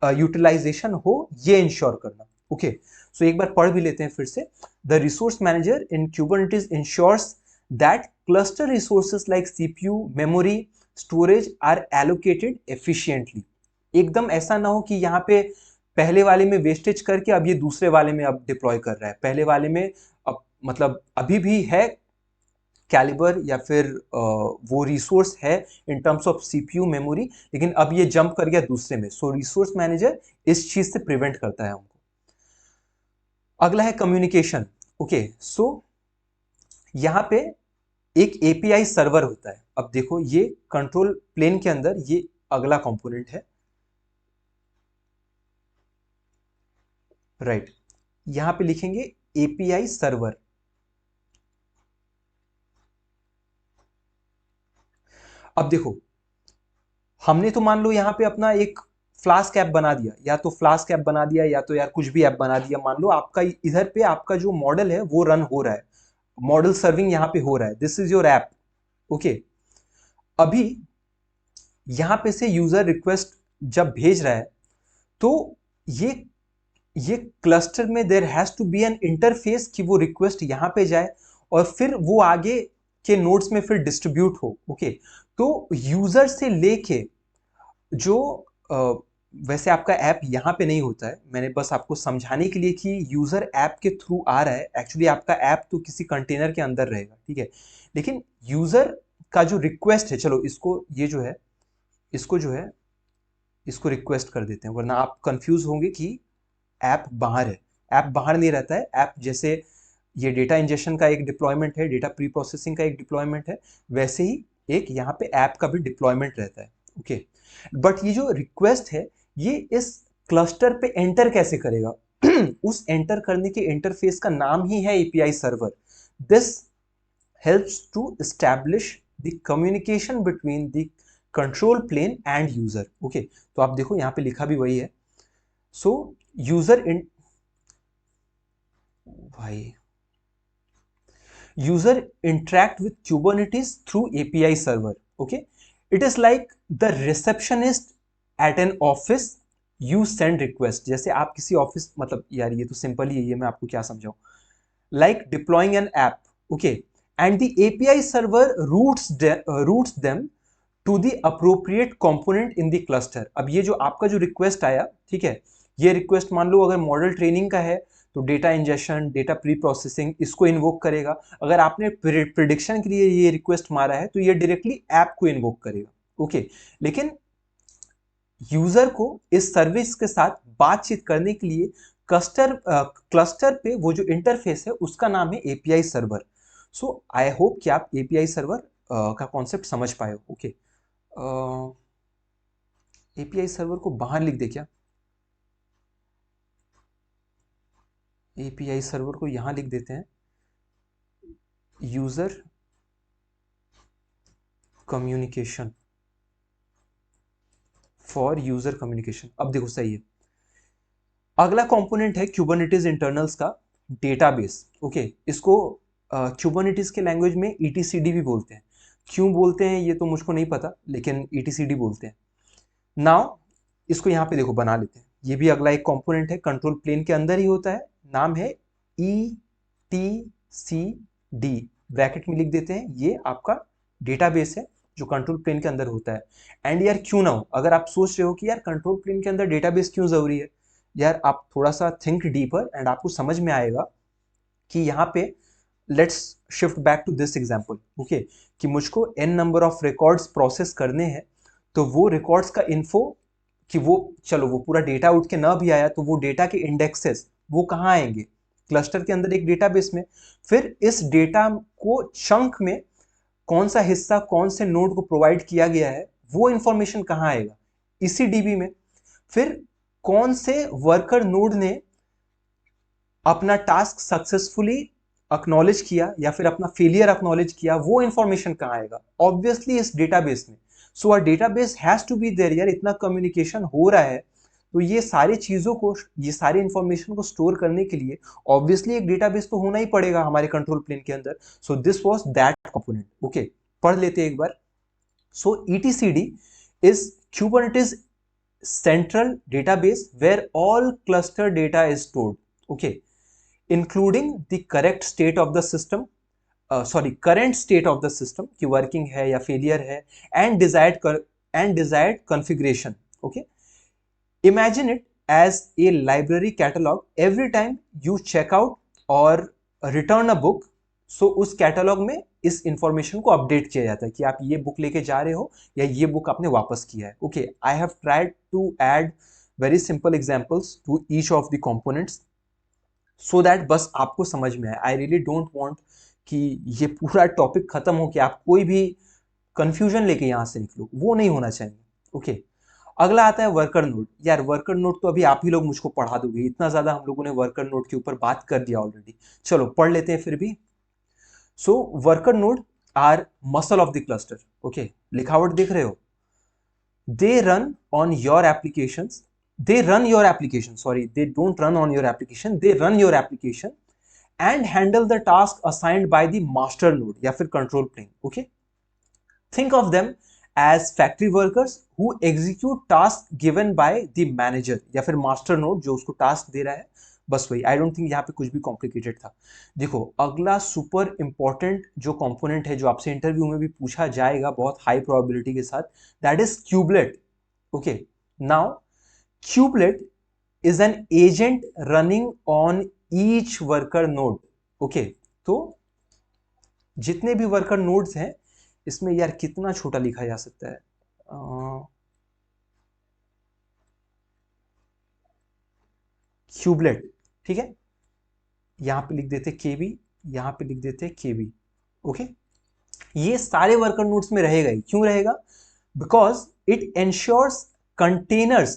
यूटिलाइजेशन हो, ये इंश्योर करना। ओके, सो एक बार पढ़ भी लेते हैं फिर से। The resource manager in Kubernetes ensures that cluster resources like CPU, memory, storage are allocated efficiently. एकदम ऐसा ना हो कि यहाँ पे पहले वाले में वेस्टेज करके अब ये दूसरे वाले में अब डिप्लॉय कर रहा है। पहले वाले में अब मतलब अभी भी है कैलिबर या फिर वो रिसोर्स है in terms of CPU, memory, लेकिन अब ये जंप कर गया दूसरे में। सो रिसोर्स मैनेजर इस चीज से प्रिवेंट करता है हमको। अगला है कम्युनिकेशन। ओके, सो यहाँ पे एक एपीआई सर्वर होता है। अब देखो ये कंट्रोल प्लेन के अंदर ये अगला कंपोनेंट है, राइट। यहां पे लिखेंगे एपीआई सर्वर। अब देखो हमने तो मान लो यहाँ पे अपना एक फ्लास्क ऐप बना दिया, या तो फ्लास्क ऐप बना दिया या तो यार कुछ भी ऐप बना दिया। मान लो आपका इधर पे आपका जो मॉडल है वो रन हो रहा है, मॉडल सर्विंग यहाँ पे हो रहा है, this is your app. Okay, अभी यहाँ पे से यूजर रिक्वेस्ट जब भेज रहा है तो ये क्लस्टर में there has to be an interface कि वो रिक्वेस्ट यहाँ पे जाए और फिर वो आगे के नोड्स में फिर डिस्ट्रीब्यूट हो। ओके, तो यूजर से लेके जो वैसे आपका ऐप यहाँ पे नहीं होता है, मैंने बस आपको समझाने के लिए कि यूजर ऐप के थ्रू आ रहा है, एक्चुअली आपका ऐप तो किसी कंटेनर के अंदर रहेगा, ठीक है। लेकिन यूजर का जो रिक्वेस्ट है, चलो इसको ये जो है इसको जो है इसको रिक्वेस्ट कर देते हैं, वरना आप कंफ्यूज होंगे कि ऐप बाहर है। ऐप बाहर नहीं रहता है। ऐप जैसे ये डेटा इंजेक्शन का एक डिप्लॉयमेंट है, डेटा प्री प्रोसेसिंग का एक डिप्लॉयमेंट है, वैसे ही एक यहाँ पे ऐप का भी डिप्लॉयमेंट रहता है। ओके, बट ये जो रिक्वेस्ट है ये इस क्लस्टर पे एंटर कैसे करेगा? उस एंटर करने के इंटरफेस का नाम ही है API server. This helps to establish the communication between the control plane and user. Okay, तो आप देखो यहाँ पे लिखा भी वही है। सो user interact with Kubernetes through API server. Okay, it is like the receptionist at an office. You send request, जैसे आप किसी ऑफिस, मतलब यार ये तो सिंपल ही है, ये मैं आपको क्या समझाऊं, like deploying an app. Okay, and the API server routes them to the appropriate component in the cluster. अब ये जो आपका जो रिक्वेस्ट आया, ठीक है, ये रिक्वेस्ट मान लो अगर मॉडल ट्रेनिंग का है तो data injection, data pre processing इसको इन्वोक करेगा। अगर आपने प्रिडिक्शन के लिए ये रिक्वेस्ट मारा है तो ये डायरेक्टली ऐप को इन्वोक करेगा। ओके, लेकिन यूजर को इस सर्विस के साथ बातचीत करने के लिए क्लस्टर पे वो जो इंटरफेस है उसका नाम है API server. So I hope कि आप एपीआई सर्वर का कॉन्सेप्ट समझ पाए हो। ओके, एपीआई सर्वर को बाहर लिख दे क्या? एपीआई सर्वर को यहां लिख देते हैं, user communication, for user communication. अब देखो सही है। अगला कंपोनेंट है क्यूबरनेटिस इंटरनल्स का डेटाबेस। ओके, इसको क्यूबरनेटिस के लैंग्वेज में ईटीसीडी भी बोलते हैं। क्यों बोलते हैं ये तो मुझको नहीं पता, लेकिन ईटीसीडी बोलते हैं। नाउ इसको यहाँ पे देखो बना लेते हैं। ये भी अगला एक कंपोनेंट है, कंट्रोल प्लेन के अंदर ही होता है, नाम है ईटीसीडी, ब्रैकेट में लिख देते हैं। ये आपका डेटाबेस है जो कंट्रोल प्लेन के अंदर होता है। एंड यार क्यों ना हो, अगर आप सोच रहे हो कि यार कंट्रोल प्लेन के अंदर डेटाबेस क्यों जरूरी है, यार आप थोड़ा सा थिंक डीपर एंड आपको समझ में आएगा कि यहाँ पे let's shift back to this example. Okay, कि मुझको n number of records process करने हैं, तो वो रिकॉर्ड्स का इन्फो कि वो चलो वो पूरा डेटा उठ के ना भी आया तो वो डेटा के इंडेक्सेस वो कहाँ आएंगे? क्लस्टर के अंदर एक डेटाबेस में। फिर इस डेटा को चंक में कौन सा हिस्सा कौन से नोड को प्रोवाइड किया गया है वो इंफॉर्मेशन कहाँ आएगा? इसी डीबी में। फिर कौन से वर्कर नोड ने अपना टास्क सक्सेसफुली अक्नॉलेज किया या फिर अपना फेलियर अक्नॉलेज किया, वो इंफॉर्मेशन कहाँ आएगा? ऑब्वियसली इस डेटाबेस में। So a database has to be there. यार इतना कम्युनिकेशन हो रहा है तो ये सारी चीजों को, ये सारी इंफॉर्मेशन को स्टोर करने के लिए ऑब्वियसली एक डेटाबेस तो होना ही पड़ेगा हमारे कंट्रोल प्लेन के अंदर। So this was that component. Okay, पढ़ लेते हैं एक बार। सो ईटीसीडी is Kubernetes central database where all cluster data is stored. Okay, including the correct state of the system, current state of the system कि working है या failure है, and desired configuration. Okay, imagine it as a library catalog. Every time you check out or return a book, so उस catalogue में इस information को update किया जाता है कि आप ये बुक लेके जा रहे हो या ये बुक आपने वापस किया है। Okay, I have tried to add very simple examples to each of the components so that बस आपको समझ में आए। आई रियली डोंट वांट कि ये पूरा टॉपिक खत्म हो कि आप कोई भी कंफ्यूजन लेके यहाँ से निकलो, वो नहीं होना चाहिए। ओके, अगला आता है वर्कर नोड। यार वर्कर नोड तो अभी आप ही लोग मुझको पढ़ा दोगे, इतना ज्यादा हम लोगों ने वर्कर नोड के ऊपर बात कर दिया ऑलरेडी। चलो पढ़ लेते हैं फिर भी। So worker node are muscle of the cluster. Okay, लिखावट देख रहे हो? they run on your applications they run your application, sorry, they don't run on your application, they run your application and handle the task assigned by the master node या फिर control plane. Okay, think of them as factory workers who execute tasks given by the manager या फिर master node जो उसको task दे रहा है बस वही, आई डोंट थिंक यहाँ पे कुछ भी कॉम्प्लिकेटेड था। देखो अगला सुपर इंपॉर्टेंट जो कंपोनेंट है जो आपसे इंटरव्यू में भी पूछा जाएगा बहुत हाई प्रोबेबिलिटी के साथ, that is kubelet. Okay, now kubelet is an agent running on each worker node. Okay, तो जितने भी वर्कर नोड्स हैं इसमें यार कितना छोटा लिखा जा सकता है, क्यूबलेट, ठीक है, यहां पे लिख देते केबी, यहां पे लिख देते केबी। ओके, ये सारे वर्कर नोड्स में रहेगा ही। क्यों रहेगा? Because it ensures containers,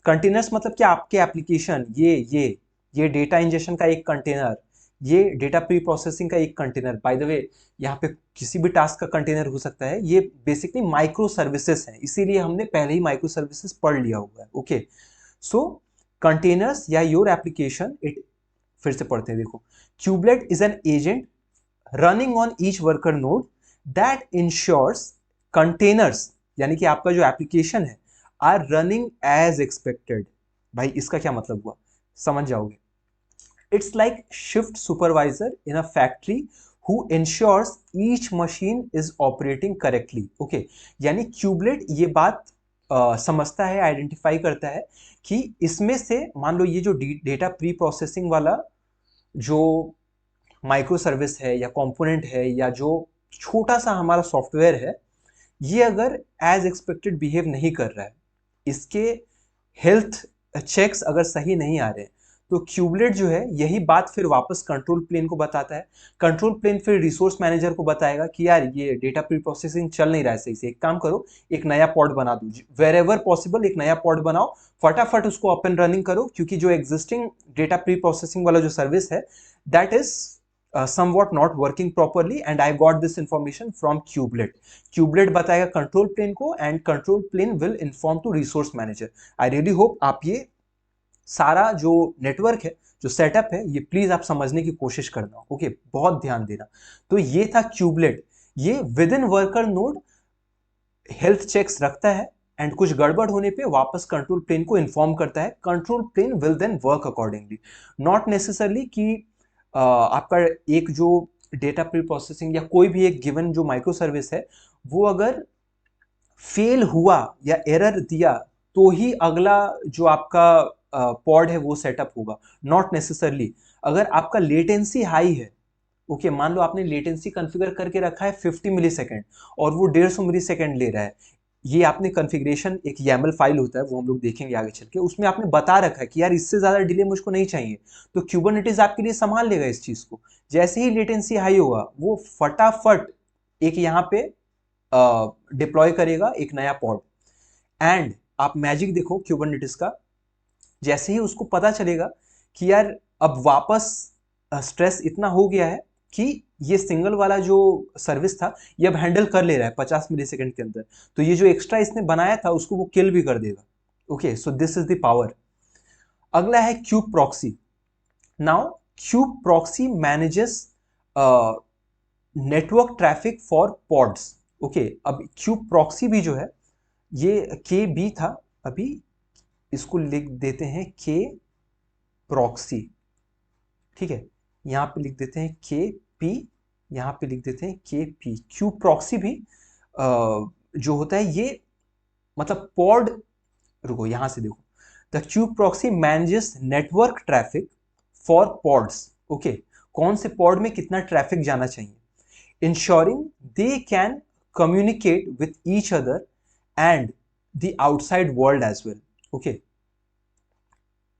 containers मतलब क्या, आपके एप्लीकेशन, ये डेटा इंजेक्शन का एक कंटेनर, ये डेटा प्री प्रोसेसिंग का एक कंटेनर, बाय द वे यहाँ पे किसी भी टास्क का कंटेनर हो सकता है, ये बेसिकली माइक्रो सर्विसेज है, इसीलिए हमने पहले ही माइक्रो सर्विसेज पढ़ लिया हुआ है। ओके, सो कंटेनर्स या योर एप्लीकेशन, इट, फिर से पढ़ते हैं, देखो, Kubelet is an agent running on each worker node that ensures containers, यानी कि आपका जो एप्लीकेशन है, आर रनिंग एज एक्सपेक्टेड। भाई इसका क्या मतलब हुआ, समझ जाओगे। It's like shift supervisor in a factory who ensures each machine is operating correctly। Okay, यानी क्यूबलेट ये बात समझता है, आइडेंटिफाई करता है कि इसमें से मान लो ये जो डेटा प्री प्रोसेसिंग वाला जो माइक्रो सर्विस है या कंपोनेंट है या जो छोटा सा हमारा सॉफ्टवेयर है, ये अगर एज एक्सपेक्टेड बिहेव नहीं कर रहा है, इसके हेल्थ चेक्स अगर सही नहीं आ रहे, तो क्यूबलेट जो है यही बात फिर वापस कंट्रोल प्लेन को बताता है। कंट्रोल प्लेन फिर रिसोर्स मैनेजर को बताएगा कि यार ये डेटा प्री प्रोसेसिंग चल नहीं रहा है सही से, एक काम करो, एक नया पॉड बना दो, वेर एवर पॉसिबल एक नया पॉड बनाओ, फटाफट उसको अप एंड रनिंग करो, क्योंकि जो एग्जिस्टिंग डेटा प्री प्रोसेसिंग वाला जो सर्विस है, that is somewhat not working properly and I got this information from Kubelet। Kubelet बताएगा कंट्रोल प्लेन को and control plane will inform to resource manager. I really hope आप ये सारा जो network है, जो सेटअप है, ये प्लीज आप समझने की कोशिश करना। ओके, बहुत ध्यान देना। तो ये था क्यूबलेट, ये within worker node health checks रखता है एंड कुछ गड़बड़ होने पे वापस कंट्रोल प्लेन को इन्फॉर्म करता है। Control plane will then work accordingly, not necessarily कि आपका एक जो डेटा प्री प्रोसेसिंग या कोई भी एक गिवन जो माइक्रो सर्विस है, वो अगर फेल हुआ या एरर दिया तो ही अगला जो आपका पॉड है वो सेटअप होगा, नॉट नेसेसरली। अगर आपका लेटेंसी हाई है, ओके, मान लो आपने लेटेंसी कॉन्फ़िगर करके रखा है 50 मिली सेकेंड और वो 150 मिली सेकेंड ले रहा है, ये आपने कॉन्फ़िगरेशन, एक YAML फाइल होता है वो हम लोग देखेंगे आगे चल के, उसमें आपने बता रखा है कि यार इससे ज़्यादा डिले मुझको नहीं चाहिए, तो क्यूबरनेटिस आपके लिए संभाल लेगा इस चीज़ को। जैसे ही लेटेंसी हाई होगा वो फटाफट एक यहाँ पे डिप्लॉय करेगा एक नया पॉड। एंड आप मैजिक देखो क्यूबरनेटिस का, जैसे ही उसको पता चलेगा कि यार अब वापस स्ट्रेस इतना हो गया है कि ये सिंगल वाला जो सर्विस था ये अब हैंडल कर ले रहा है 50 मिली सेकेंड के अंदर, तो ये जो एक्स्ट्रा इसने बनाया था उसको वो किल भी कर देगा। Okay, so this is the power. अगला है cube proxy. Now cube proxy manages network traffic for pods. Okay, अब क्यूब प्रॉक्सी भी जो है, ये के बी था, अभी इसको लिख देते हैं के प्रॉक्सी, ठीक है, यहां पे लिख देते हैं के पी, यहां पे लिख देते हैं के पी। क्यू प्रॉक्सी भी जो होता है ये मतलब पॉड, रुको यहां से देखो, the kube proxy manages network traffic for pods. Okay, कौन से पॉड में कितना ट्रैफिक जाना चाहिए, ensuring they can communicate with each other and the outside world as well. Okay,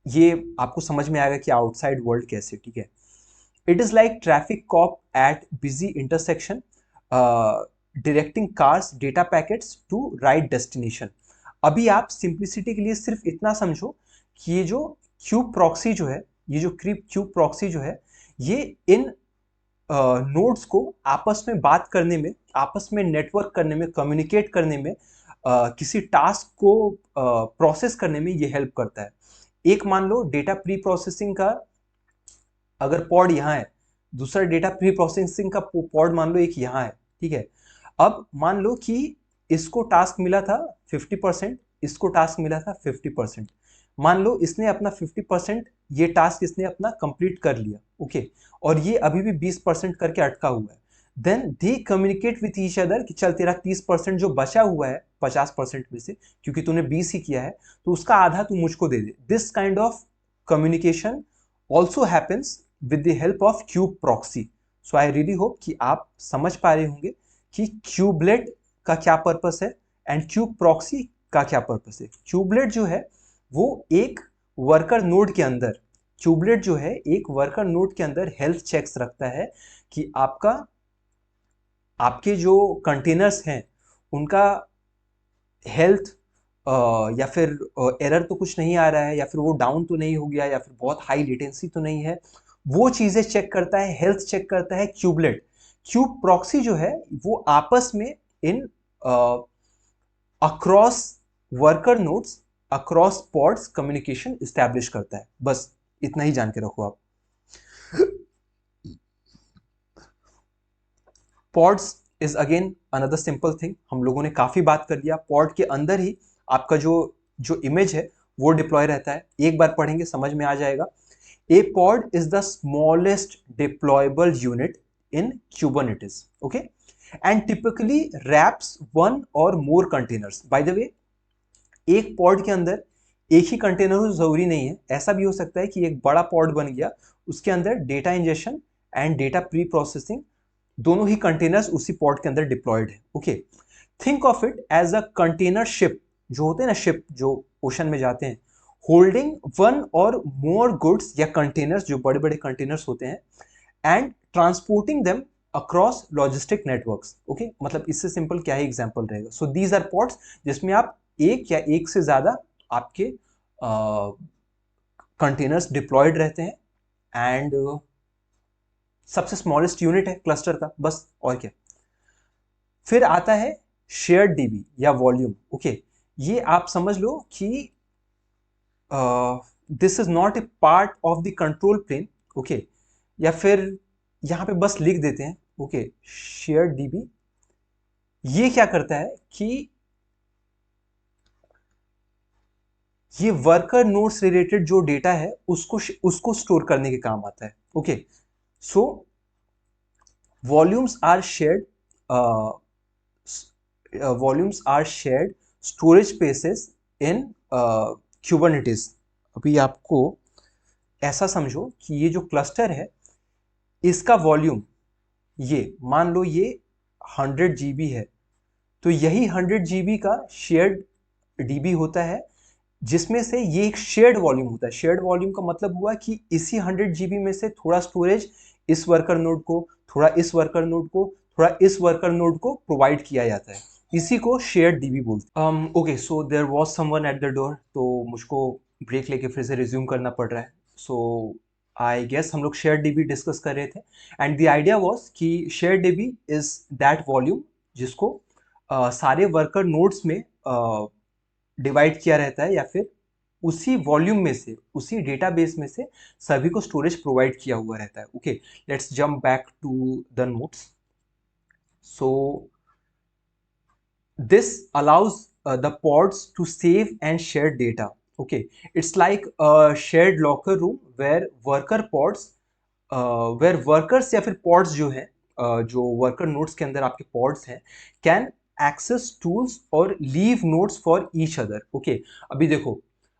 ये आपको समझ में आएगा कि आउटसाइड वर्ल्ड कैसे, ठीक है। It is like traffic cop at busy intersection directing cars data packets to right destination. अभी आप सिंप्लिसिटी के लिए सिर्फ इतना समझो कि ये जो क्यूब प्रॉक्सी जो है, ये जो क्यूब प्रॉक्सी जो है, ये इन नोड्स को आपस में बात करने में, आपस में नेटवर्क करने में, कम्युनिकेट करने में, किसी टास्क को प्रोसेस करने में ये हेल्प करता है। एक मान लो डेटा प्री प्रोसेसिंग का अगर पॉड यहाँ है, दूसरा डेटा प्री प्रोसेसिंग का पॉड मान लो एक यहाँ है, ठीक है। अब मान लो कि इसको टास्क मिला था 50%, इसको टास्क मिला था 50%। मान लो इसने अपना 50% ये टास्क इसने अपना कंप्लीट कर लिया, ओके, और ये अभी भी 20% करके अटका हुआ है, then they communicate with each other कि चल तेरा 30% जो बचा हुआ है 50% में से, क्योंकि तूने 20 ही किया है, तो उसका आधा तू मुझको दे दे। This kind of communication also happens with the help of kube proxy. So I really hope कि आप समझ पा रहे होंगे कि क्यूबलेट का क्या पर्पस है एंड क्यूब प्रॉक्सी का क्या पर्पस है। क्यूबलेट जो है वो एक वर्कर नोड के अंदर, क्यूबलेट जो है एक वर्कर नोड के अंदर हेल्थ चेक्स रखता है कि आपके जो कंटेनर्स हैं उनका हेल्थ या फिर एरर तो कुछ नहीं आ रहा है, या फिर वो डाउन तो नहीं हो गया, या फिर बहुत हाई लेटेंसी तो नहीं है, वो चीजें चेक करता है, हेल्थ चेक करता है क्यूबलेट। क्यूब प्रॉक्सी जो है वो आपस में इन across worker nodes, across pods communication establish करता है। बस इतना ही जान के रखो आप। Pods is again another simple thing. हम लोगों ने काफी बात कर लिया। पॉड के अंदर ही आपका जो जो इमेज है वो डिप्लॉय रहता है। एक बार पढ़ेंगे समझ में आ जाएगा। A pod is the smallest deployable unit in Kubernetes, okay, and typically wraps one or more containers. By the way, एक पॉड के अंदर एक ही कंटेनर हो जरूरी नहीं है। ऐसा भी हो सकता है कि एक बड़ा पॉड बन गया, उसके अंदर data injection and data preprocessing दोनों ही कंटेनर्स उसी पॉड के अंदर डिप्लॉयड है, okay. Think of it as a container ship, जो होते हैं ना शिप जो ओशन में जाते हैं, होल्डिंग वन और मोर गुड्स या कंटेनर्स, जो बड़े बड़े कंटेनर्स होते हैं, and transporting them across logistic networks, okay. मतलब इससे सिंपल क्या ही एग्जांपल रहेगा। सो दीज आर पॉड्स जिसमें आप एक या एक से ज्यादा आपके कंटेनर्स डिप्लॉयड रहते हैं, एंड सबसे स्मॉलेस्ट यूनिट है क्लस्टर का, बस और क्या। फिर आता है शेयर्ड डीबी या वॉल्यूम, ओके। ये आप समझ लो कि this is not a part of the control plane, okay, या फिर यहां पे बस लिख देते हैं, ओके, शेयर्ड डीबी। ये क्या करता है कि ये वर्कर नोड्स रिलेटेड जो डेटा है उसको स्टोर करने के काम आता है, okay. So volumes are shared, volumes are shared storage spaces in Kubernetes। अभी आपको ऐसा समझो कि ये जो क्लस्टर है इसका वॉल्यूम, ये मान लो ये 100 GB है, तो यही 100 GB का शेयर्ड डीबी होता है, जिसमें से ये एक शेयर्ड वॉल्यूम होता है। शेयर्ड वॉल्यूम का मतलब हुआ कि इसी 100 GB में से थोड़ा स्टोरेज इस वर्कर नोड को, थोड़ा इस वर्कर नोड को, थोड़ा इस वर्कर नोड को प्रोवाइड किया जाता है। इसी को शेयर्ड डीबी बोलते हैं। Okay, so there was someone at the door, तो मुझको ब्रेक लेके फिर से रिज्यूम करना पड़ रहा है। सो आई गेस हम लोग शेयर्ड डीबी डिस्कस कर रहे थे, एंड द आइडिया वाज कि shared dB is that volume जिसको सारे वर्कर नोड्स में डिवाइड किया रहता है, या फिर उसी वॉल्यूम में से, उसी डेटाबेस में से सभी को स्टोरेज प्रोवाइड किया हुआ रहता है, okay. Let's jump back to the notes. So this allows the pods to save and share data, okay. It's like a shared locker room where worker pods, where workers या फिर pods जो है, जो worker nodes के अंदर आपके pods हैं, can access tools और leave notes for each other, okay। अभी देखो,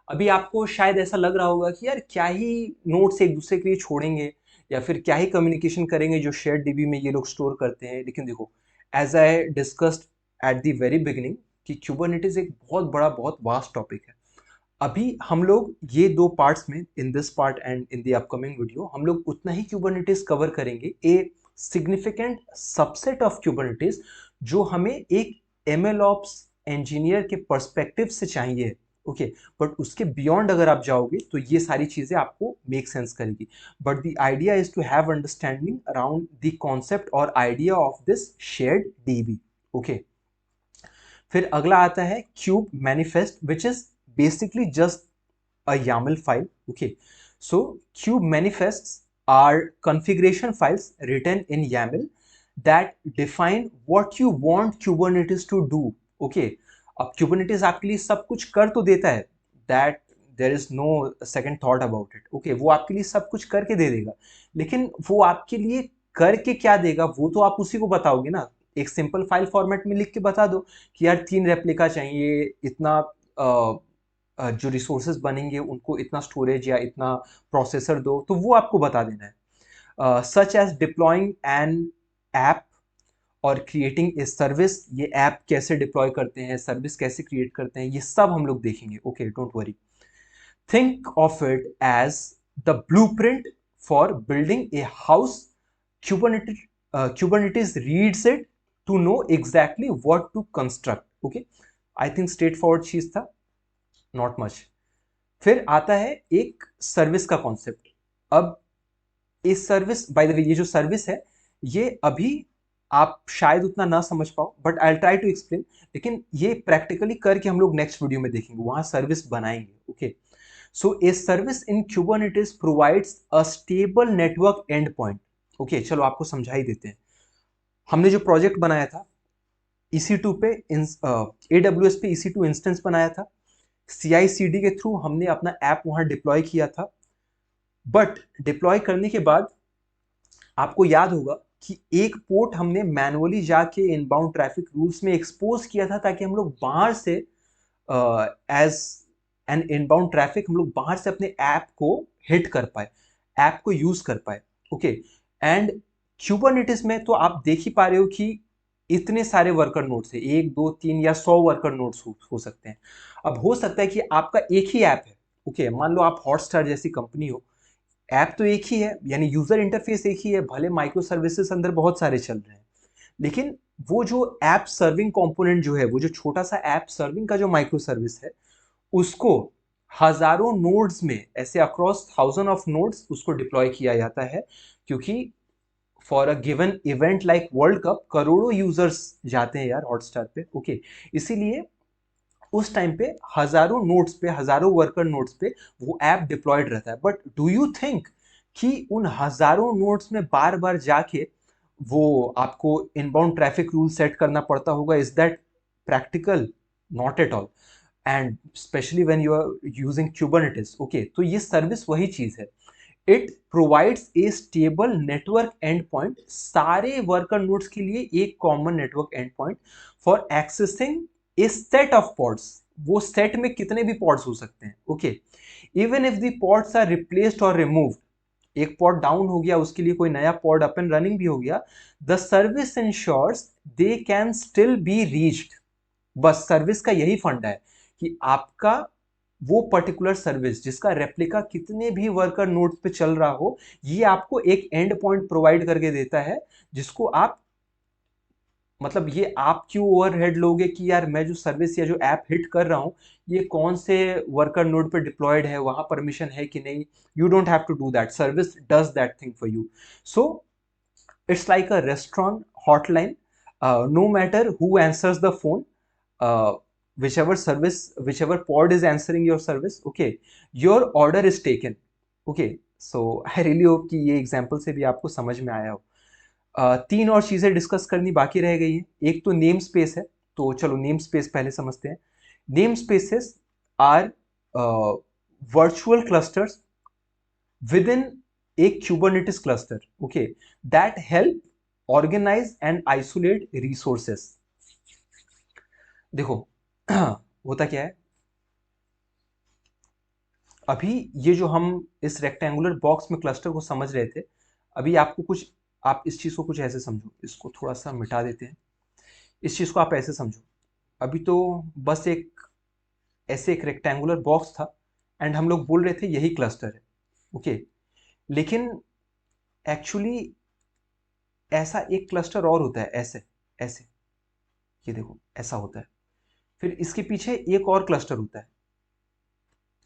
अभी आपको शायद ऐसा लग रहा होगा कि यार क्या ही नोट्स एक दूसरे के लिए छोड़ेंगे, या फिर क्या ही कम्युनिकेशन करेंगे जो शेयर डीबी में ये लोग स्टोर करते हैं। लेकिन देखो, as I discussed at the very beginning कि Kubernetes एक बहुत बड़ा, बहुत वास्ट टॉपिक है। अभी हम लोग ये दो पार्ट्स में, in this part and in the upcoming video, हम लोग उतना ही Kubernetes कवर करेंगे, a significant subset of Kubernetes जो हमें एक MLOps इंजीनियर के पर्सपेक्टिव से चाहिए, ओके। बट उसके बियॉन्ड अगर आप जाओगे तो ये सारी चीजें आपको मेक सेंस करेगी। But the idea is to have understanding around the concept और idea of this shared DB, okay. फिर अगला आता है kube manifest, which is basically just a YAML file, okay। So cube manifests are configuration files written in YAML that define what you want Kubernetes to do, okay। अब Kubernetes आपके लिए सब कुछ कर तो देता है, that there is no second thought about it. Okay, वो आपके लिए सब कुछ करके दे देगा, लेकिन वो आपके लिए करके क्या देगा वो तो आप उसी को बताओगे ना। एक सिंपल फाइल फॉर्मेट में लिख के बता दो कि यार 3 रेप्लिका चाहिए, इतना जो रिसोर्सेज बनेंगे उनको इतना स्टोरेज या इतना प्रोसेसर दो, तो वो आपको बता देना है। Such as deploying an app और क्रिएटिंग ए सर्विस, ये ऐप कैसे डिप्लॉय करते हैं, सर्विस कैसे क्रिएट करते हैं, ये सब हम लोग देखेंगे। Okay, don't worry. Think of it as the blueprint for building a house. Kubernetes reads it to know exactly what to construct. Okay, I think straightforward चीज था, नॉट मच। फिर आता है एक सर्विस का कॉन्सेप्ट। अब इस सर्विस, बाय द वे, ये जो सर्विस है ये अभी आप शायद उतना ना समझ पाओ, but I try to explain. लेकिन ये प्रैक्टिकली करके हम लोग नेक्स्ट वीडियो में देखेंगे, वहां सर्विस बनाएंगे। Okay, so a service in Kubernetes provides a stable network and point. Okay, चलो आपको समझा ही देते हैं। हमने जो प्रोजेक्ट बनाया था EC2 पे, AWS पे EC2 इंस्टेंस बनाया था, CI/CD के थ्रू हमने अपना ऐप वहां डिप्लॉय किया था। बट डिप्लॉय करने के बाद आपको याद होगा कि एक पोर्ट हमने मैनुअली जाके इनबाउंड ट्रैफिक रूल्स में एक्सपोज किया था, ताकि हम लोग बाहर से एज एन इनबाउंड ट्रैफिक हम लोग बाहर से अपने ऐप को हिट कर पाए, ऐप को यूज कर पाए। ओके, एंड Kubernetes में तो आप देख ही पा रहे हो कि इतने सारे वर्कर नोड्स है, 1 2 3 या 100 वर्कर नोड्स हो सकते हैं। अब हो सकता है कि आपका एक ही ऐप है। ओके, मान लो आप हॉटस्टार जैसी कंपनी हो, ऐप तो एक ही है, यानी यूजर इंटरफेस एक ही है, भले माइक्रो सर्विसेज अंदर बहुत सारे चल रहे हैं, लेकिन वो जो ऐप सर्विंग कंपोनेंट जो है, वो जो छोटा सा ऐप सर्विंग का जो माइक्रो सर्विस है, उसको हजारों नोड्स में, ऐसे अक्रॉस थाउजेंड ऑफ नोड्स उसको डिप्लॉय किया जाता है। क्योंकि for a given event like world cup करोड़ों यूजर्स जाते हैं यार हॉटस्टार पे। ओके, इसीलिए उस टाइम पे हजारों नोड्स पे, हजारों वर्कर नोड्स पे वो ऐप डिप्लॉयड रहता है। बट डू यू थिंक कि उन हजारों नोड्स में बार बार जाके वो आपको इनबाउंड ट्रैफिक रूल सेट करना पड़ता होगा? Is that practical? Not at all. And specially when you are using Kubernetes। Okay, तो ये सर्विस वही चीज है। It provides a stable network endpoint, सारे वर्कर नोड्स के लिए एक common network endpoint for accessing a set of pods. वो सेट में कितने भी पॉड्स हो सकते हैं। Okay, even if the pods are replaced और रिमूव्ड, एक पॉड डाउन हो गया, उसके लिए कोई नया पॉड अप एंड रनिंग भी हो गया, the service ensures they can still be reached. बस सर्विस का यही फंडा है कि आपका वो पर्टिकुलर सर्विस जिसका रेप्लिका कितने भी वर्कर नोड पे चल रहा हो, ये आपको एक एंड पॉइंट प्रोवाइड करके देता है, जिसको आप, मतलब ये आप क्यों ओवरहेड लोगे कि यार मैं जो सर्विस या जो ऐप हिट कर रहा हूं ये कौन से वर्कर नोड पे डिप्लॉयड है, वहां परमिशन है कि नहीं। You don't have to do that, service does that thing for you. So it's like a restaurant hotline. No matter who answers the phone, whichever pod is answering your service, okay, your order is taken. Okay, so I really hope कि ये example से भी आपको समझ में आया हो। तीन और चीजें डिस्कस करनी बाकी रह गई है। एक तो नेम स्पेस है, तो चलो नेम स्पेस पहले समझते हैं। Namespaces are virtual clusters within a Kubernetes cluster, okay, that help organize and isolate resources. देखो होता क्या है, अभी ये जो हम इस रेक्टेंगुलर बॉक्स में क्लस्टर को समझ रहे थे, अभी आपको कुछ, आप इस चीज को कुछ ऐसे समझो, इसको थोड़ा सा मिटा देते हैं। इस चीज को आप ऐसे समझो, अभी तो बस एक ऐसे एक रेक्टेंगुलर बॉक्स था एंड हम लोग बोल रहे थे यही क्लस्टर है। ओके, लेकिन एक्चुअली ऐसा एक क्लस्टर और होता है, ऐसे ऐसे, ये देखो ऐसा होता है। फिर इसके पीछे एक और क्लस्टर होता है,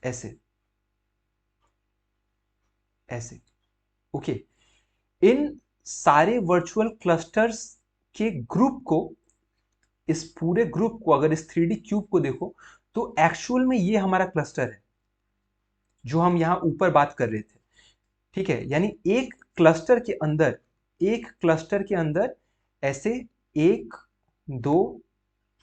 ऐसे ऐसे। ओके, इन सारे वर्चुअल क्लस्टर्स के ग्रुप को, इस पूरे ग्रुप को अगर इस 3D क्यूब को देखो तो एक्चुअल में ये हमारा क्लस्टर है जो हम यहां ऊपर बात कर रहे थे। ठीक है, यानी एक क्लस्टर के अंदर, एक क्लस्टर के अंदर ऐसे 1 2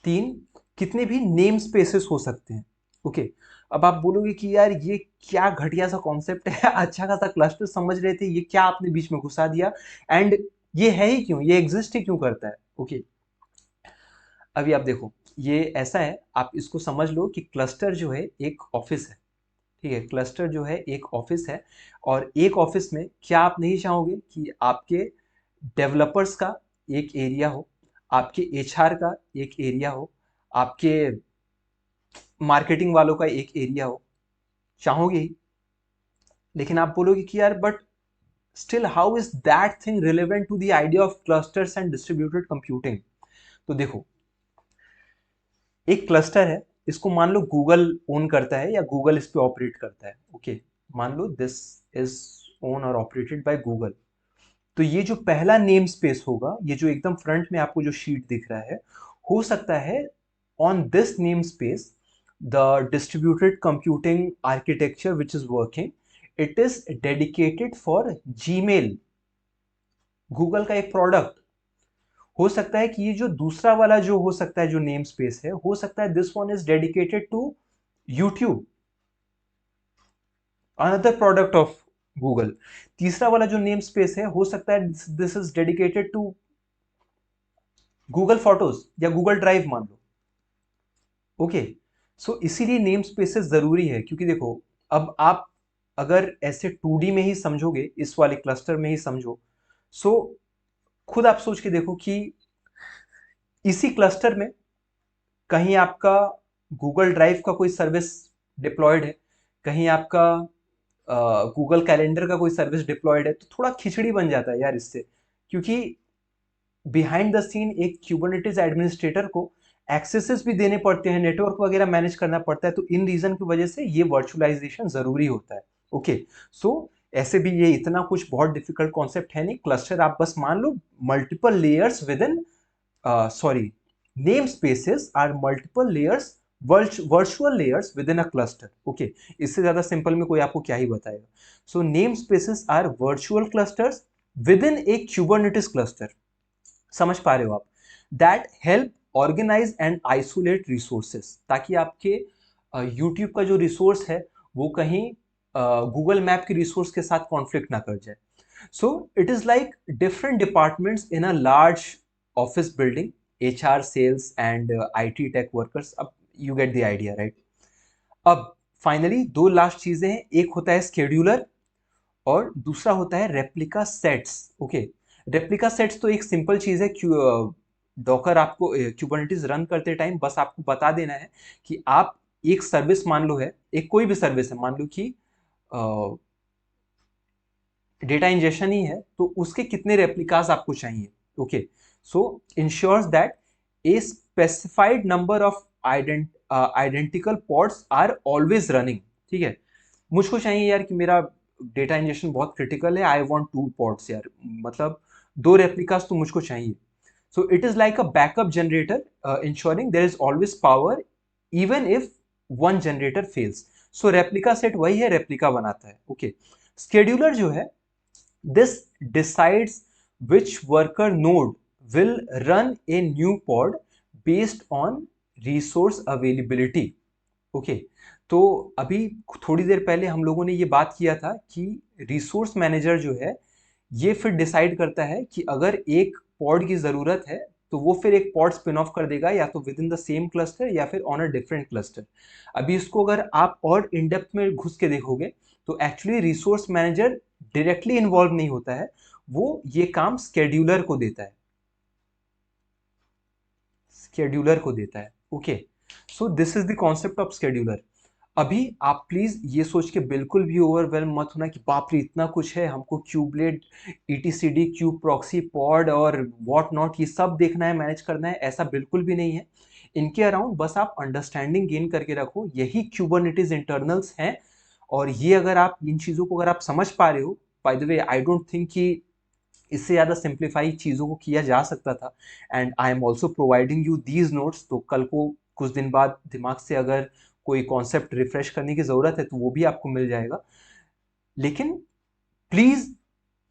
3 कितने भी नेम स्पेसेस हो सकते हैं। ओके, अब आप बोलोगे कि यार ये क्या घटिया सा कॉन्सेप्ट है, अच्छा खासा क्लस्टर समझ रहे थे, ये क्या आपने बीच में घुसा दिया, एंड ये है ही क्यों, ये एग्जिस्ट ही क्यों करता है। ओके, अभी आप देखो, ये ऐसा है, आप इसको समझ लो कि क्लस्टर जो है एक ऑफिस है, ठीक है, क्लस्टर जो है एक ऑफिस है, और एक ऑफिस में क्या आप नहीं चाहोगे कि आपके डेवलपर्स का एक एरिया हो, आपके एचआर का एक एरिया हो, आपके मार्केटिंग वालों का एक एरिया हो, चाहोगे ही। लेकिन आप बोलोगे कि यार but still how is that thing relevant to the idea of clusters and distributed computing. तो देखो, एक क्लस्टर है, इसको मान लो गूगल ओन करता है या गूगल इस पे ऑपरेट करता है। ओके, मान लो दिस इज ओन और ऑपरेटेड बाय गूगल। तो ये जो पहला नेम स्पेस होगा, ये जो एकदम फ्रंट में आपको जो शीट दिख रहा है, हो सकता है on this name space the distributed computing architecture which is working, it is dedicated for Gmail, Google का एक प्रोडक्ट। हो सकता है कि ये जो दूसरा वाला जो हो सकता है जो नेम स्पेस है, हो सकता है this one is dedicated to YouTube, another product of Google. तीसरा वाला जो नेम स्पेस है, हो सकता है this is dedicated to Google photos या गूगल ड्राइव मान लो। ओके, सो इसीलिए नेम स्पेसेस जरूरी है, क्योंकि देखो, अब आप अगर ऐसे 2D में ही समझोगे, इस वाले क्लस्टर में ही समझो, सो खुद आप सोच के देखो कि इसी क्लस्टर में कहीं आपका गूगल ड्राइव का कोई सर्विस डिप्लॉयड है, कहीं आपका गूगल कैलेंडर का कोई सर्विस डिप्लॉयड है, तो थोड़ा खिचड़ी बन जाता है यार इससे, क्योंकि बिहाइंड द सीन एक क्यूबरनेटिस एडमिनिस्ट्रेटर को एक्सेसेस भी देने पड़ते हैं, नेटवर्क वगैरह मैनेज करना पड़ता है, तो इन रीजन की वजह से ये वर्चुअलाइजेशन जरूरी होता है। ओके, सो ऐसे भी ये इतना कुछ बहुत डिफिकल्ट कॉन्सेप्ट है नहीं, क्लस्टर आप बस मान लो multiple layers within, sorry, namespaces are multiple layers, virtual layers within a cluster. Okay, इससे ज्यादा सिंपल में कोई आपको क्या ही बताएगा। So namespaces are virtual clusters within a Kubernetes cluster. समझ पा रहे हो आप? That help organize and isolate resources, ताकि आपके YouTube का जो रिसोर्स है वो कहीं गूगल मैप के रिसोर्स के साथ कॉन्फ्लिक्ट ना कर जाए। So it is like different departments in a large office building, HR, sales and IT tech workers. अब you get the idea, right? अब फाइनली दो लास्ट चीजें हैं, एक होता है स्केड्यूलर और दूसरा होता है replica sets. Okay, replica sets तो एक सिंपल चीज है, डॉकर आपको क्यूबरनेटिस रन करते टाइम बस आपको बता देना है कि आप एक सर्विस मान लो है, एक कोई भी सर्विस है, मान लो कि डेटा इंजेक्शन ही है, तो उसके कितने रेप्लिकास आपको चाहिए। Okay, so ensures that a specified number of identical pods are always running. ठीक है, मुझको चाहिए यार कि मेरा डेटा इंजेक्शन बहुत क्रिटिकल है, आई वांट 2 पॉड्स यार, मतलब 2 रेप्लिकास तो मुझको चाहिए। So it is like a backup generator ensuring there is always power even if one generator fails. So replica set वही है, रेप्लिका बनाता है। ओके, स्केड्यूलर जो है, this decides which worker node will run a new pod based on resource availability. Okay, तो अभी थोड़ी देर पहले हम लोगों ने ये बात किया था कि रिसोर्स मैनेजर जो है ये फिर डिसाइड करता है कि अगर एक पॉड की जरूरत है तो वो फिर एक पॉड स्पिन ऑफ कर देगा, या तो with in the same cluster या फिर ऑन अ डिफरेंट क्लस्टर। अभी इसको अगर आप और इन डेप्थ में घुस के देखोगे तो actually resource manager directly involve नहीं होता है, वो ये काम स्केड्यूलर को देता है, स्केड्यूलर को देता है। Okay, so this is the concept of scheduler. अभी आप प्लीज ये सोच के बिल्कुल भी ओवरवेलम मत होना कि बाप रे इतना कुछ है, हमको क्यूबलेट, ईटीसीडी, क्यूब प्रॉक्सी, पॉड और व्हाट नॉट ये सब देखना है, मैनेज करना है, ऐसा बिल्कुल भी नहीं है। इनके अराउंड बस आप अंडरस्टैंडिंग गेन करके रखो, यही क्यूबरनेटिस इंटरनल्स हैं। और ये अगर आप इन चीज़ों को अगर आप समझ पा रहे हो, bye the way I don't think कि इससे ज़्यादा सिंप्लीफाई चीज़ों को किया जा सकता था, and I am also providing you these notes, तो कल को कुछ दिन बाद दिमाग से अगर कोई कॉन्सेप्ट रिफ्रेश करने की ज़रूरत है तो वो भी आपको मिल जाएगा। लेकिन please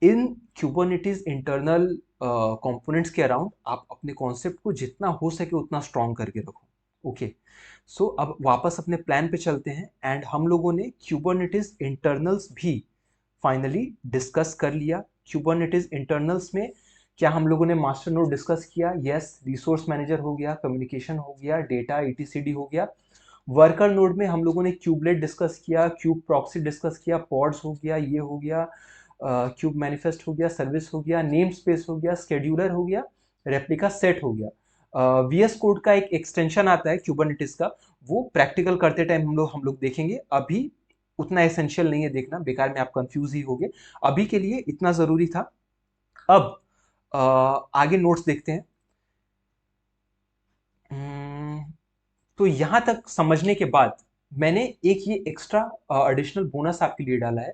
in Kubernetes internal components के अराउंड आप अपने कॉन्सेप्ट को जितना हो सके उतना स्ट्रॉन्ग करके रखो। ओके, सो अब वापस अपने प्लान पे चलते हैं एंड हम लोगों ने क्यूबरनेटिस इंटरनल्स भी फाइनली डिस्कस कर लिया। क्यूबरनेटिस इंटरनल्स में क्या हम लोगों ने मास्टर नोड डिस्कस किया? यस, रिसोर्स मैनेजर हो गया, कम्युनिकेशन हो गया, डेटा ईटीसीडी हो गया। वर्कर नोड में हम लोगों ने क्यूबलेट डिस्कस किया, क्यूब प्रॉक्सी डिस्कस किया, पॉड्स हो गया, ये हो गया, क्यूब मैनिफेस्ट हो गया, सर्विस हो गया, नेम स्पेस हो गया, स्केड्यूलर हो गया, रेप्लिका सेट हो गया। वीएस कोड का एक एक्सटेंशन आता है क्यूबरनेटिस का, वो प्रैक्टिकल करते टाइम हम लोग देखेंगे। अभी उतना एसेंशियल नहीं है देखना, बेकार में आप कंफ्यूज ही होगे। अभी के लिए इतना जरूरी था। अब आगे नोट्स देखते हैं। तो यहां तक समझने के बाद मैंने एक ये एक्स्ट्रा एडिशनल बोनस आपके लिए डाला है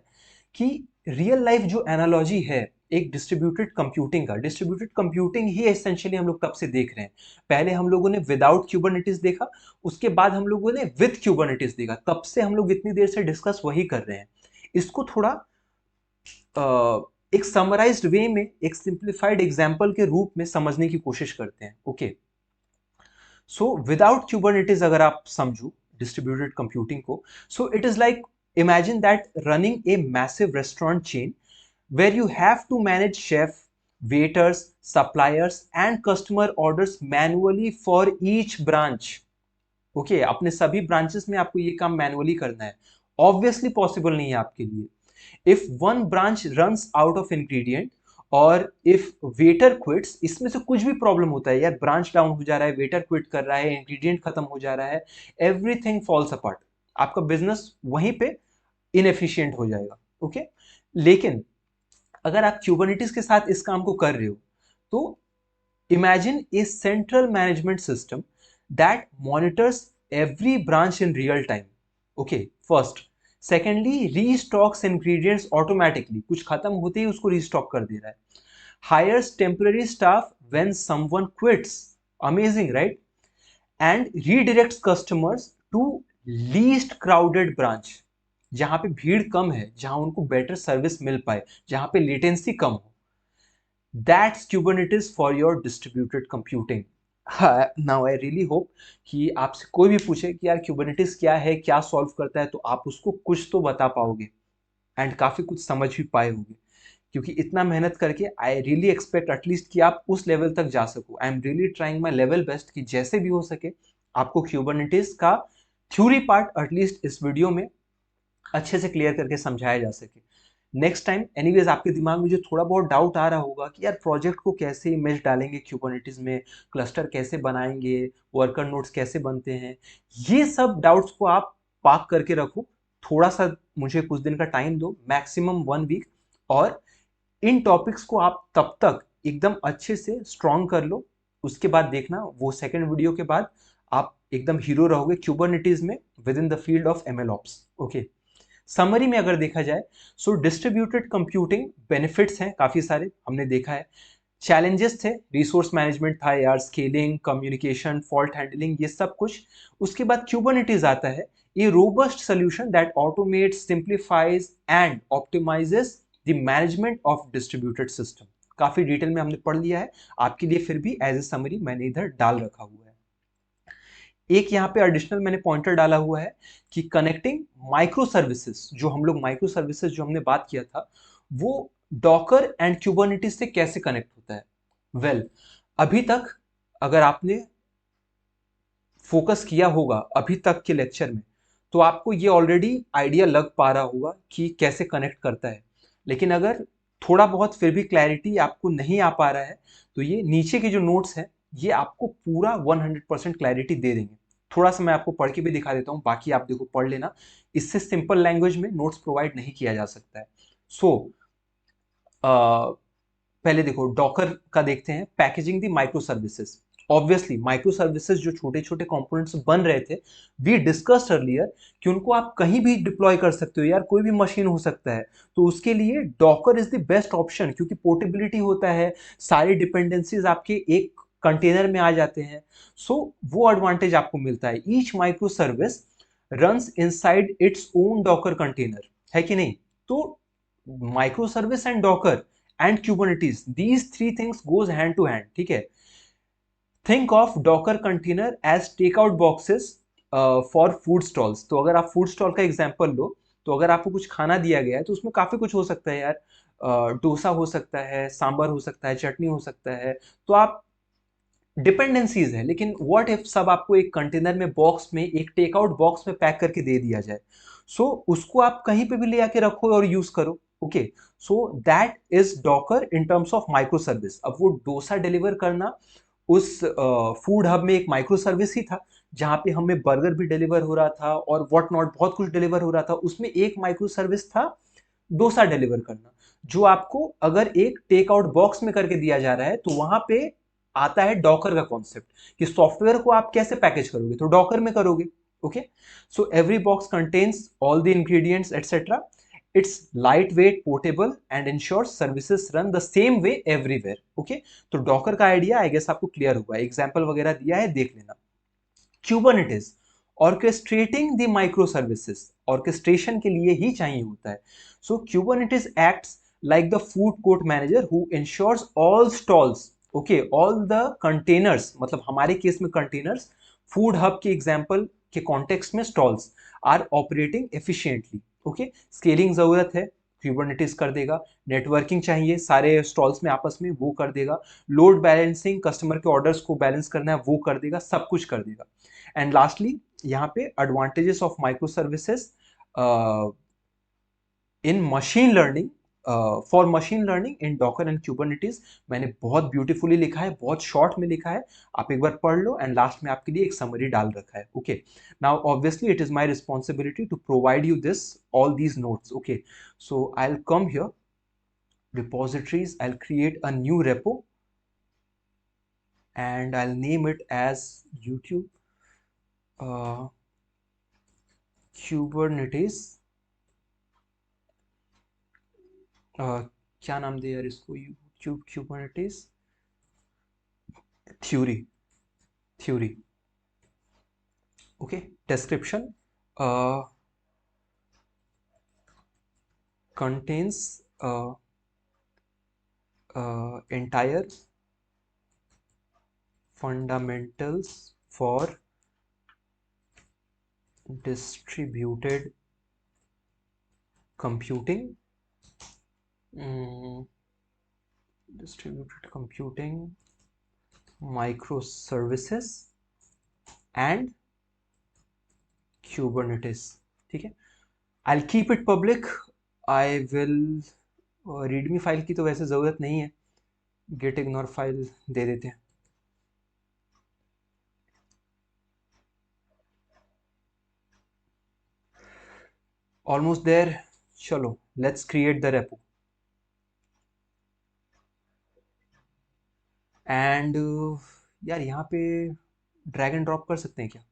कि रियल लाइफ जो एनालॉजी है एक डिस्ट्रीब्यूटेड कंप्यूटिंग का, डिस्ट्रीब्यूटेड कंप्यूटिंग ही एसेंशियली हम लोग तब से देख रहे हैं। पहले हम लोगों ने विदाउट क्यूबरनेटिस देखा, उसके बाद हम लोगों ने विद क्यूबरनेटिस देखा, तब से हम लोग इतनी देर से डिस्कस वही कर रहे हैं। इसको थोड़ा एक समराइज्ड वे में, एक सिंप्लीफाइड एग्जांपल के रूप में समझने की कोशिश करते हैं। ओके, सो विदाउट क्यूबरनेटिस अगर आप समझो डिस्ट्रीब्यूटेड कंप्यूटिंग को, सो it is like imagine that running a massive restaurant chain where you have to manage chef, waiters, suppliers and customer orders manually for each branch. Okay okay, अपने सभी branches में आपको ये काम मैनुअली करना है। Obviously possible नहीं है आपके लिए। If one branch runs out of ingredient और इफ वेटर क्विट्स, इसमें से कुछ भी प्रॉब्लम होता है यार, ब्रांच डाउन हो जा रहा है, वेटर क्विट कर रहा है, इंग्रेडिएंट खत्म हो जा रहा है, एवरीथिंग फॉल्स अपार्ट, आपका बिजनेस वहीं पे इनएफिशिएंट हो जाएगा। Okay okay? लेकिन अगर आप क्यूबरनेटिस के साथ इस काम को कर रहे हो तो imagine a central management system that monitors every branch in real time. Okay, first. Secondly, restocks ingredients automatically, कुछ खत्म होते ही उसको रीस्टॉक कर दे रहा है। Hires temporary staff when someone quits, amazing right, and redirects customers to least crowded branch, जहां पे भीड़ कम है, जहां उनको बेटर सर्विस मिल पाए, जहां पे लेटेंसी कम हो। That's Kubernetes for your distributed computing. Now I really hope कि आपसे कोई भी पूछे कि यार क्यूबरनेटिस क्या है, क्या सॉल्व करता है, तो आप उसको कुछ तो बता पाओगे एंड काफी कुछ समझ भी पाए होंगे, क्योंकि इतना मेहनत करके आई रियली एक्सपेक्ट एटलीस्ट कि आप उस लेवल तक जा सको। आई am really trying my level best कि जैसे भी हो सके आपको क्यूबरनेटिस का थ्योरी पार्ट एटलीस्ट इस वीडियो में अच्छे से क्लियर करके समझाया जा सके। नेक्स्ट टाइम एनीवेज आपके दिमाग में जो थोड़ा बहुत डाउट आ रहा होगा कि यार प्रोजेक्ट को कैसे इमेज डालेंगे क्यूबरनेटिस में, क्लस्टर कैसे बनाएंगे, वर्कर नोड्स कैसे बनते हैं, ये सब डाउट्स को आप पार्क करके रखो। थोड़ा सा मुझे कुछ दिन का टाइम दो, मैक्सिमम 1 वीक, और इन टॉपिक्स को आप तब तक एकदम अच्छे से स्ट्रॉन्ग कर लो। उसके बाद देखना वो सेकेंड वीडियो के बाद आप एकदम हीरो रहोगे क्यूबरनेटिस में with in the field of ML ops. Okay, summary में अगर देखा जाए, सो डिस्ट्रीब्यूटेड कंप्यूटिंग बेनिफिट्स हैं काफी सारे, हमने देखा है। चैलेंजेस थे, रिसोर्स मैनेजमेंट था यार, स्केलिंग, कम्युनिकेशन, फॉल्ट हैंडलिंग, ये सब कुछ। उसके बाद क्यूबरनेटिस आता है, a robust solution that automates, simplifies and optimises the management of distributed system. काफी डिटेल में हमने पढ़ लिया है, आपके लिए फिर भी एज ए समरी मैंने इधर डाल रखा हुआ है। एक यहाँ पे एडिशनल मैंने पॉइंटर डाला हुआ है कि कनेक्टिंग माइक्रो सर्विसेज, जो हम लोग माइक्रो सर्विसेज जो हमने बात किया था, वो डॉकर एंड क्यूबरनेटिस से कैसे कनेक्ट होता है। वेल, अभी तक अगर आपने फोकस किया होगा अभी तक के लेक्चर में, तो आपको ये ऑलरेडी आइडिया लग पा रहा होगा कि कैसे कनेक्ट करता है। लेकिन अगर थोड़ा बहुत फिर भी क्लैरिटी आपको नहीं आ पा रहा है, तो ये नीचे के जो नोट्स हैं ये आपको पूरा 100% क्लैरिटी दे देंगे। थोड़ा सा मैं आपको पढ़ के भी दिखा देता हूँ, बाकी आप देखो पढ़ लेना। इससे सिंपल लैंग्वेज में नोट्स प्रोवाइड नहीं किया जा सकता है। सो पहले देखो डॉकर का देखते हैं, packaging the micro services. Obviously micro services जो छोटे छोटे कंपोनेंट्स बन रहे थे, वी डिस्कस्ड अर्लियर कि उनको आप कहीं भी डिप्लॉय कर सकते हो यार, कोई भी मशीन हो सकता है। तो उसके लिए Docker is the best option, क्योंकि पोर्टेबिलिटी होता है, सारी डिपेंडेंसीज आपके एक कंटेनर में आ जाते हैं। सो वो एडवांटेज आपको मिलता है। Each microservice runs inside its own Docker container, है कि नहीं? तो microservice and Docker and Kubernetes, these three things goes hand to hand, ठीक है। Think of Docker container as take out boxes for food stalls. तो अगर आप food stall का एग्जाम्पल लो, तो अगर आपको कुछ खाना दिया गया है तो उसमें काफी कुछ हो सकता है यार। डोसा हो सकता है, सांबर हो सकता है, चटनी हो सकता है। तो आप डिपेंडेंसीज है, लेकिन व्हाट इफ सब आपको एक कंटेनर में, बॉक्स में, एक टेक आउट बॉक्स में पैक करके दे दिया जाए। सो उसको आप कहीं पे भी ले आके रखो और यूज करो। Okay, so that is Docker in terms of micro service. अब वो डोसा डिलीवर करना उस फूड हब में एक माइक्रो सर्विस ही था, जहां पे हमें बर्गर भी डिलीवर हो रहा था और व्हाट नॉट बहुत कुछ डिलीवर हो रहा था। उसमें एक माइक्रो सर्विस था डोसा डिलीवर करना, जो आपको अगर एक टेक आउट बॉक्स में करके दिया जा रहा है तो वहां पे आता है डॉकर का कॉन्सेप्ट कि सॉफ्टवेयर को आप कैसे पैकेज करोगे, तो डॉकर में करोगे। Okay, so every box contains all the ingredients etcetera. It's lightweight, portable and ensures services run the same way everywhere. Okay, तो डॉकर का आइडिया आई गेस आपको क्लियर हुआ है, एग्जाम्पल वगैरह दिया है, देख लेना। Kubernetes, orchestrating the microservices, orchestration के लिए ही चाहिए होता है। So Kubernetes acts like the food court manager who ensures all stalls, okay, all the containers, मतलब हमारे केस में containers, food hub के example के context में stalls are operating efficiently, okay, scaling जरूरत है, Kubernetes कर देगा। नेटवर्किंग चाहिए सारे स्टॉल्स में आपस में, वो कर देगा। लोड बैलेंसिंग, कस्टमर के ऑर्डर्स को बैलेंस करना है, वो कर देगा, सब कुछ कर देगा। एंड लास्टली यहाँ पे advantages of micro services in machine learning, for machine learning in Docker and Kubernetes. मैंने बहुत ब्यूटीफुली लिखा है, बहुत शॉर्ट में लिखा है, आप एक बार पढ़ लो एंड लास्ट में आपके लिए एक समरी डाल रखा है। Okay, now obviously it is my responsibility to provide you this all these notes. Okay, so I will come here, repositories, I'll create a new repo and I'll name it as YouTube Kubernetes, क्या नाम दे यार इसको, YouTube Kubernetes theory. Okay, description contains entire fundamentals for distributed computing, microservices and Kubernetes। ठीक है, I'll keep it public, I will readme file की तो वैसे ज़रूरत नहीं है, गेट इग्नोर फाइल दे देते हैं। ऑलमोस्ट देयर, चलो let's create the repo and यार यहाँ पे ड्रैग एंड ड्रॉप कर सकते हैं क्या?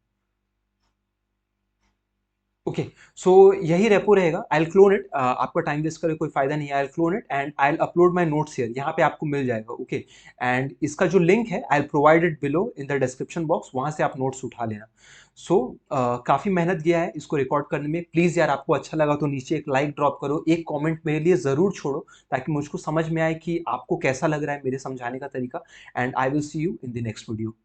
ओके, सो यही रेपो रहेगा। आई विल क्लोन इट, आपका टाइम वेस्ट करे कोई फायदा नहीं है। I will clone it and I will upload my notes here, यहाँ पे आपको मिल जाएगा। ओके, एंड इसका जो लिंक है I will provide it below in the description box, वहां से आप नोट्स उठा लेना। सो काफी मेहनत गया है इसको रिकॉर्ड करने में। प्लीज यार आपको अच्छा लगा तो नीचे एक लाइक ड्रॉप करो, एक कॉमेंट मेरे लिए जरूर छोड़ो, ताकि मुझको समझ में आए कि आपको कैसा लग रहा है मेरे समझाने का तरीका। And I will see you in the next video.